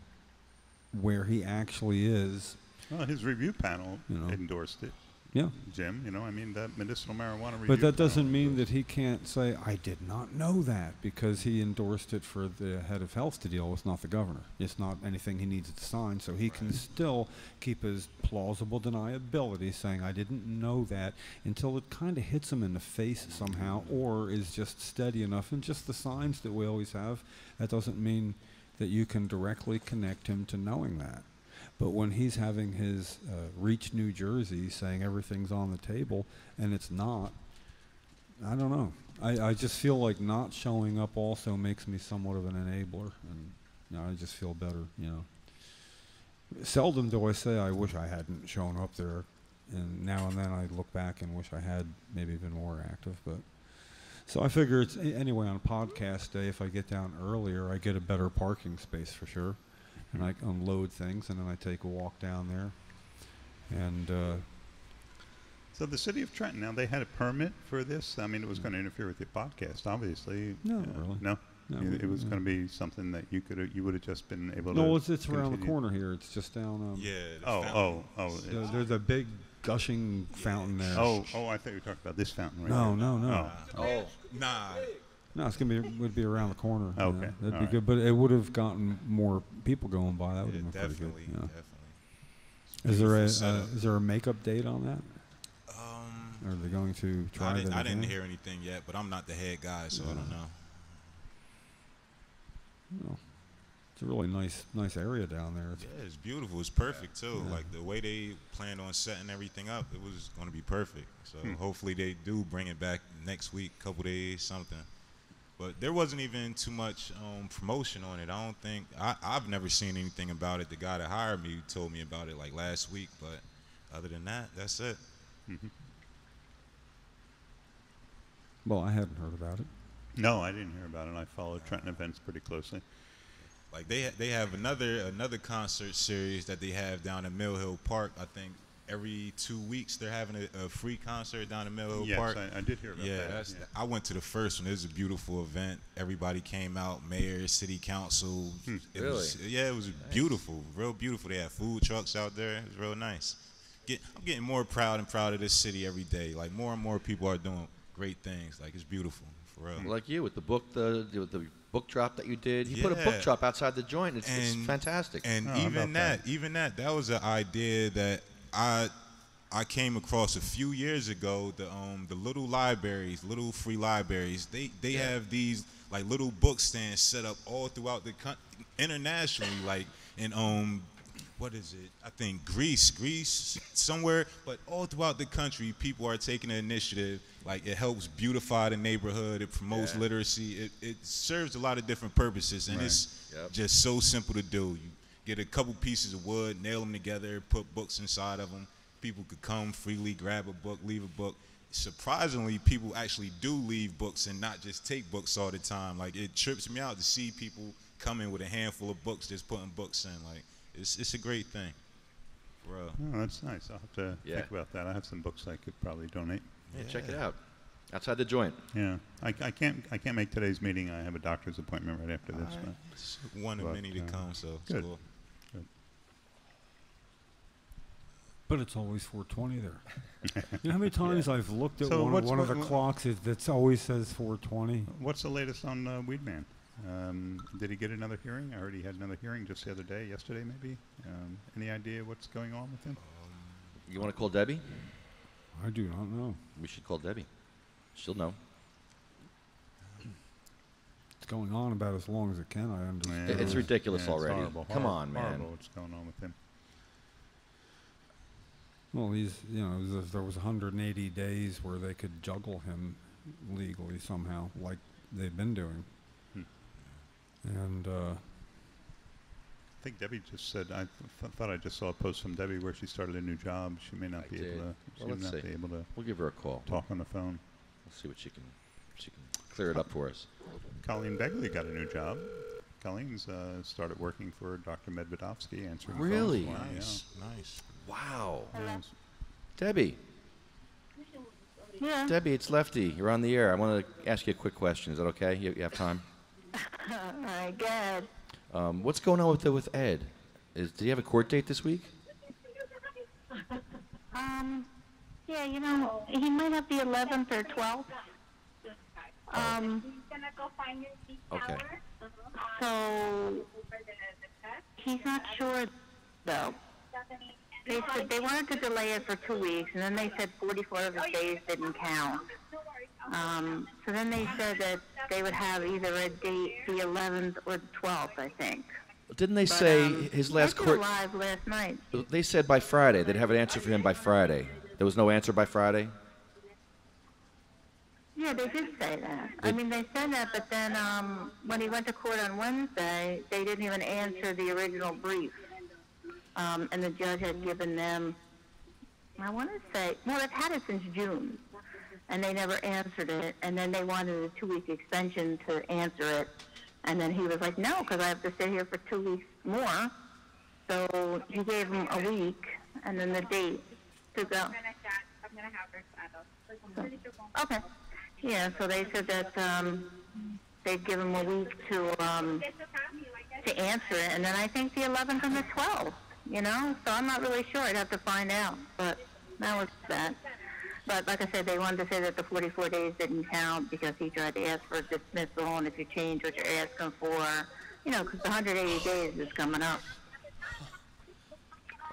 where he actually is. Well, his review panel endorsed it. Yeah. Jim, that medicinal marijuana review. But that doesn't mean that he can't say, I did not know that, because he endorsed it for the head of health to deal with, not the governor. It's not anything he needs to sign, so he can still keep his plausible deniability, saying, I didn't know that, until it kind of hits him in the face somehow, or is just steady enough. And just the signs that we always have, that doesn't mean that you can directly connect him to knowing that. But when he's having his Reach New Jersey saying everything's on the table and it's not, I don't know. I just feel like not showing up also makes me somewhat of an enabler. And I just feel better, Seldom do I say I wish I hadn't shown up there. And now and then I look back and wish I had maybe been more active. But so I figure it's, anyway, on podcast day, if I get down earlier, I get a better parking space for sure. And I unload things, and then I take a walk down there. And so the city of Trenton, now they had a permit for this. I mean, it was going to interfere with your podcast, obviously. No, really. No, it was going to be something that you would have just been able to. No, it's around the corner here. It's just down. There's a big gushing fountain there. Oh! I thought you were talking about this fountain right No. Oh, nah. No, it's would be around the corner. Okay, that'd be good, but it would have gotten more people going by. That would have been pretty good. Definitely. Is there a makeup date on that? Are they going to try that? I didn't hear anything yet, but I'm not the head guy, so I don't know. Well, it's a really nice area down there. It's beautiful. It's perfect too. Yeah. Like the way they planned on setting everything up, it was going to be perfect. So hopefully they do bring it back next week, couple days, something. But there wasn't even too much promotion on it. I don't think I've never seen anything about it. The guy that hired me told me about it like last week, but other than that, that's it. Mm-hmm. Well, I hadn't heard about it. No, I didn't hear about it. I followed Trenton events pretty closely. Like they have another concert series that they have down at Mill Hill Park. I think every 2 weeks they're having a free concert down at Mill Hill Park. Yes, I did hear about that. I went to the first one. It was a beautiful event. Everybody came out, mayor, city council. It was beautiful, real beautiful. They had food trucks out there. It was real nice. I'm getting more proud and proud of this city every day. Like more and more people are doing great things. Like it's beautiful, for real. Like you with the book, the book drop that you did. You put a book drop outside the joint. It's fantastic. And even that was an idea that I came across a few years ago. The little libraries, little free libraries, they have these like little book stands set up all throughout the internationally, like in what is it? I think Greece somewhere, but all throughout the country, people are taking the initiative. Like it helps beautify the neighborhood. It promotes literacy. It serves a lot of different purposes, and it's just so simple to do. You get a couple pieces of wood, nail them together, put books inside of them. People could come freely, grab a book, leave a book. Surprisingly, people actually do leave books and not just take books all the time. Like it trips me out to see people come in with a handful of books, just putting books in. Like it's a great thing. Bro. Oh, that's nice. I'll have to think about that. I have some books I could probably donate. Yeah, check it out. Outside the joint. Yeah, I can't make today's meeting. I have a doctor's appointment right after this. But, It's one of many to come, so it's good. cool. But it's always 420 there. You know how many times I've looked at So one of the clocks that always says 420? What's the latest on Weedman? Did he get another hearing? I heard he had another hearing just the other day, yesterday maybe. Any idea what's going on with him? You want to call Debbie? I do not know. We should call Debbie. She'll know. It's going on about as long as it can, I understand. It's ridiculous it's already. horrible, Come on, man. Horrible what's going on with him. Well, there was 180 days where they could juggle him legally somehow, like they've been doing. And I think Debbie just said, I thought I just saw a post from Debbie where she started a new job. She may not be able to We'll give her a call. talk on the phone. We'll see what she can clear it up for us. Colleen Begley got a new job. Colleen's started working for Dr. Medvedovsky, answering Really? phones. Wow, Nice, nice. Wow. yeah. Debbie. Yeah. Debbie, it's Lefty. You're on the air. I want to ask you a quick question. Is that okay? You have time? All right, good. What's going on with Ed? Did he have a court date this week? Yeah, he might have the 11th or 12th. Okay. So he's not sure, though. They said they wanted to delay it for 2 weeks, and then they said 44 of his days didn't count. So then they said that they would have either a date the 11th or the 12th, I think. Didn't they say his last court? Live last night. They said by Friday. They'd have an answer for him by Friday. There was no answer by Friday? Yeah, they did say that. I mean, they said that, but then when he went to court on Wednesday, they didn't even answer the original brief. And the judge had given them, I want to say, well, they've had it since June, and they never answered it. And then they wanted a 2-week extension to answer it. And then he was like, no, because I have to stay here for 2 weeks more. So he gave him a week, and then the date to go. Okay. Yeah, so they said that they'd give him a week to answer it, and then I think the 11th and the 12th, So I'm not really sure. I'd have to find out, but that was that. But like I said, they wanted to say that the 44 days didn't count because he tried to ask for a dismissal, and if you change what you're asking for, because the 180 days is coming up.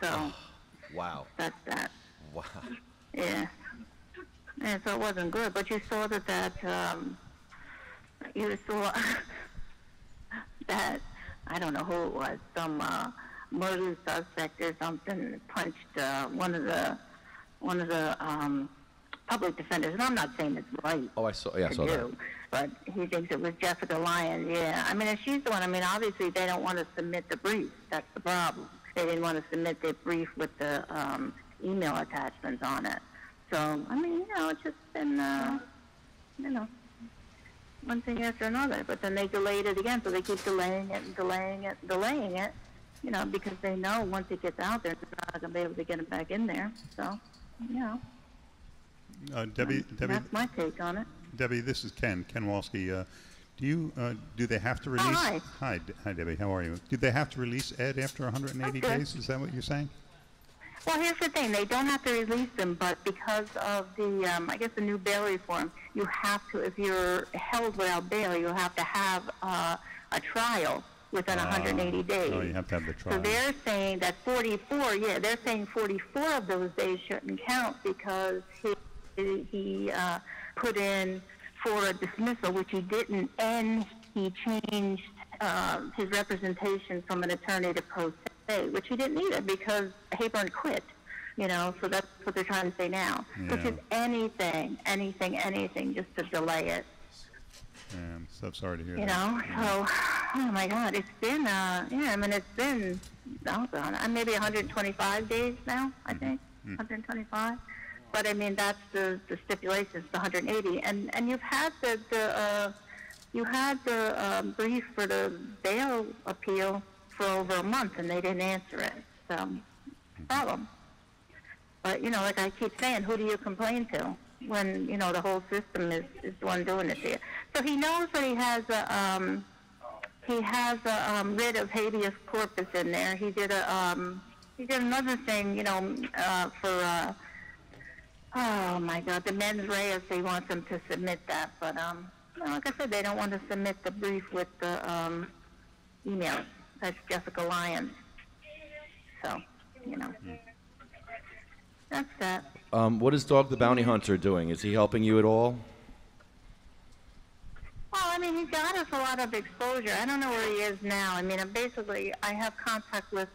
So Wow. That's that. Wow. Yeah. And so it wasn't good, but you saw you saw that, I don't know who it was, some murder suspect or something punched one of the public defenders, and I'm not saying it's right. Oh, I saw that. But he thinks it was Jessica Lyons, yeah. I mean, if she's the one, obviously they don't want to submit the brief. That's the problem. They didn't want to submit the brief with the email attachments on it. So, it's just been, one thing after another. But then they delayed it again, so they keep delaying it and delaying it and delaying it, because they know once it gets out there, they're not going to be able to get it back in there. So, Debbie, that's my take on it. Debbie, this is Ken Wolski. Do they have to release? Oh, hi, Debbie. How are you? Do they have to release Ed after 180 days? Is that what you're saying? Well, here's the thing. They don't have to release them, but because of the, the new bail reform, you have to, if you're held without bail, you have to have a trial within 180 days. Oh, you have to have the trial. So they're saying that 44 of those days shouldn't count because he put in for a dismissal, which he didn't, and he changed his representation from an attorney to pro se, which he didn't need it because Hayburn quit, so that's what they're trying to say now. Yeah. Which is anything just to delay it. I'm so sorry to hear that. So, oh my God, it's been, it's been, maybe 125 days now, I think, 125. But that's the stipulations, the 180, and you've had the brief for the bail appeal for over a month, and they didn't answer it. So, problem. But like I keep saying, who do you complain to? when you know the whole system is the one doing it to you. So he knows that he has a writ of habeas corpus in there. He did another thing, you know, for oh my God, the mens rea. He wants them to submit that, but you know, like I said, they don't want to submit the brief with the email. That's Jessica Lyons. So, you know, that's that. What is Dog the Bounty Hunter doing? Is he helping you at all? Well, I mean, he got us a lot of exposure. I don't know where he is now. I mean, basically, I have contact with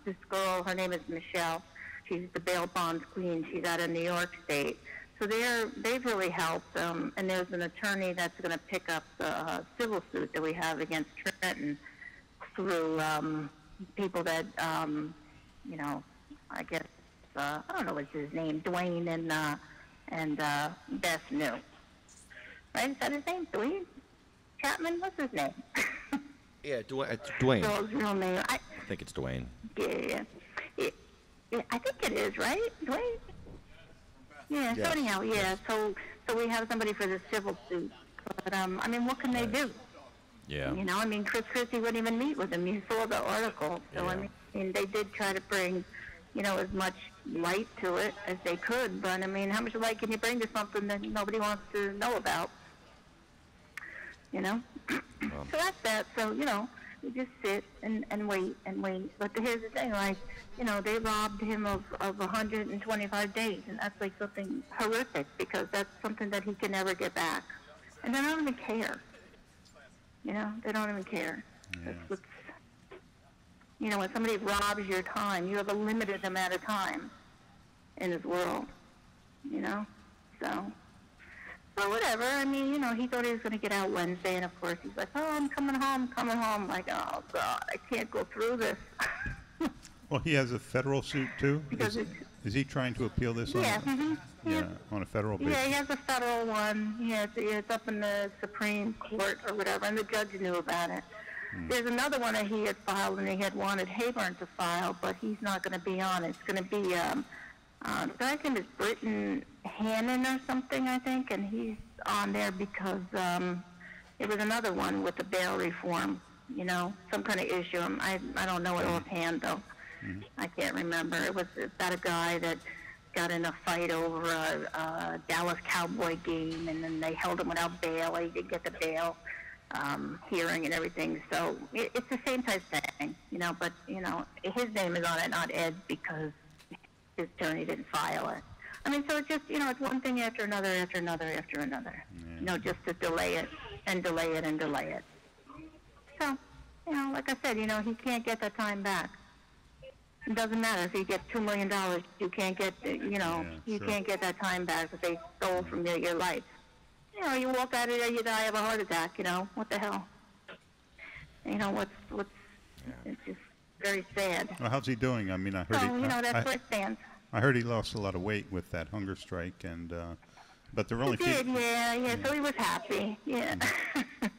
this girl. Her name is Michelle. She's the bail bonds queen. She's out of New York State. So they've really helped. And there's an attorney that's going to pick up the civil suit that we have against Trenton through people that, you know, I guess, I don't know what's his name, Dwayne and Beth knew. Right? Is that his name? Dwayne Chapman? What's his name? Yeah, Dwayne. Girl's real name. I think it's Dwayne. Yeah. I think it is, right? Dwayne? Yeah, Yes. so anyhow, yeah. So we have somebody for the civil suit. But, I mean, what can they do? Yeah. You know, I mean, Christie wouldn't even meet with him. You saw the article. So, Yeah. I mean, they did try to bring, you know, as much light to it as they could. But, I mean, how much light can you bring to something that nobody wants to know about? You know? So that's that. So, you know, you just sit and wait and wait. But here's the thing, like, you know, they robbed him of 125 days. And that's, like, something horrific because that's something that he can never get back. And they don't even care. You know, they don't even care. Yeah. That's what's, you know, when somebody robs your time, you have a limited amount of time in this world, you know? So whatever. I mean, you know, he thought he was going to get out Wednesday, and of course he's like, oh, I'm coming home. Like, oh, God, I can't go through this. Well, he has a federal suit, too? Because Is he trying to appeal this on, yeah, on a federal basis? yeah, he has a federal one. Yeah, it's up in the Supreme Court or whatever, and the judge knew about it. There's another one that he had filed, and he had wanted Hayburn to file, but he's not going to be on. It's going to be, the guy's name is Britton Hannon or something, I think, and he's on there because it was another one with the bail reform, you know, some kind of issue. I don't know it offhand, though. I can't remember. It was about a guy that got in a fight over a Dallas Cowboy game, and then they held him without bail. He didn't get the bail hearing and everything. So it's the same type thing, you know, but, you know, his name is on it, not Ed, because his attorney didn't file it. I mean, so it's just, you know, it's one thing after another, after another, after another. You know, just to delay it and delay it and delay it. So, you know, like I said, you know, he can't get that time back. It doesn't matter if you get $2 million, you can't get, you know, you can't get that time back that they stole from your life. You know, you walk out of there, you die of a heart attack, you know, what the hell? You know, what's it's just very sad. Well, how's he doing? I mean, I heard So, you know, that's where it stands. I heard he lost a lot of weight with that hunger strike, and but they're only He did, yeah, so he was happy, yeah.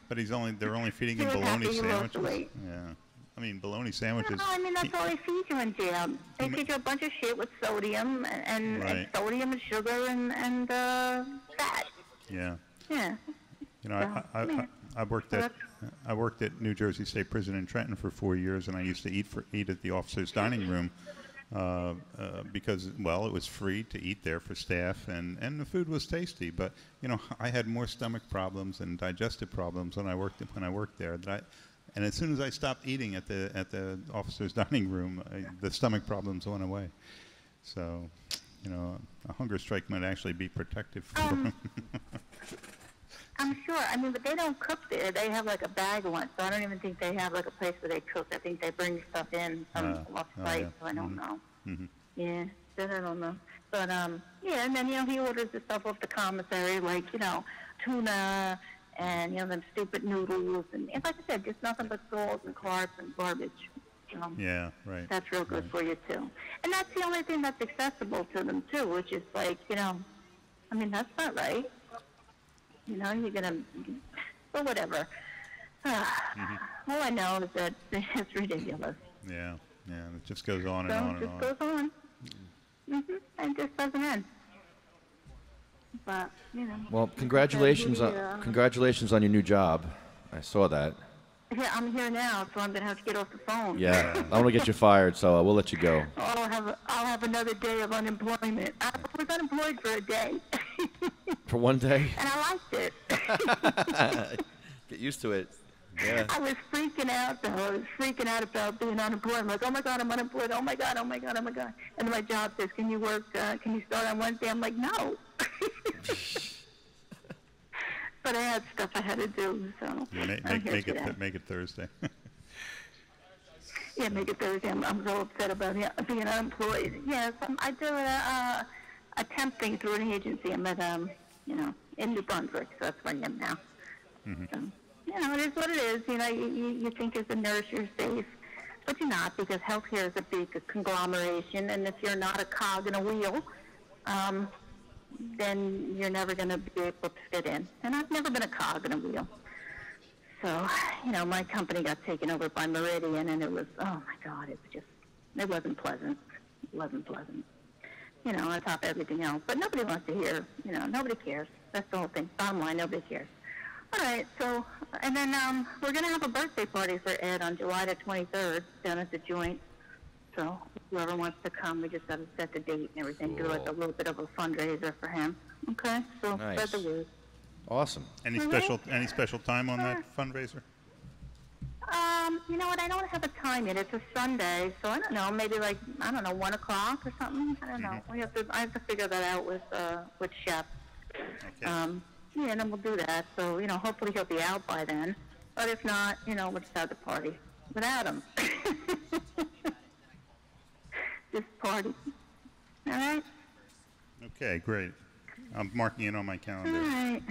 But they're only feeding He him was happy bologna he lost the sandwiches. weight. Yeah, I mean bologna sandwiches. No, I mean, that's all they feed you in jail. They feed you a bunch of shit with sodium and sodium and sugar and fat. Yeah. Yeah. You know, I worked at New Jersey State Prison in Trenton for 4 years, and I used to eat at the officers' dining room because, well, it was free to eat there for staff, and the food was tasty. But you know, I had more stomach problems and digestive problems when I worked there. And as soon as I stopped eating at the officers' dining room, the stomach problems went away. So, you know, a hunger strike might actually be protective for him. I'm sure. I mean, but they don't cook there. They have like a bag one, so I don't even think they have like a place where they cook. I think they bring stuff in from off-site, so I don't know. Yeah, then I don't know. But, yeah, and then, you know, he orders the stuff off the commissary, like, you know, tuna and, you know, them stupid noodles. And like I said, just nothing but salt and carbs and garbage. Yeah, right. That's real good for you, too. And that's the only thing that's accessible to them, too, which is like, you know, I mean, that's not right. You know, you're going to, well, whatever. All I know is that it's ridiculous. Yeah, it just goes on and So on it and just goes on. And it just doesn't end. But, you know. Well, congratulations Really, congratulations on your new job. I saw that. Yeah, I'm here now, so I'm going to have to get off the phone. Yeah, I want to get you fired, so we'll let you go. I'll have another day of unemployment. I was unemployed for a day. For one day? And I liked it. Get used to it. Yeah. I was freaking out, though. I was freaking out about being unemployed. I'm like, oh, my God, I'm unemployed. Oh, my God, oh, my God, oh, my God. And my job says, can you start on Wednesday? I'm like, no. But I had stuff I had to do, so make it Thursday. Yeah, make it Thursday. I'm so upset about being unemployed. Yes, I do a temp thing through an agency. I'm at, in New Brunswick, so that's where I am now. Mm-hmm. So, it is what it is. You think as a nurse you're safe, but you're not, because healthcare is a big conglomeration, and if you're not a cog in a wheel, then you're never going to be able to fit in. And I've never been a cog in a wheel. So, my company got taken over by Meridian, and it was, oh, my God, it wasn't pleasant. It wasn't pleasant. On top of everything else. But nobody wants to hear, nobody cares. That's the whole thing. Bottom line, nobody cares. All right, so, and then we're going to have a birthday party for Ed on July the 23rd down at the Joint. So whoever wants to come, we just got to set the date and everything. Do like a little bit of a fundraiser for him. Okay, so nice. spread the word. Awesome. Any special time on that fundraiser? You know what? I don't have a time yet. It's a Sunday, so I don't know. Maybe 1 o'clock or something. I don't know. I have to figure that out with Shep. Okay. Yeah, and then we'll do that. So hopefully he'll be out by then. But if not, we'll just have the party without him. Just party. All right. Okay, great. I'm marking it on my calendar.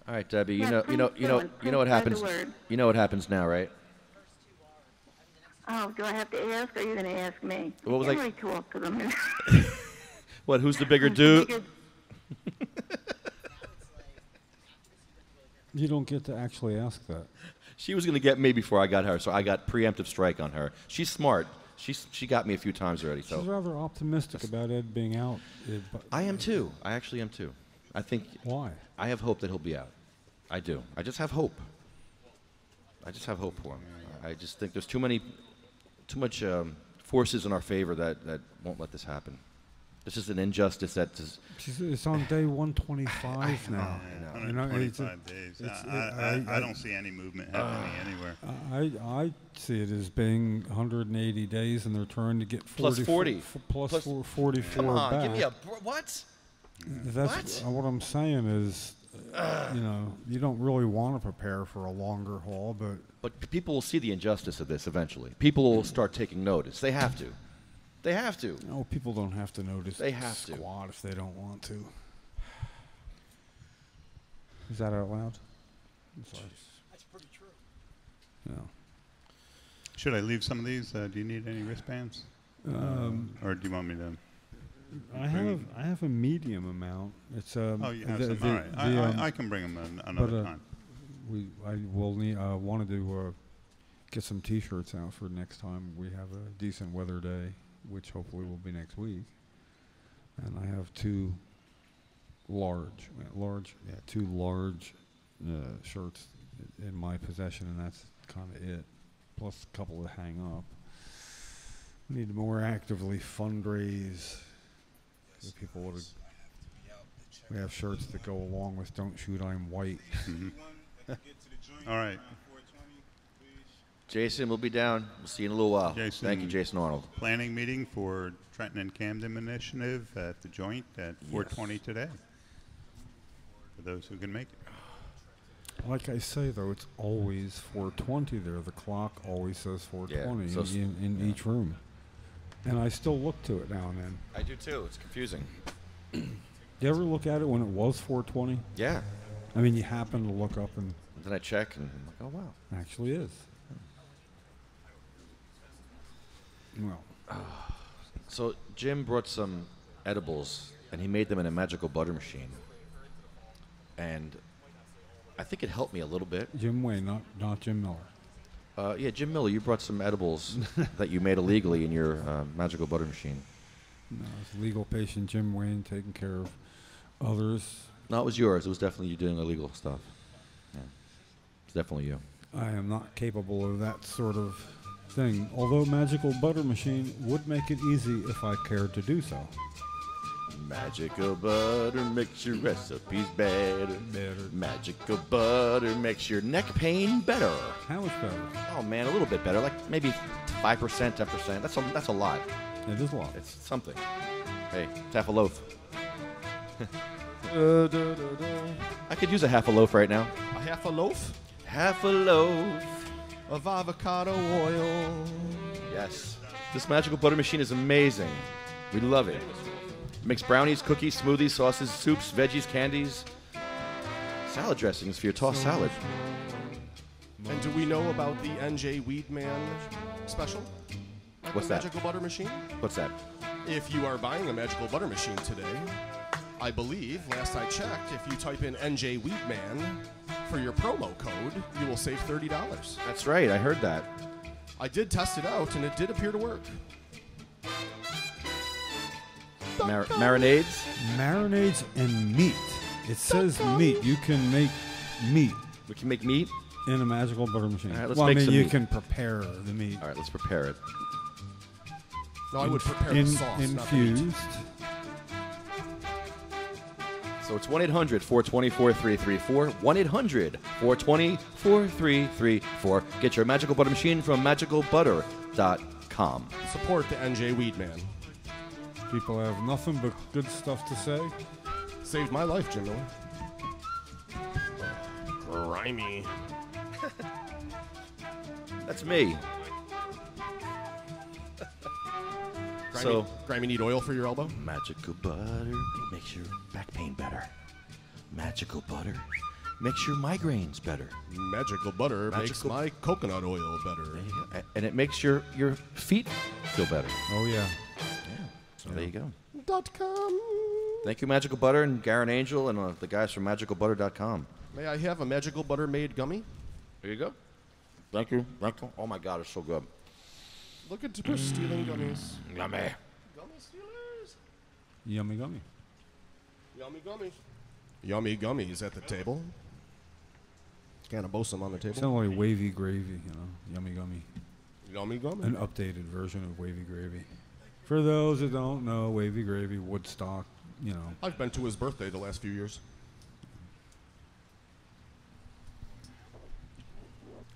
All right, Debbie. You know what happens. You know what happens now, right? Oh, do I have to ask? Or are you going to ask me? What was I talk to them? What? Who's the bigger dude? You don't get to actually ask that. She was going to get me before I got her, so I got preemptive strike on her. She's smart. She got me a few times already. So she's rather optimistic about Ed being out. I am too. I actually am too. I think. Why? I have hope that he'll be out. I do. I just have hope. I just have hope for him. I just think there's too much forces in our favor that won't let this happen. This is an injustice that is. It's on day 125 now. I know. 125 days. I don't see any movement happening anywhere. I see it as being 180 days, and they're trying to get 40. Plus 44 Come on, back. give me a what? That's what I'm saying is, you don't really want to prepare for a longer haul, but people will see the injustice of this eventually. People will start taking notice. They have to. They have to. No, people don't have to notice. They have squat if they don't want to. Is that out loud? I'm sorry. That's pretty true. No. Should I leave some of these? Do you need any wristbands? Or do you want me to? I have a medium amount. It's oh, you have some. All right. I can bring them another time. I will need. Want to get some T-shirts out for next time we have a decent weather day, which hopefully will be next week. And I have two large shirts in my possession, and that's kind of it. Plus a couple to hang up. We need to more actively fundraise. People would. We have shirts that go along with "Don't Shoot, I'm White." All right. Jason will be down. We'll see you in a little while. Jason, thank you, Jason Arnold. Planning meeting for Trenton and Camden Initiative at the Joint at 4:20 today. For those who can make it. Like I say, though, it's always 4:20 there. The clock always says 4:20 in each room. And I still look to it now and then. I do too. It's confusing. You ever look at it when it was 4:20? Yeah. I mean, you happen to look up and... Then I check and I'm like, oh, wow. It actually is. Well. So Jim brought some edibles, and he made them in a magical butter machine. And I think it helped me a little bit. Jim Wayne, not Jim Miller. Yeah, Jim Miller, you brought some edibles that you made illegally in your magical butter machine. No, it's legal patient Jim Wayne taking care of others No, it was yours. It was definitely you doing illegal stuff. Yeah. It's definitely you. I am not capable of that sort of thing, although Magical Butter Machine would make it easy if I cared to do so. Magical butter makes your recipes better. Magical butter makes your neck pain better. How much better? Oh man, a little bit better. Like maybe 5%, 10%. That's a lot. It is a lot. It's something. Hey, it's half a loaf. I could use a half a loaf right now. A half a loaf? Half a loaf of avocado oil. Yes. This Magical Butter Machine is amazing. We love it. It makes brownies, cookies, smoothies, sauces, soups, veggies, candies, salad dressings for your tossed salad. And do we know about the NJ Weedman special? At What's the that? Magical Butter Machine? What's that? If you are buying a Magical Butter Machine today, I believe, last I checked, if you type in NJ Weedman for your promo code, you will save $30. That's right, I heard that. I did test it out, and it did appear to work. Marinades? Marinades and meat. It says meat. You can make meat. We can make meat? In a Magical Butter Machine. All right, let's well, make I mean, some you meat. can prepare the meat. All right, let's prepare it. No, I would prepare the sauce, not the meat. Infused. So it's 1-800-420-4334. 1-800-420-4334. Get your Magical Butter Machine from magicalbutter.com. Support the NJ Weedman. People have nothing but good stuff to say. Saved my life, Jim Miller. Grimy. That's me. Grimy need oil for your elbow? Magical butter makes your back pain better. Magical butter makes your migraines better. Magical butter makes my coconut oil better. And it makes your feet feel better. Oh, yeah. So there you go. .com. Thank you, Magical Butter and Garen Angel and the guys from magicalbutter.com. May I have a Magical Butter made gummy? There you go. Thank you. Thank you. Oh my God, it's so good. Look at her stealing gummies. Yummy. Gummy stealers. Yummy gummy. Yummy gummies. Yummy gummies at the table. Can of bosom on the table. Sound like wavy gravy, you know. Yummy gummy. Yummy gummy. An updated version of wavy gravy. For those that don't know, wavy gravy, Woodstock, you know. I've been to his birthday the last few years.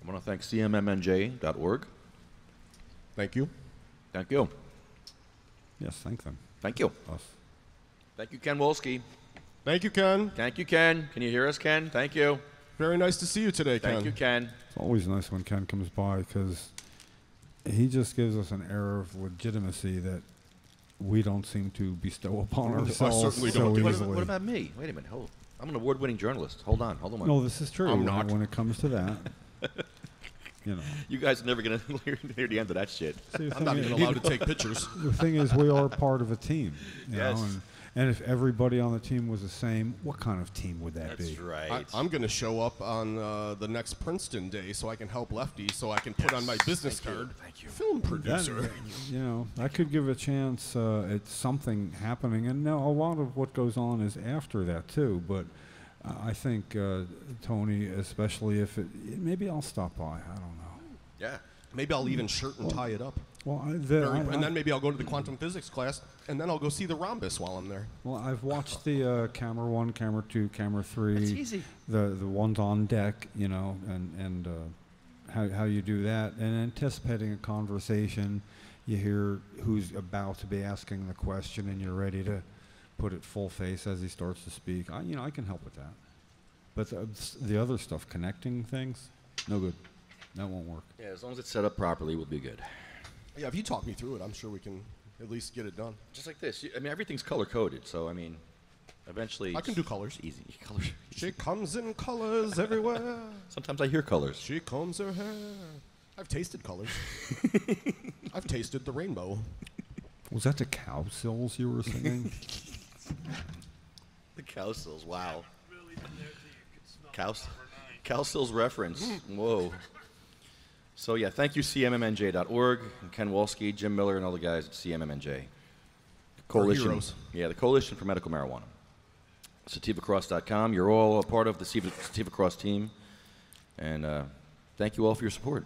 I want to thank cmmnj.org. Thank you. Thank you. Yes, thank them. Thank you. Us. Thank you, Ken Wolski. Thank you, Ken. Thank you, Ken. Can you hear us, Ken? Thank you. Very nice to see you today, Ken. Thank you, Ken. It's always nice when Ken comes by because he just gives us an air of legitimacy that we don't seem to bestow upon ourselves certainly so don't. easily. What about me? Wait a minute. Hold. I'm an award-winning journalist. Hold on. No, this is true. I'm not. When it comes to that, you know. You guys are never going to hear the end of that shit. See, the I'm not thing even is- allowed to take pictures. The thing is, we are part of a team. You Yes. know, and if everybody on the team was the same, what kind of team would that be? That's right. I'm going to show up on the next Princeton day so I can help Lefty, so I can put on my business card. Thank you. Film That, producer. you know, that could give a chance at something happening. And now a lot of what goes on is after that, too. But I think, Tony, especially if maybe I'll stop by. I don't know. Yeah. Maybe I'll even shirt and tie it up. Well, And then maybe I'll go to the quantum physics class, and then I'll go see the rhombus while I'm there. Well, I've watched the camera 1, camera 2, camera 3. That's easy. The ones on deck, you know, and how you do that, and anticipating a conversation. You hear who's about to be asking the question, and you're ready to put it full face as he starts to speak. I can help with that. But the other stuff, connecting things, no good. That won't work. Yeah, as long as it's set up properly, we'll be good. Yeah, if you talk me through it, I'm sure we can at least get it done. Just like this. I mean, everything's color-coded, so, I mean, eventually... I can do colors. Easy. Colors. She comes in colors everywhere. Sometimes I hear colors. She combs her hair. I've tasted colors. I've tasted the rainbow. Was that the cow sills you were singing? The cow sills, wow. Cow sills reference. Whoa. So, yeah, thank you, cmmnj.org, and Ken Wolski, Jim Miller, and all the guys at CMMNJ. Coalition. heroes. Yeah, the Coalition for Medical Marijuana. SativaCross.com. You're all a part of the Sativa Cross team. And thank you all for your support.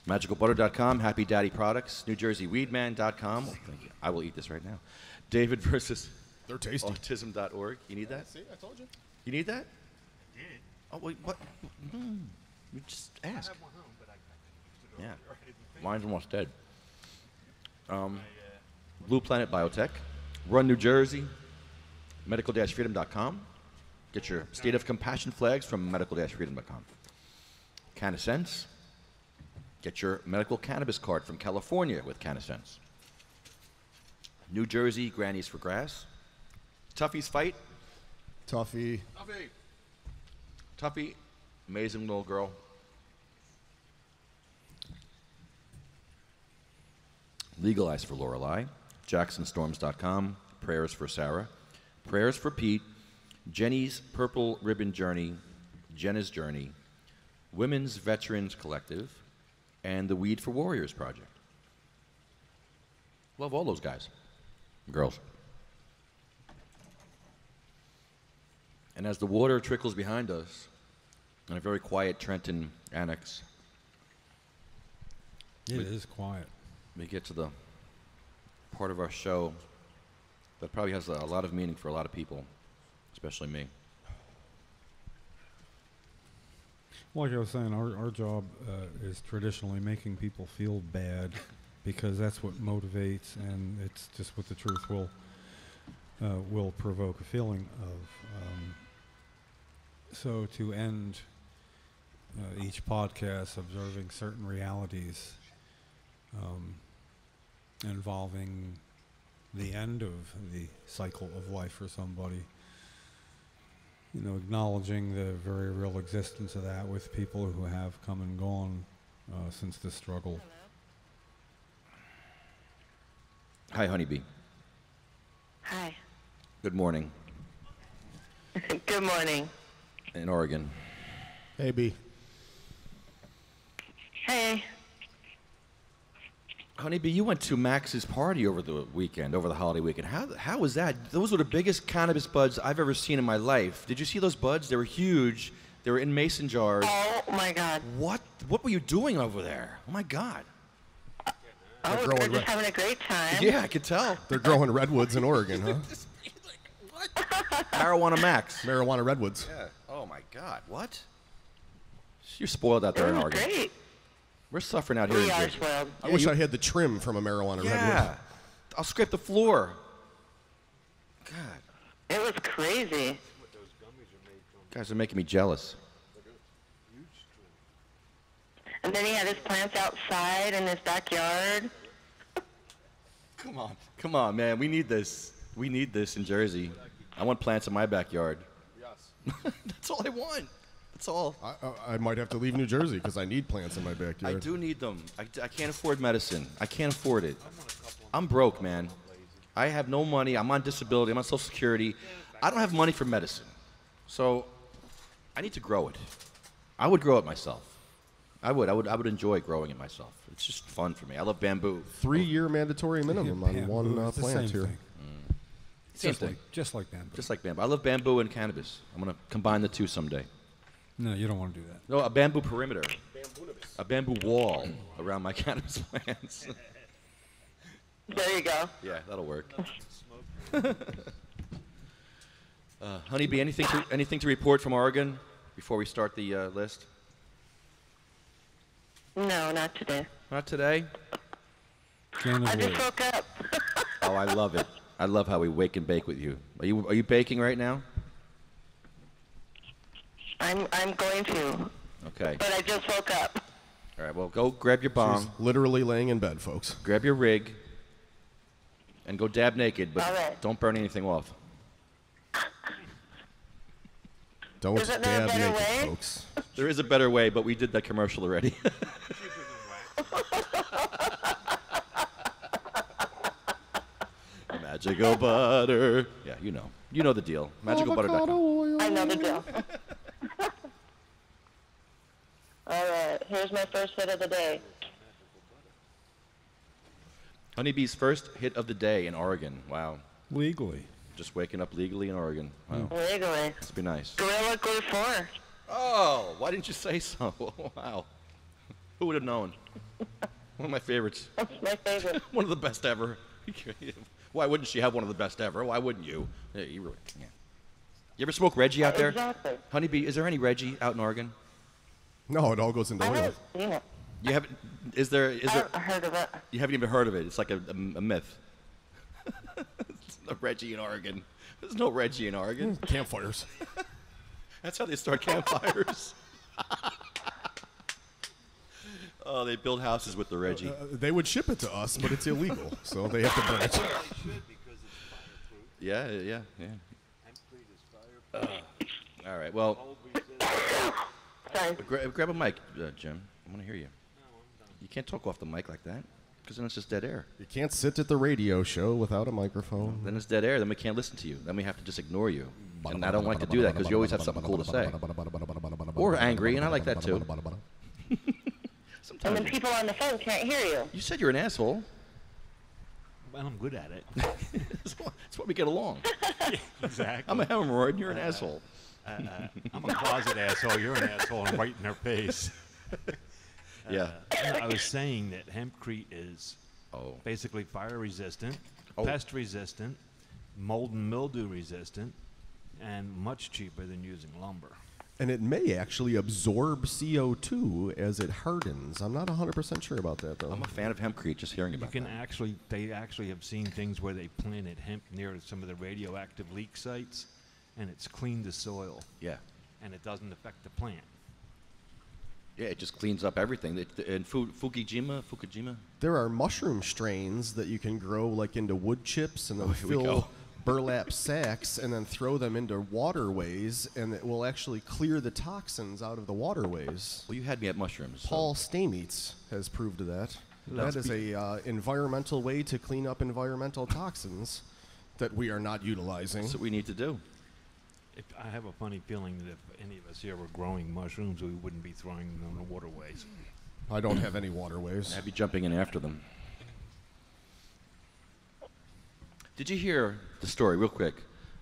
MagicalButter.com, Happy Daddy Products, NewJerseyWeedman.com. Oh, thank you. I will eat this right now. David versus They're tasty. Autism.org. You need that? See, I told you. You need that? I did. Oh, wait, what? You just ask. I have one home, but I couldn't use it Yeah. Mine's almost dead. Blue Planet Biotech, Run New Jersey, medical-freedom.com. Get your State of Compassion flags from medical-freedom.com. CannaSense. Get your medical cannabis card from California with CannaSense. New Jersey Grannies for Grass. Tuffy's Fight. Tuffy. Tuffy, amazing little girl. Legalize for Lorelei. JacksonStorms.com. Prayers for Sarah. Prayers for Pete. Jenny's Purple Ribbon Journey. Jenna's Journey. Women's Veterans Collective. And the Weed for Warriors Project. Love all those guys and girls. And as the water trickles behind us, in a very quiet Trenton annex, It is quiet. we get to the part of our show that probably has a lot of meaning for a lot of people, especially me. Like I was saying, our job is traditionally making people feel bad because that's what motivates, and it's just what the truth will provoke a feeling of. So to end each podcast observing certain realities involving the end of the cycle of life for somebody, you know, acknowledging the very real existence of that with people who have come and gone since this struggle. Hi, Honeybee. Hi. Good morning Good morning. in Oregon. Hey, B. Hey. Honeybee, you went to Max's party over the weekend, over the holiday weekend. How was that? Those were the biggest cannabis buds I've ever seen in my life. Did you see those buds? They were huge. They were in mason jars. Oh, my God. What were you doing over there? Oh, my God. Oh, we're just having a great time. Yeah, I could tell. They're growing redwoods in Oregon, huh? Marijuana Max. Marijuana redwoods. Yeah. Oh, my God. What? You're spoiled out there in Oregon. Great. We're suffering out here in We are Jersey. spoiled. I wish I had the trim from a marijuana Yeah. redwood. I'll scrape the floor. God. It was crazy. Guys are making me jealous. And then he had his plants outside in his backyard. Come on, man. We need this. We need this in Jersey. I want plants in my backyard. Yes. That's all I want. That's all. I might have to leave New Jersey because I need plants in my backyard. I do need them. I can't afford medicine. I can't afford it. I'm broke, man. I have no money. I'm on disability. I'm on Social Security. I don't have money for medicine. So I need to grow it. I would grow it myself. I would enjoy growing it myself. It's just fun for me. I love bamboo. 3-year mandatory minimum on one It's the plant same here. thing. Same thing. Just like bamboo. Just like bamboo. I love bamboo and cannabis. I'm going to combine the two someday. No, you don't want to do that. No, a bamboo perimeter. A bamboo wall around my cannabis plants. There you go. Yeah, that'll work. Honeybee, anything to report from Oregon before we start the list? No, not today. Not today? I just woke up. Oh, I love it. I love how we wake and bake with you. Are you baking right now? I'm going to. Okay. But I just woke up. All right, well, go grab your bomb. She's literally laying in bed, folks. Grab your rig and go dab naked, but All right. don't burn anything off. Don't Isn't there a dab better naked, way? folks. There is a better way, but we did that commercial already. Magical butter. Yeah, you know. You know the deal. MagicalButter.com. I know the deal. All right, here's my first hit of the day. Honeybee's first hit of the day in Oregon. Wow. Legally. Just waking up legally in Oregon. Wow. Legally. Must be nice. Gorilla Glue 4. Oh, why didn't you say so? Wow. Who would have known? One of my favorites. That's my favorite. One of the best ever. Why wouldn't she have one of the best ever? Why wouldn't you? Yeah, you really can't. You ever smoke Reggie out there? Exactly. Honeybee, is there any Reggie out in Oregon? No, it all goes into I oil. haven't seen it. You haven't? Is there? I heard of it. You haven't even heard of it. It's like a myth. There's no Reggie in Oregon. There's no Reggie in Oregon. Campfires. That's how they start campfires. Oh, they build houses with the Reggie. They would ship it to us, but it's illegal, so they have to burn it. Yeah. All right. Well, grab a mic, Jim. I want to hear you. You can't talk off the mic like that, because then it's just dead air. You can't sit at the radio show without a microphone. Then it's dead air. Then we can't listen to you. Then we have to just ignore you. And I don't like to do that because you always have something cool to say. Or angry, and I like that too. And then people on the phone can't hear you. You said you're an asshole. Well, I'm good at it. That's why we get along. Exactly. I'm a hemorrhoid, and you're an asshole. I'm a closet asshole. You're an asshole. I'm right in their face. Yeah. I was saying that hempcrete is basically fire resistant, pest resistant, mold and mildew resistant, and much cheaper than using lumber. And it may actually absorb CO2 as it hardens. I'm not 100% sure about that, though. I'm a fan of hempcrete, just hearing about You can that. actually, they actually have seen things where they planted hemp near some of the radioactive leak sites, and it's cleaned the soil. Yeah. And it doesn't affect the plant. Yeah, it just cleans up everything. And Fukushima? There are mushroom strains that you can grow like into wood chips and then here we fill go. burlap sacks and then throw them into waterways, and it will actually clear the toxins out of the waterways. Well, you had me at mushrooms. Paul Stamets has proved that. That is a environmental way to clean up environmental toxins that we are not utilizing. That's what we need to do. I have a funny feeling that if any of us here were growing mushrooms, we wouldn't be throwing them in the waterways. I don't have any waterways. I'd be jumping in after them. Did you hear the story, real quick,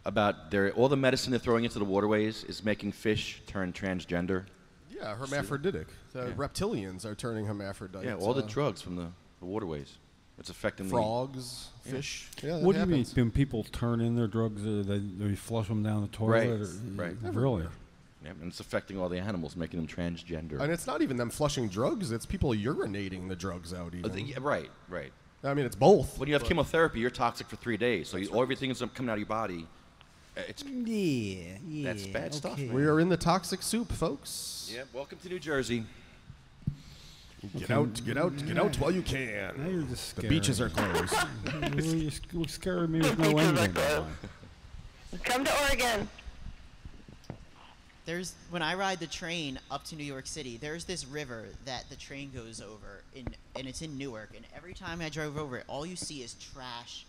about all the medicine they're throwing into the waterways is making fish turn transgender? Yeah, hermaphroditic. The reptilians are turning hermaphrodites. Yeah, all the drugs from the waterways. It's affecting frogs, fish. Yeah, what do you mean? happens. When people turn in their drugs, they flush them down the toilet? Right. Really? Yeah, and it's affecting all the animals, making them transgender. And it's not even them flushing drugs; it's people urinating the drugs out. Even. Yeah, right. I mean, it's both. When you have chemotherapy, you're toxic for 3 days, so everything is coming out of your body. It's that's bad stuff. Man. We are in the toxic soup, folks. Yeah, welcome to New Jersey. Get out while you can. Now you're just the scaring beaches me. are closed. You're scaring me with no ending. Come to Oregon. When I ride the train up to New York City, there's this river that the train goes over, and it's in Newark. And every time I drive over it, all you see is trash,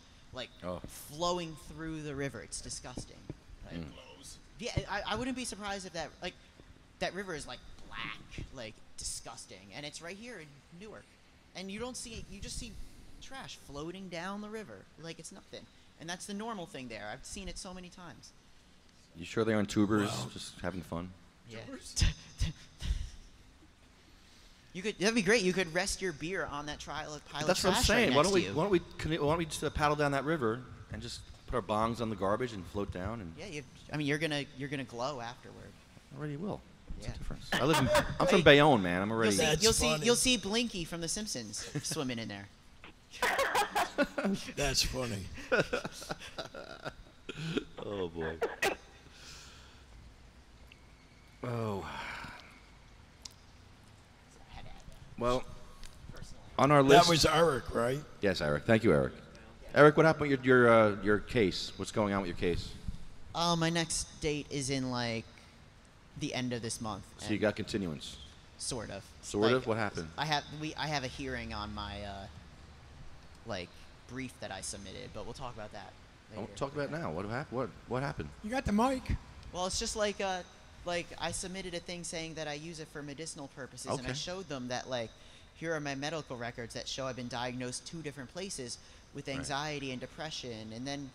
flowing through the river. It's disgusting. Like, yeah, I wouldn't be surprised if that river is like black, disgusting, and it's right here in Newark. And you just see trash floating down the river like it's nothing. And that's the normal thing there. I've seen it so many times. You sure they're on tubers, just having fun? Yeah. That'd be great. You could rest your beer on that pile of trash. That's what I'm saying. Right Why don't we just paddle down that river and just put our bongs on the garbage and float down? And Yeah, you're gonna glow afterward. I already will. What's Yeah. the difference? I'm from Bayonne, man. I'm already. You'll see Blinky from The Simpsons swimming in there. That's funny. Oh boy. Oh. Well, on our list. That was Eric, right? Yes, Eric. Thank you, Eric. Eric, what happened with your case? What's going on with your case? My next date is in the end of this month. So you got continuance. Sort of. Sort of. What happened? I have a hearing on my brief that I submitted, but we'll talk about that later. Don't talk about it now. What happened? You got the mic. Well, it's just like I submitted a thing saying that I use it for medicinal purposes, and I showed them that here are my medical records that show I've been diagnosed 2 different places with anxiety and depression, and then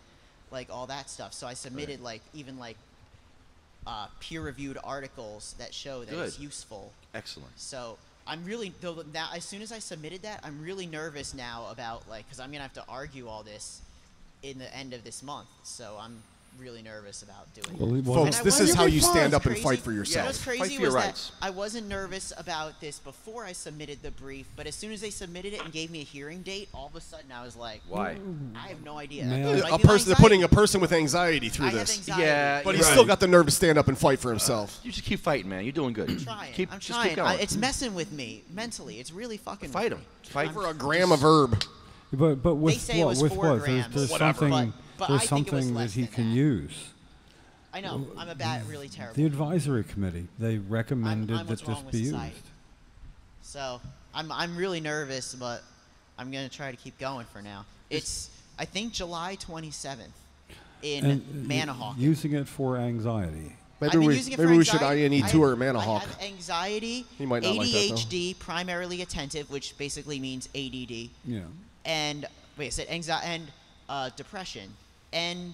like all that stuff. So I submitted like even like peer-reviewed articles that show that it's useful. Excellent. So I'm really now as soon as I submitted that, I'm really nervous now about like because I'm gonna have to argue all this in the end of this month. So I'm really nervous about doing it. Folks, this is how you stand up and fight for yourself. What's crazy was that I wasn't nervous about this before I submitted the brief, but as soon as they submitted it and gave me a hearing date, all of a sudden I was like, why? I have no idea. They're putting a person with anxiety through this. Anxiety. Yeah, but he's still got the nerve to stand up and fight for himself. You just keep fighting, man. You're doing good. I'm trying. Keep going. going. It's messing with me mentally. It's really fucking fight him. Fight for a gram of herb. But with they say it was 4 grams. There's something that he can use. I know. I'm really terrible. The advisory committee, they recommended that this be used. So I'm really nervous, but I'm going to try to keep going for now. It's, I think, July 27th in Manahawk. Using it for anxiety. Maybe we should INE tour Manahawk. I have anxiety, he might not ADHD, like that, primarily attentive, which basically means ADD. Yeah. And, wait, I said anxiety and depression and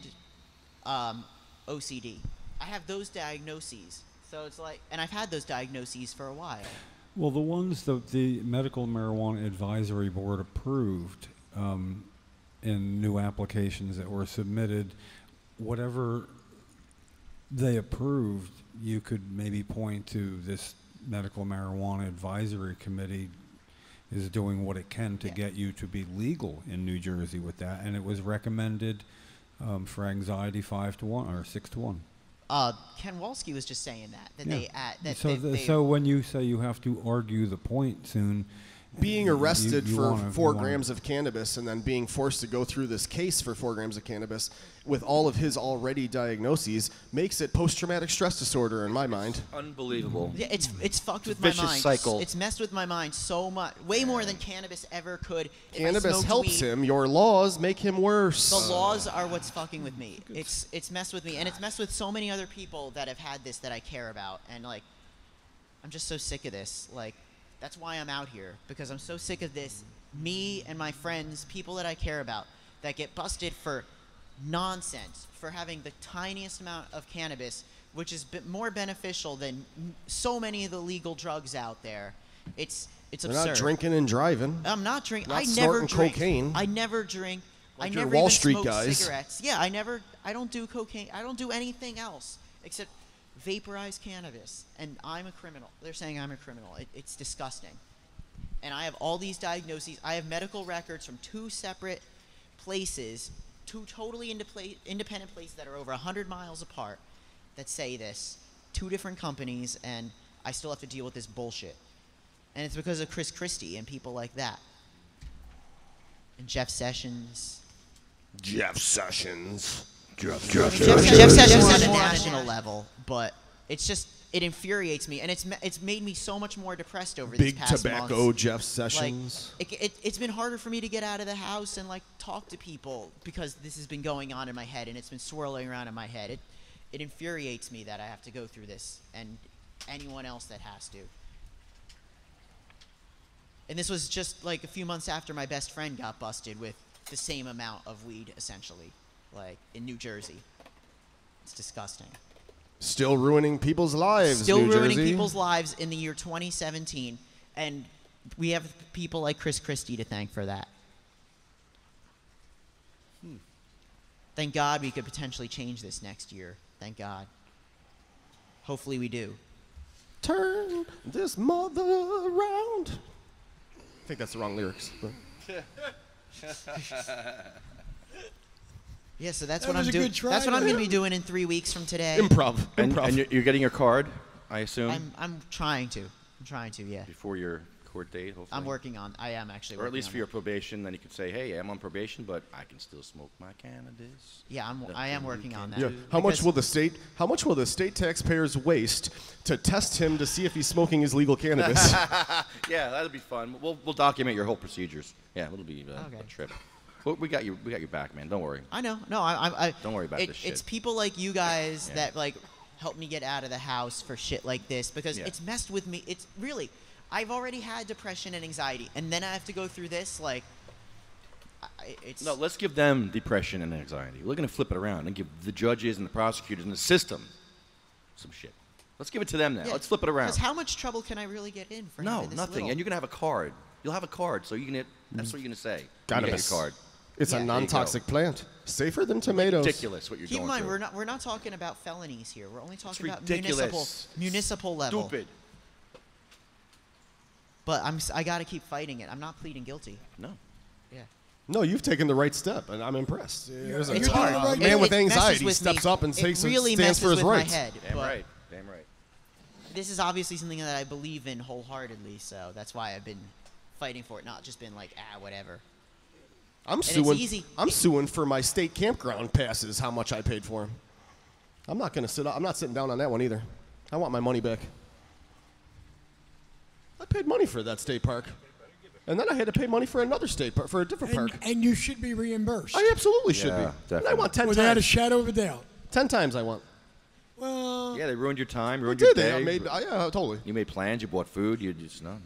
OCD. I have those diagnoses. So it's like, and I've had those diagnoses for a while. Well, the ones that the Medical Marijuana Advisory Board approved in new applications that were submitted, whatever they approved, you could maybe point to this Medical Marijuana Advisory Committee is doing what it can to get you to be legal in New Jersey with that, and it was recommended for anxiety 5 to 1 or 6 to 1. Ken Wolski was just saying that yeah. So when you say you have to argue the point soon, being arrested for 4 grams of cannabis and then being forced to go through this case for 4 grams of cannabis with all of his already diagnoses makes it post-traumatic stress disorder in my mind. Unbelievable. Yeah, it's fucked with my mind. Vicious cycle. It's messed with my mind so much, way more than cannabis ever could. Cannabis helps him. Your laws make him worse. The laws are what's fucking with me. It's messed with me, and it's messed with so many other people that have had this that I care about, and like, I'm just so sick of this. Like, that's why I'm out here, because I'm so sick of this. Me and my friends, people that I care about, that get busted for nonsense, for having the tiniest amount of cannabis, which is more beneficial than so many of the legal drugs out there. It's absurd. You're not drinking and driving. I'm not drinking. Not I never drink. cocaine. I never drink. Like I your never Wall even Street smoke guys. cigarettes. Yeah, I don't do cocaine. I don't do anything else except vaporize cannabis. And I'm a criminal. They're saying I'm a criminal. It's disgusting. And I have all these diagnoses. I have medical records from 2 separate places, 2 totally independent places that are over 100 miles apart that say this. 2 different companies, and I still have to deal with this bullshit. And it's because of Christie and people like that. And Jeff Sessions. Jeff Sessions on a national level, but it's just, it infuriates me, and it's made me so much more depressed over these past months. Big tobacco Jeff Sessions. Like, it's been harder for me to get out of the house and like talk to people because this has been going on in my head, and it's been swirling around in my head. It infuriates me that I have to go through this, and anyone else that has to. And this was just like a few months after my best friend got busted with the same amount of weed, essentially, like in New Jersey. It's disgusting. Still ruining people's lives, Still New ruining Jersey. people's lives in the year 2017, and we have people like Christie to thank for that. Thank God we could potentially change this next year. Thank God. Hopefully we do. Turn this mother around. I think that's the wrong lyrics. Yeah, so that's what I'm doing. That's what I'm going to be doing in 3 weeks from today. Improv. And you're getting your card, I assume? I'm trying to. Yeah. Before your court date, hopefully? I'm working on. I am actually working on. Or at least for your probation, then you could say, hey, I'm on probation, but I can still smoke my cannabis. Yeah, I am working on that. Yeah. How much will the state taxpayers waste to test him to see if he's smoking his legal cannabis? Yeah, that'll be fun. We'll document your whole procedures. Yeah, it'll be a trip. Well, we got your back, man. Don't worry. I know. No, I don't worry about this shit. It's people like you guys that like help me get out of the house for shit like this, because it's messed with me. It's really, I've already had depression and anxiety, and then I have to go through this. Like, it's No, let's give them depression and anxiety. We're going to flip it around and give the judges and the prosecutors and the system some shit. Let's give it to them now. Yeah, Let's flip it around. Because how much trouble can I really get in for No, having this nothing. little? And you're going to have a card. You'll have a card, so you can. That's what you're going to say. Cannabis. You get your card. It's a non-toxic plant. Safer than tomatoes. Ridiculous what you're Keep in going mind, through. we're not talking about felonies here. We're only talking about ridiculous. municipal level. Stupid. But I got to keep fighting it. I'm not pleading guilty. No. Yeah. No, you've taken the right step, and I'm impressed. It's You're hard. doing the right A man thing. with It messes anxiety with steps me. up and It takes really stands for messes his with my rights. head, Damn but right. Damn right. This is obviously something that I believe in wholeheartedly, so that's why I've been fighting for it, not just been like, whatever. I'm And it's suing. easy. I'm suing for my state campground passes. How much I paid for them. I'm not going to sit. I'm not sitting down on that one either. I want my money back. I paid money for that state park, and then I had to pay money for another state park for a different park. And you should be reimbursed. I absolutely should Yeah, be. And I want 10 Without a times. shadow of a doubt. 10 times I want. Well, Yeah, they ruined your time, ruined did your they? day. I made. Yeah, totally. You made plans. You bought food. You just no.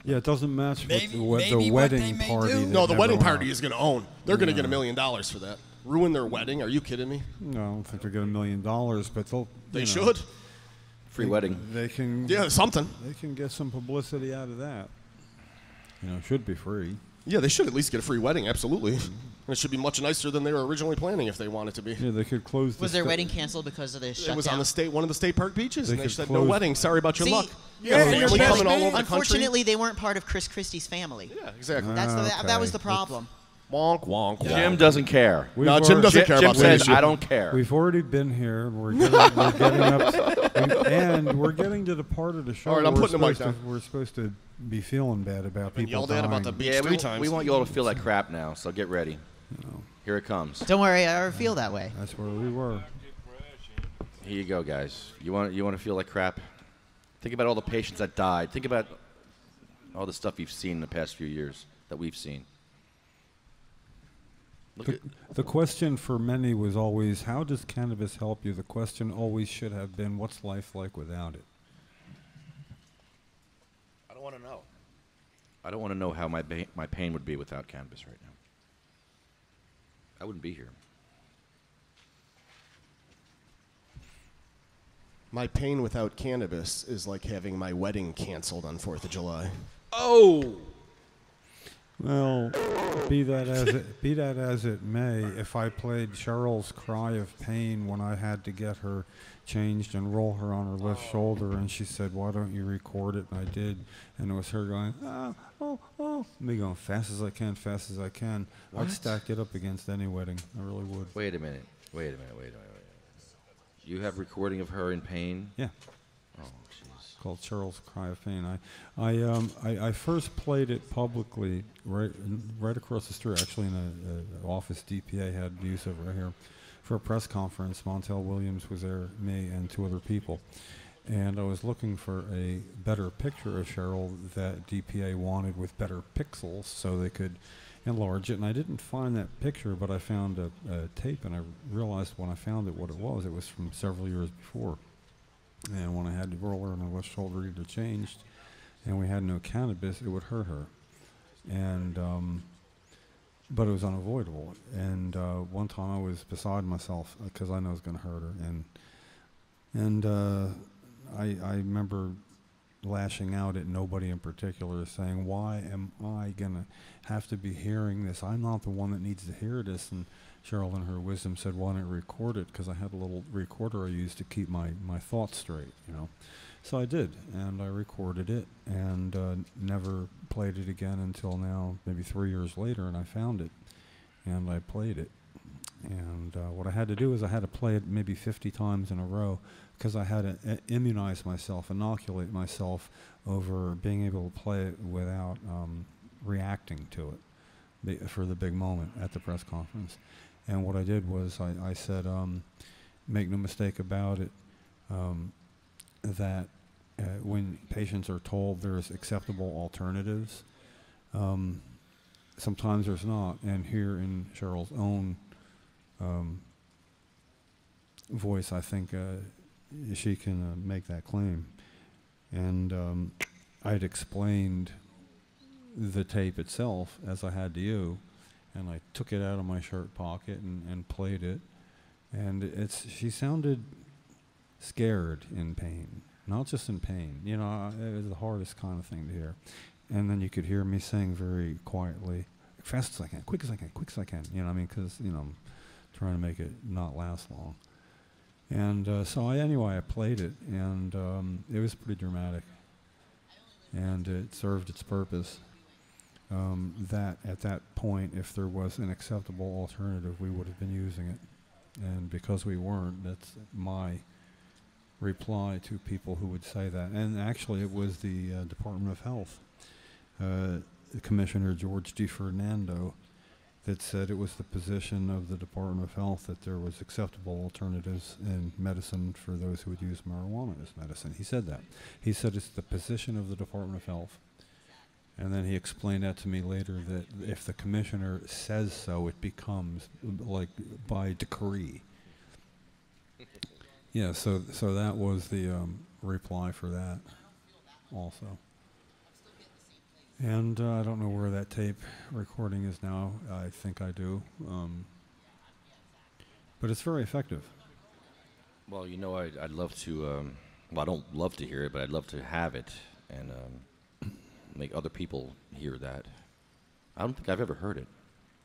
Yeah, it doesn't match with Maybe the what they wedding may party. do. that No, the never wedding went party out. is going to own. They're going to get $1 million for that. Ruin their wedding? Are you kidding me? No, I don't think they'll get $1 million, but they'll. They you know, should. Free wedding. They can. Yeah, something. They can get some publicity out of that. You know, it should be free. Yeah, they should at least get a free wedding. Absolutely. And it should be much nicer than they were originally planning if they want it to be. Yeah, they could close. Was the their wedding canceled because of the shutdown? It was on the one of the state park beaches, They and they could said, no close- wedding. Sorry about your See, luck. Yeah, family you're coming best all man. over the country. Unfortunately, they weren't part of Chris Christie's family. Yeah, exactly. That was Okay. the problem. Wonk, wonk, wonk. Jim doesn't care. We've No, Jim already- doesn't care Jim about that says, issue. I don't care. We've already been here. We're getting up, and we're getting to the part of the show. All right, I'm where putting the mic we're supposed to be feeling bad about people yelled at about the dying. beach Yeah, 3 times. we want you all to feel like crap now, so get ready. Here it comes. Don't worry, I already feel that way. That's where we were. Here you go, guys. You want to feel like crap? Think about all the patients that died. Think about all the stuff you've seen in the past few years that we've seen. Look at, The question for many was always, how does cannabis help you? The question always should have been, what's life like without it? I don't want to know. I don't want to know how my pain would be without cannabis right now. I wouldn't be here. My pain without cannabis is like having my wedding canceled on 4th of July. Oh! Well, be that as it may, if I played Cheryl's Cry of Pain when I had to get her changed and roll her on her left shoulder, and she said, "Why don't you record it?" And I did, and it was her going, me going fast as I can. What? I'd stack it up against any wedding. I really would. Wait a minute. You have recording of her in pain? Yeah. Oh, jeez. Called Cheryl's Cry of Pain. I first played it publicly right across the street, actually in an office DPA had use of right here, for a press conference. Montel Williams was there, me, and 2 other people. And I was looking for a better picture of Cheryl that DPA wanted with better pixels so they could enlarge it. And I didn't find that picture, but I found a tape, and I realized when I found it what it was. It was from several years before. And when I had to roll her on her left shoulder either changed, and we had no cannabis, it would hurt her. And but it was unavoidable. And one time I was beside myself because I know it was going to hurt her. And I remember lashing out at nobody in particular, saying, "Why am I going to have to be hearing this? I'm not the one that needs to hear this." And Cheryl, in her wisdom, said, "Why don't you record it?" Because I had a little recorder I used to keep my thoughts straight, you know. So I did, and I recorded it, and never played it again until now, maybe 3 years later, and I found it, and I played it. And what I had to do is I had to play it maybe 50 times in a row, because I had to immunize myself, inoculate myself over being able to play it without reacting to it for the big moment at the press conference. And what I did was I said, make no mistake about it, that when patients are told there's acceptable alternatives, sometimes there's not. And here in Cheryl's own voice, I think she can make that claim. And I'd explained the tape itself as I had to you, and I took it out of my shirt pocket and played it, and she sounded scared in pain, not just in pain. You know, it was the hardest kind of thing to hear. And then you could hear me sing very quietly, fast as I can, quick as I can, quick as I can. You know what I mean? Because, you know, I'm trying to make it not last long. And so I played it, and it was pretty dramatic. And it served its purpose. That at that point, if there was an acceptable alternative, we would have been using it. And because we weren't, that's my reply to people who would say that. And actually, it was the Department of Health, Commissioner George D. Fernando, that said it was the position of the Department of Health that there was acceptable alternatives in medicine for those who would use marijuana as medicine. He said that. He said it's the position of the Department of Health. And then he explained that to me later, that if the commissioner says so, it becomes like by decree. Yeah, so that was the reply for that also. And I don't know where that tape recording is now. I think I do. But it's very effective. Well, you know, I'd love to, well, I don't love to hear it, but I'd love to have it and make other people hear that. I don't think I've ever heard it.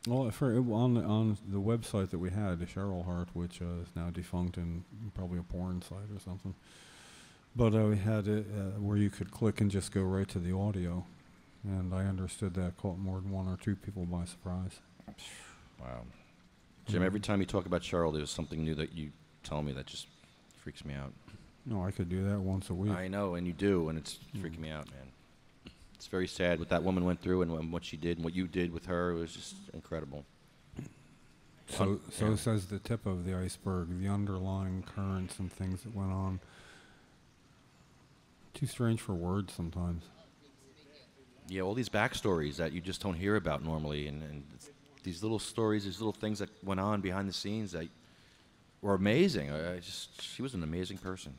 Well, on the website that we had, the Cheryl Hart, which is now defunct and probably a porn site or something. But we had it where you could click and just go right to the audio. And I understood that caught more than one or two people by surprise. Wow. Jim, every time you talk about Cheryl, there's something new that you tell me that just freaks me out. No, I could do that once a week. I know, and you do, and it's freaking me out, man. It's very sad what that woman went through and what she did and what you did with her. It was just incredible. So says the tip of the iceberg, the underlying currents and things that went on. Too strange for words sometimes. Yeah, all these backstories that you just don't hear about normally, and these little stories, these little things that went on behind the scenes that were amazing. She was an amazing person.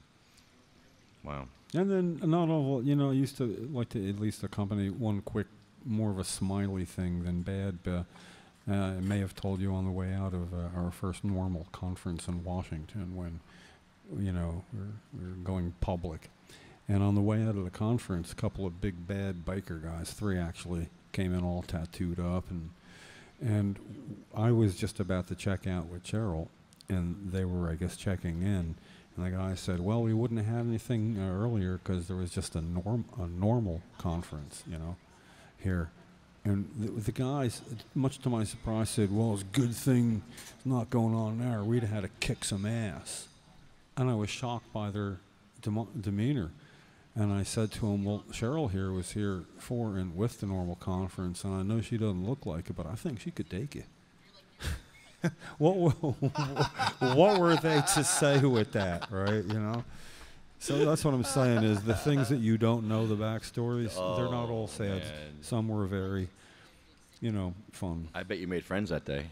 Wow. And then not all, you know, I used to like to at least accompany one quick, more of a smiley thing than bad. I may have told you on the way out of our first normal conference in Washington when, you know, we're going public. And on the way out of the conference, a couple of big bad biker guys, 3 actually, came in all tattooed up. And I was just about to check out with Cheryl, and they were, I guess, checking in. And the guy said, well, we wouldn't have had anything earlier because there was just a normal conference, you know, here. And the guys, much to my surprise, said, well, it's a good thing it's not going on there. We'd have had to kick some ass. And I was shocked by their demeanor. And I said to him, well, Cheryl here was here for and with the normal conference, and I know she doesn't look like it, but I think she could take it. What were they to say with that, right? You know. So that's what I'm saying is the things that you don't know, the backstories, they're not all sad. Man. Some were very, you know, fun. I bet you made friends that day.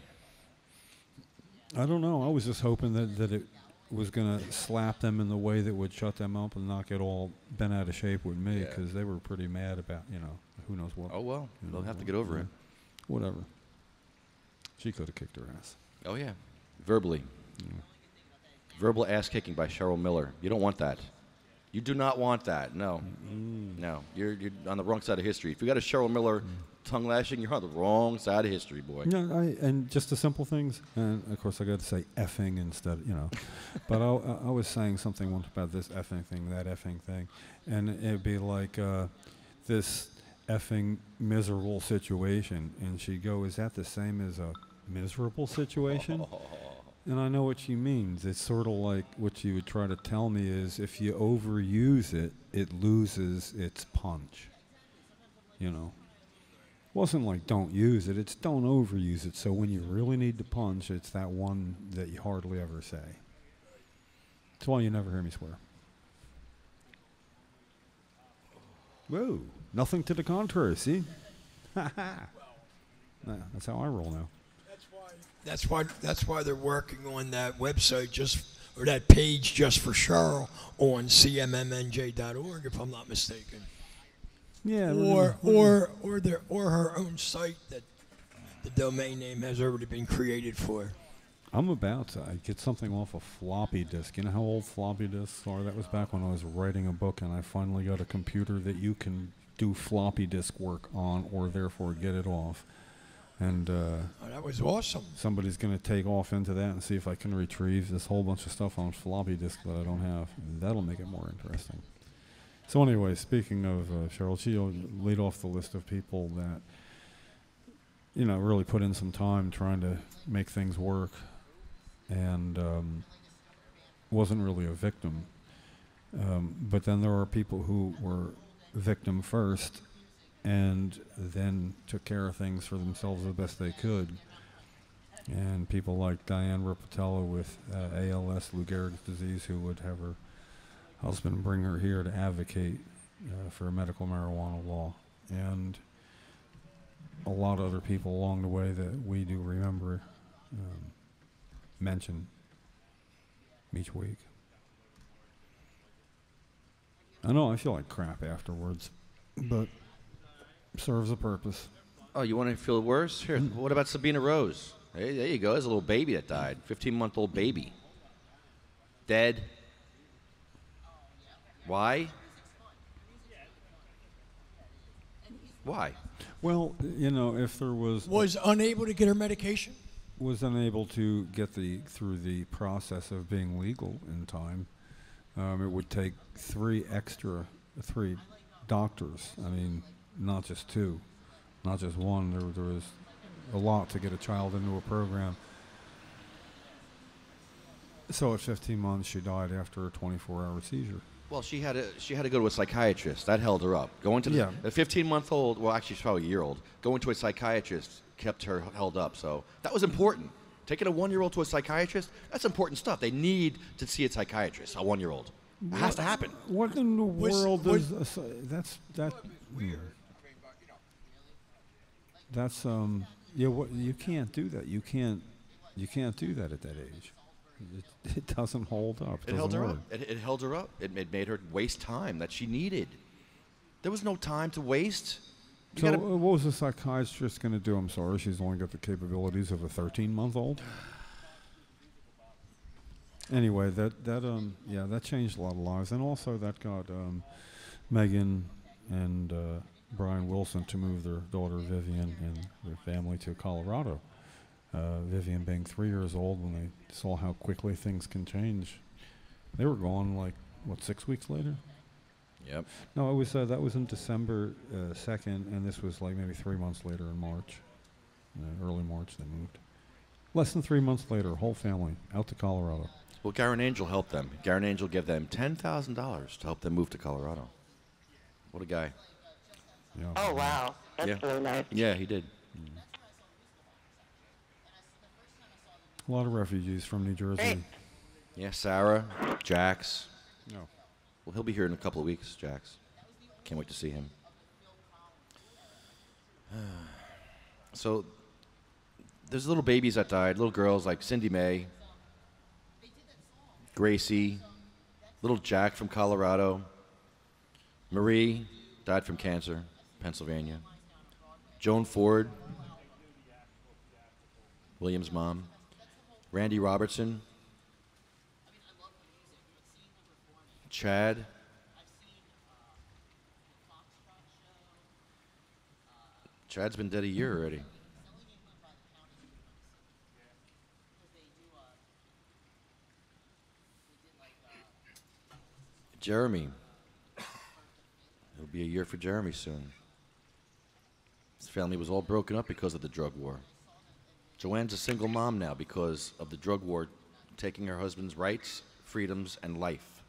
I don't know. I was just hoping that it was going to slap them in the way that would shut them up and not get all bent out of shape with me because they were pretty mad about, you know, who knows what. Oh, well, they'll have to get over it. Whatever. She could have kicked her ass. Oh, yeah. Verbally. Yeah. Verbal ass kicking by Cheryl Miller. You don't want that. You do not want that. No. No. You're on the wrong side of history. If you got a Cheryl Miller tongue lashing, you're on the wrong side of history, boy. Yeah, and just the simple things. And, of course, I got to say effing instead, you know. But I was saying something once about this effing thing, that effing thing. And it'd be like this effing miserable situation. And she'd go, is that the same as a miserable situation? And I know what she means. It's sort of like what she would try to tell me is if you overuse it, it loses its punch. You know? Wasn't like don't use it, it's don't overuse it. So when you really need to punch, it's that one that you hardly ever say. That's why you never hear me swear. Whoa, nothing to the contrary, see? Ha ha. That's how I roll now. That's why they're working on that website or that page just for Cheryl on cmmnj.org, if I'm not mistaken. Yeah. Or her own site that the domain name has already been created for. I'm about to get something off a floppy disk. You know how old floppy disks are? That was back when I was writing a book, and I finally got a computer that you can do floppy disk work on, or therefore get it off. And that was awesome. Somebody's going to take off into that and see if I can retrieve this whole bunch of stuff on floppy disk that I don't have. And that'll make it more interesting. So anyway, speaking of Cheryl, she laid off the list of people that, you know, really put in some time trying to make things work, and wasn't really a victim. But then there are people who were victim first and then took care of things for themselves the best they could. And people like Diane Ripatella with ALS, Lou Gehrig's disease, who would have her husband bring her here to advocate for medical marijuana law. And a lot of other people along the way that we do remember mention each week. I know I feel like crap afterwards, but serves a purpose. Oh, you want to feel worse? Here, what about Sabina Rose? Hey, there you go. There's a little baby that died. 15-month-old baby. Dead. Why? Why? Well, you know, if there was unable to get her medication, was unable to get through the process of being legal in time, it would take three doctors. I mean, not just two, not just one. There was a lot to get a child into a program. So at 15 months, she died after a 24-hour seizure. Well, she had to go to a psychiatrist. That held her up. Going to a 15-month-old, well, actually, she's probably a year old. Going to a psychiatrist kept her held up. So that was important. Taking a 1-year-old to a psychiatrist, that's important stuff. They need to see a psychiatrist, a 1-year-old. It has to happen. What in the world is you can't do that. You can't do that at that age. It doesn't hold up. It held her up. It held her up. It made her waste time that she needed. There was no time to waste. So what was the psychiatrist going to do? I'm sorry, she's only got the capabilities of a 13-month-old. Anyway, that changed a lot of lives, and also that got Megan and Brian Wilson to move their daughter Vivian and their family to Colorado. Vivian being 3 years old, when they saw how quickly things can change, they were gone 6 weeks later. Yep. No, it was that was in December 2nd, and this was maybe 3 months later in March, early March. They moved. Less than 3 months later, whole family out to Colorado. Well, Garen Angel helped them. Garen Angel gave them $10,000 to help them move to Colorado. What a guy. Yeah. Oh, wow. That's really nice. Yeah, he did. A lot of refugees from New Jersey. Hey. Yeah, Sarah, Jax. No. Well, he'll be here in a couple of weeks, Jax. Can't wait to see him. So, there's little babies that died, little girls like Cindy Mae, Gracie, little Jack from Colorado, Marie died from cancer, Pennsylvania, Joan Ford, William's mom, Randy Robertson, Chad, Chad's been dead a year already. Jeremy. It'll be a year for Jeremy soon. His family was all broken up because of the drug war. Joanne's a single mom now because of the drug war taking her husband's rights, freedoms, and life.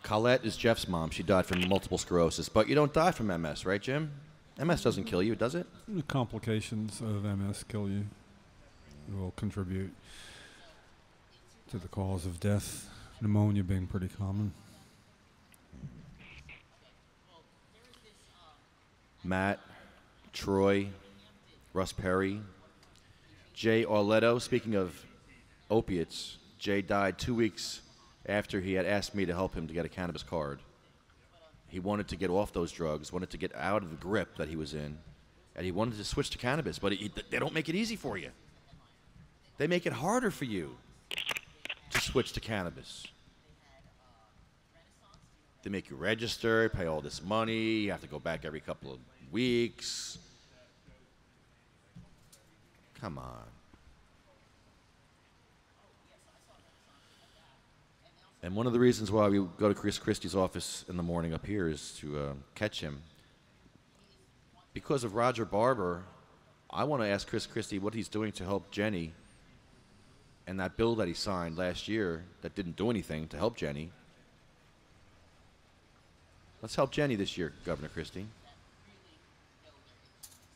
Colette is Jeff's mom. She died from multiple sclerosis. But you don't die from MS, right, Jim? MS doesn't kill you, does it? The complications of MS kill you. It will contribute to the cause of death. Pneumonia being pretty common. Matt, Troy, Russ Perry, Jay Arletto. Speaking of opiates, Jay died 2 weeks after he had asked me to help him to get a cannabis card. He wanted to get off those drugs, wanted to get out of the grip that he was in, and he wanted to switch to cannabis, but they don't make it easy for you. They make it harder for you to switch to cannabis. They make you register, pay all this money, you have to go back every couple of weeks. Come on. And one of the reasons why we go to Chris Christie's office in the morning up here is to catch him. Because of Roger Barber, I want to ask Chris Christie what he's doing to help Jenny and that bill that he signed last year that didn't do anything to help Jenny. Let's help Jenny this year, Governor Christie.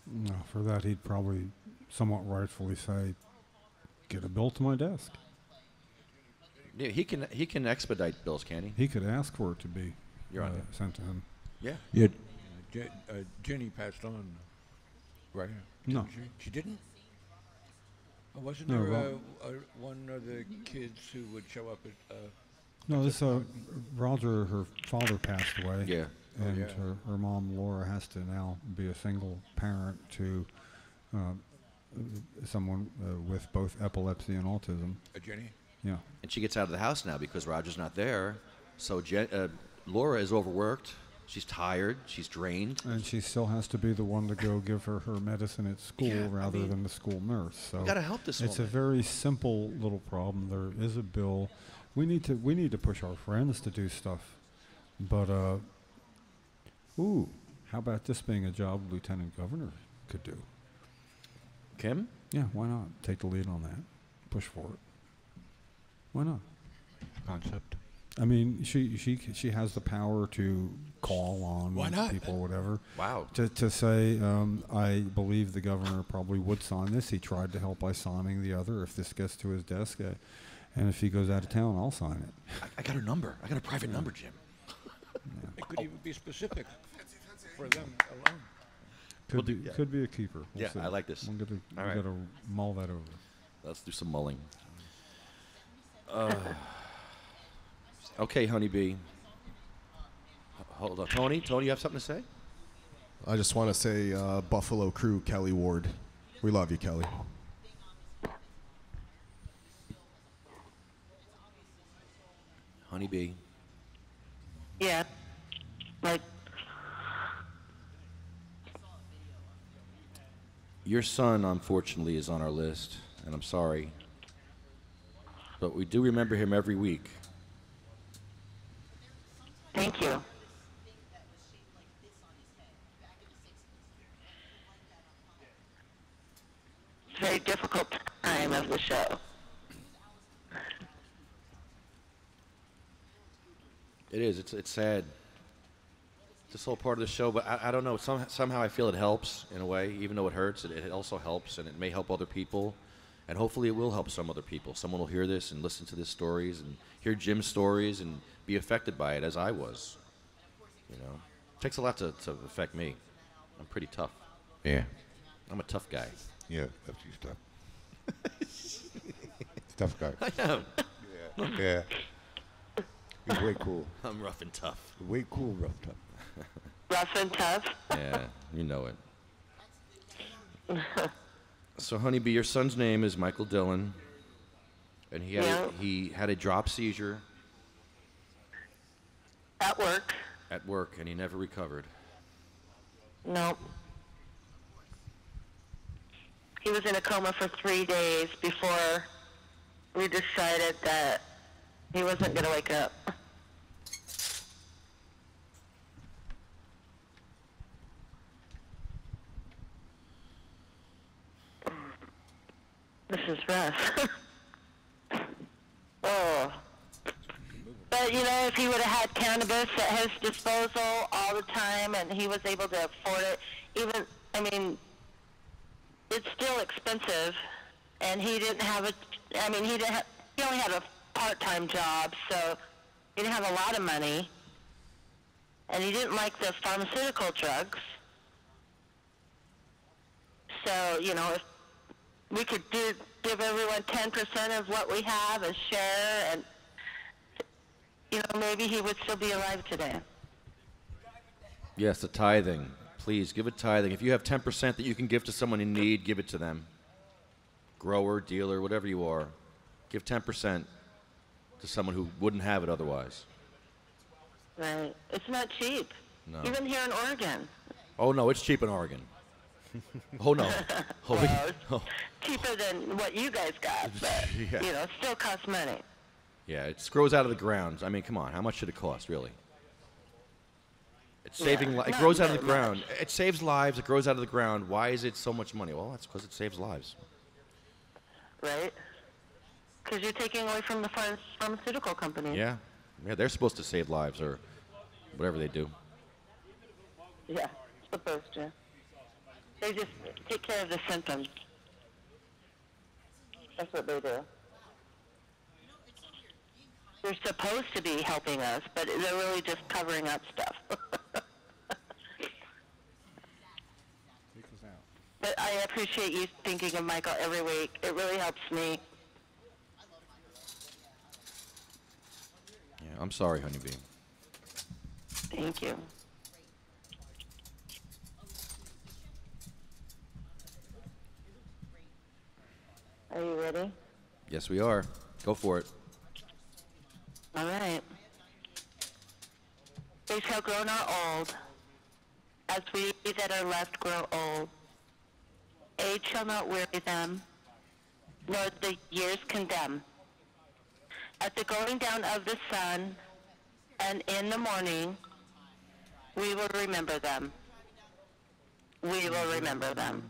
No, for that he'd probably somewhat rightfully say, get a bill to my desk. Yeah, he can expedite bills, can he? He could ask for it to be sent to him. Yeah. Yeah. Jenny passed on, right? No. She didn't? Wasn't No, there one of the kids who would show up at... No, this Roger, her father passed away. Yeah. And her mom, Laura, has to now be a single parent to someone with both epilepsy and autism. Jenny? Yeah. And she gets out of the house now because Roger's not there. So Laura is overworked. She's tired. She's drained. And she still has to be the one to go give her medicine at school rather than the school nurse. So we got to help this woman. It's a very simple little problem. There is a bill. We need to push our friends to do stuff. But how about this being a job Lieutenant Governor could do? Kim? Yeah, why not? Take the lead on that. Push for it. Why not? Concept. I mean, she has the power to call on people or whatever. Wow. To say, I believe the governor probably would sign this. He tried to help by signing the other. If this gets to his desk, and if he goes out of town, I'll sign it. I got her number. I got a private number, Jim. It could even be specific for them alone. Could be a keeper. We'll see. I like this. We're going to mull that over. Let's do some mulling. Okay, Honeybee. Hold on. Tony, you have something to say? I just want to say Buffalo Crew, Kelly Ward. We love you, Kelly. Honeybee. Yeah. Your son, unfortunately, is on our list, and I'm sorry. But we do remember him every week. Thank you. It's a very difficult time of the show. It is. It's sad. This whole part of the show, but I don't know. Somehow I feel it helps in a way, even though it hurts. It also helps, and it may help other people, and hopefully it will help some other people. Someone will hear this and listen to these stories and hear Jim's stories and be affected by it, as I was. You know, it takes a lot to affect me. I'm pretty tough. Yeah. I'm a tough guy. Yeah, that's you tough. Tough guy. I am. Yeah. He's way cool. I'm rough and tough. Way cool, rough tough. Rough and tough? Yeah, you know it. So, Honeybee, your son's name is Michael Dillon, and he had a drop seizure. At work. At work, and he never recovered. No. He was in a coma for 3 days before we decided that he wasn't going to wake up. This is rough. Oh. But, if he would have had cannabis at his disposal all the time and he was able to afford it, it's still expensive. And he didn't have he only had a part-time job, so he didn't have a lot of money. And he didn't like the pharmaceutical drugs. So, we could give everyone 10% of what we have as share, and maybe he would still be alive today. Yes, the tithing. Please give a tithing. If you have 10% that you can give to someone in need, give it to them. Grower, dealer, whatever you are, give 10% to someone who wouldn't have it otherwise. Right. It's not cheap. No. Even here in Oregon. Oh, no, it's cheap in Oregon. Oh, no. Well, cheaper than what you guys got, but, Yeah. It still costs money. Yeah, it grows out of the ground. I mean, come on. How much should it cost, really? It's saving. It grows out of the ground. It saves lives. It grows out of the ground. Why is it so much money? Well, that's because it saves lives. Right? Because you're taking away from the pharmaceutical companies. Yeah. Yeah, they're supposed to save lives or whatever they do. Yeah, supposed to. They just take care of the symptoms. That's what they do. They're supposed to be helping us, but they're really just covering up stuff. But I appreciate you thinking of Michael every week. It really helps me. Yeah, I'm sorry, Honeybee. Thank you. Are you ready? Yes, we are. Go for it. All right. They shall grow not old, as we that are left grow old. Age shall not weary them, nor the years condemn. At the going down of the sun, and in the morning, we will remember them. We will remember them.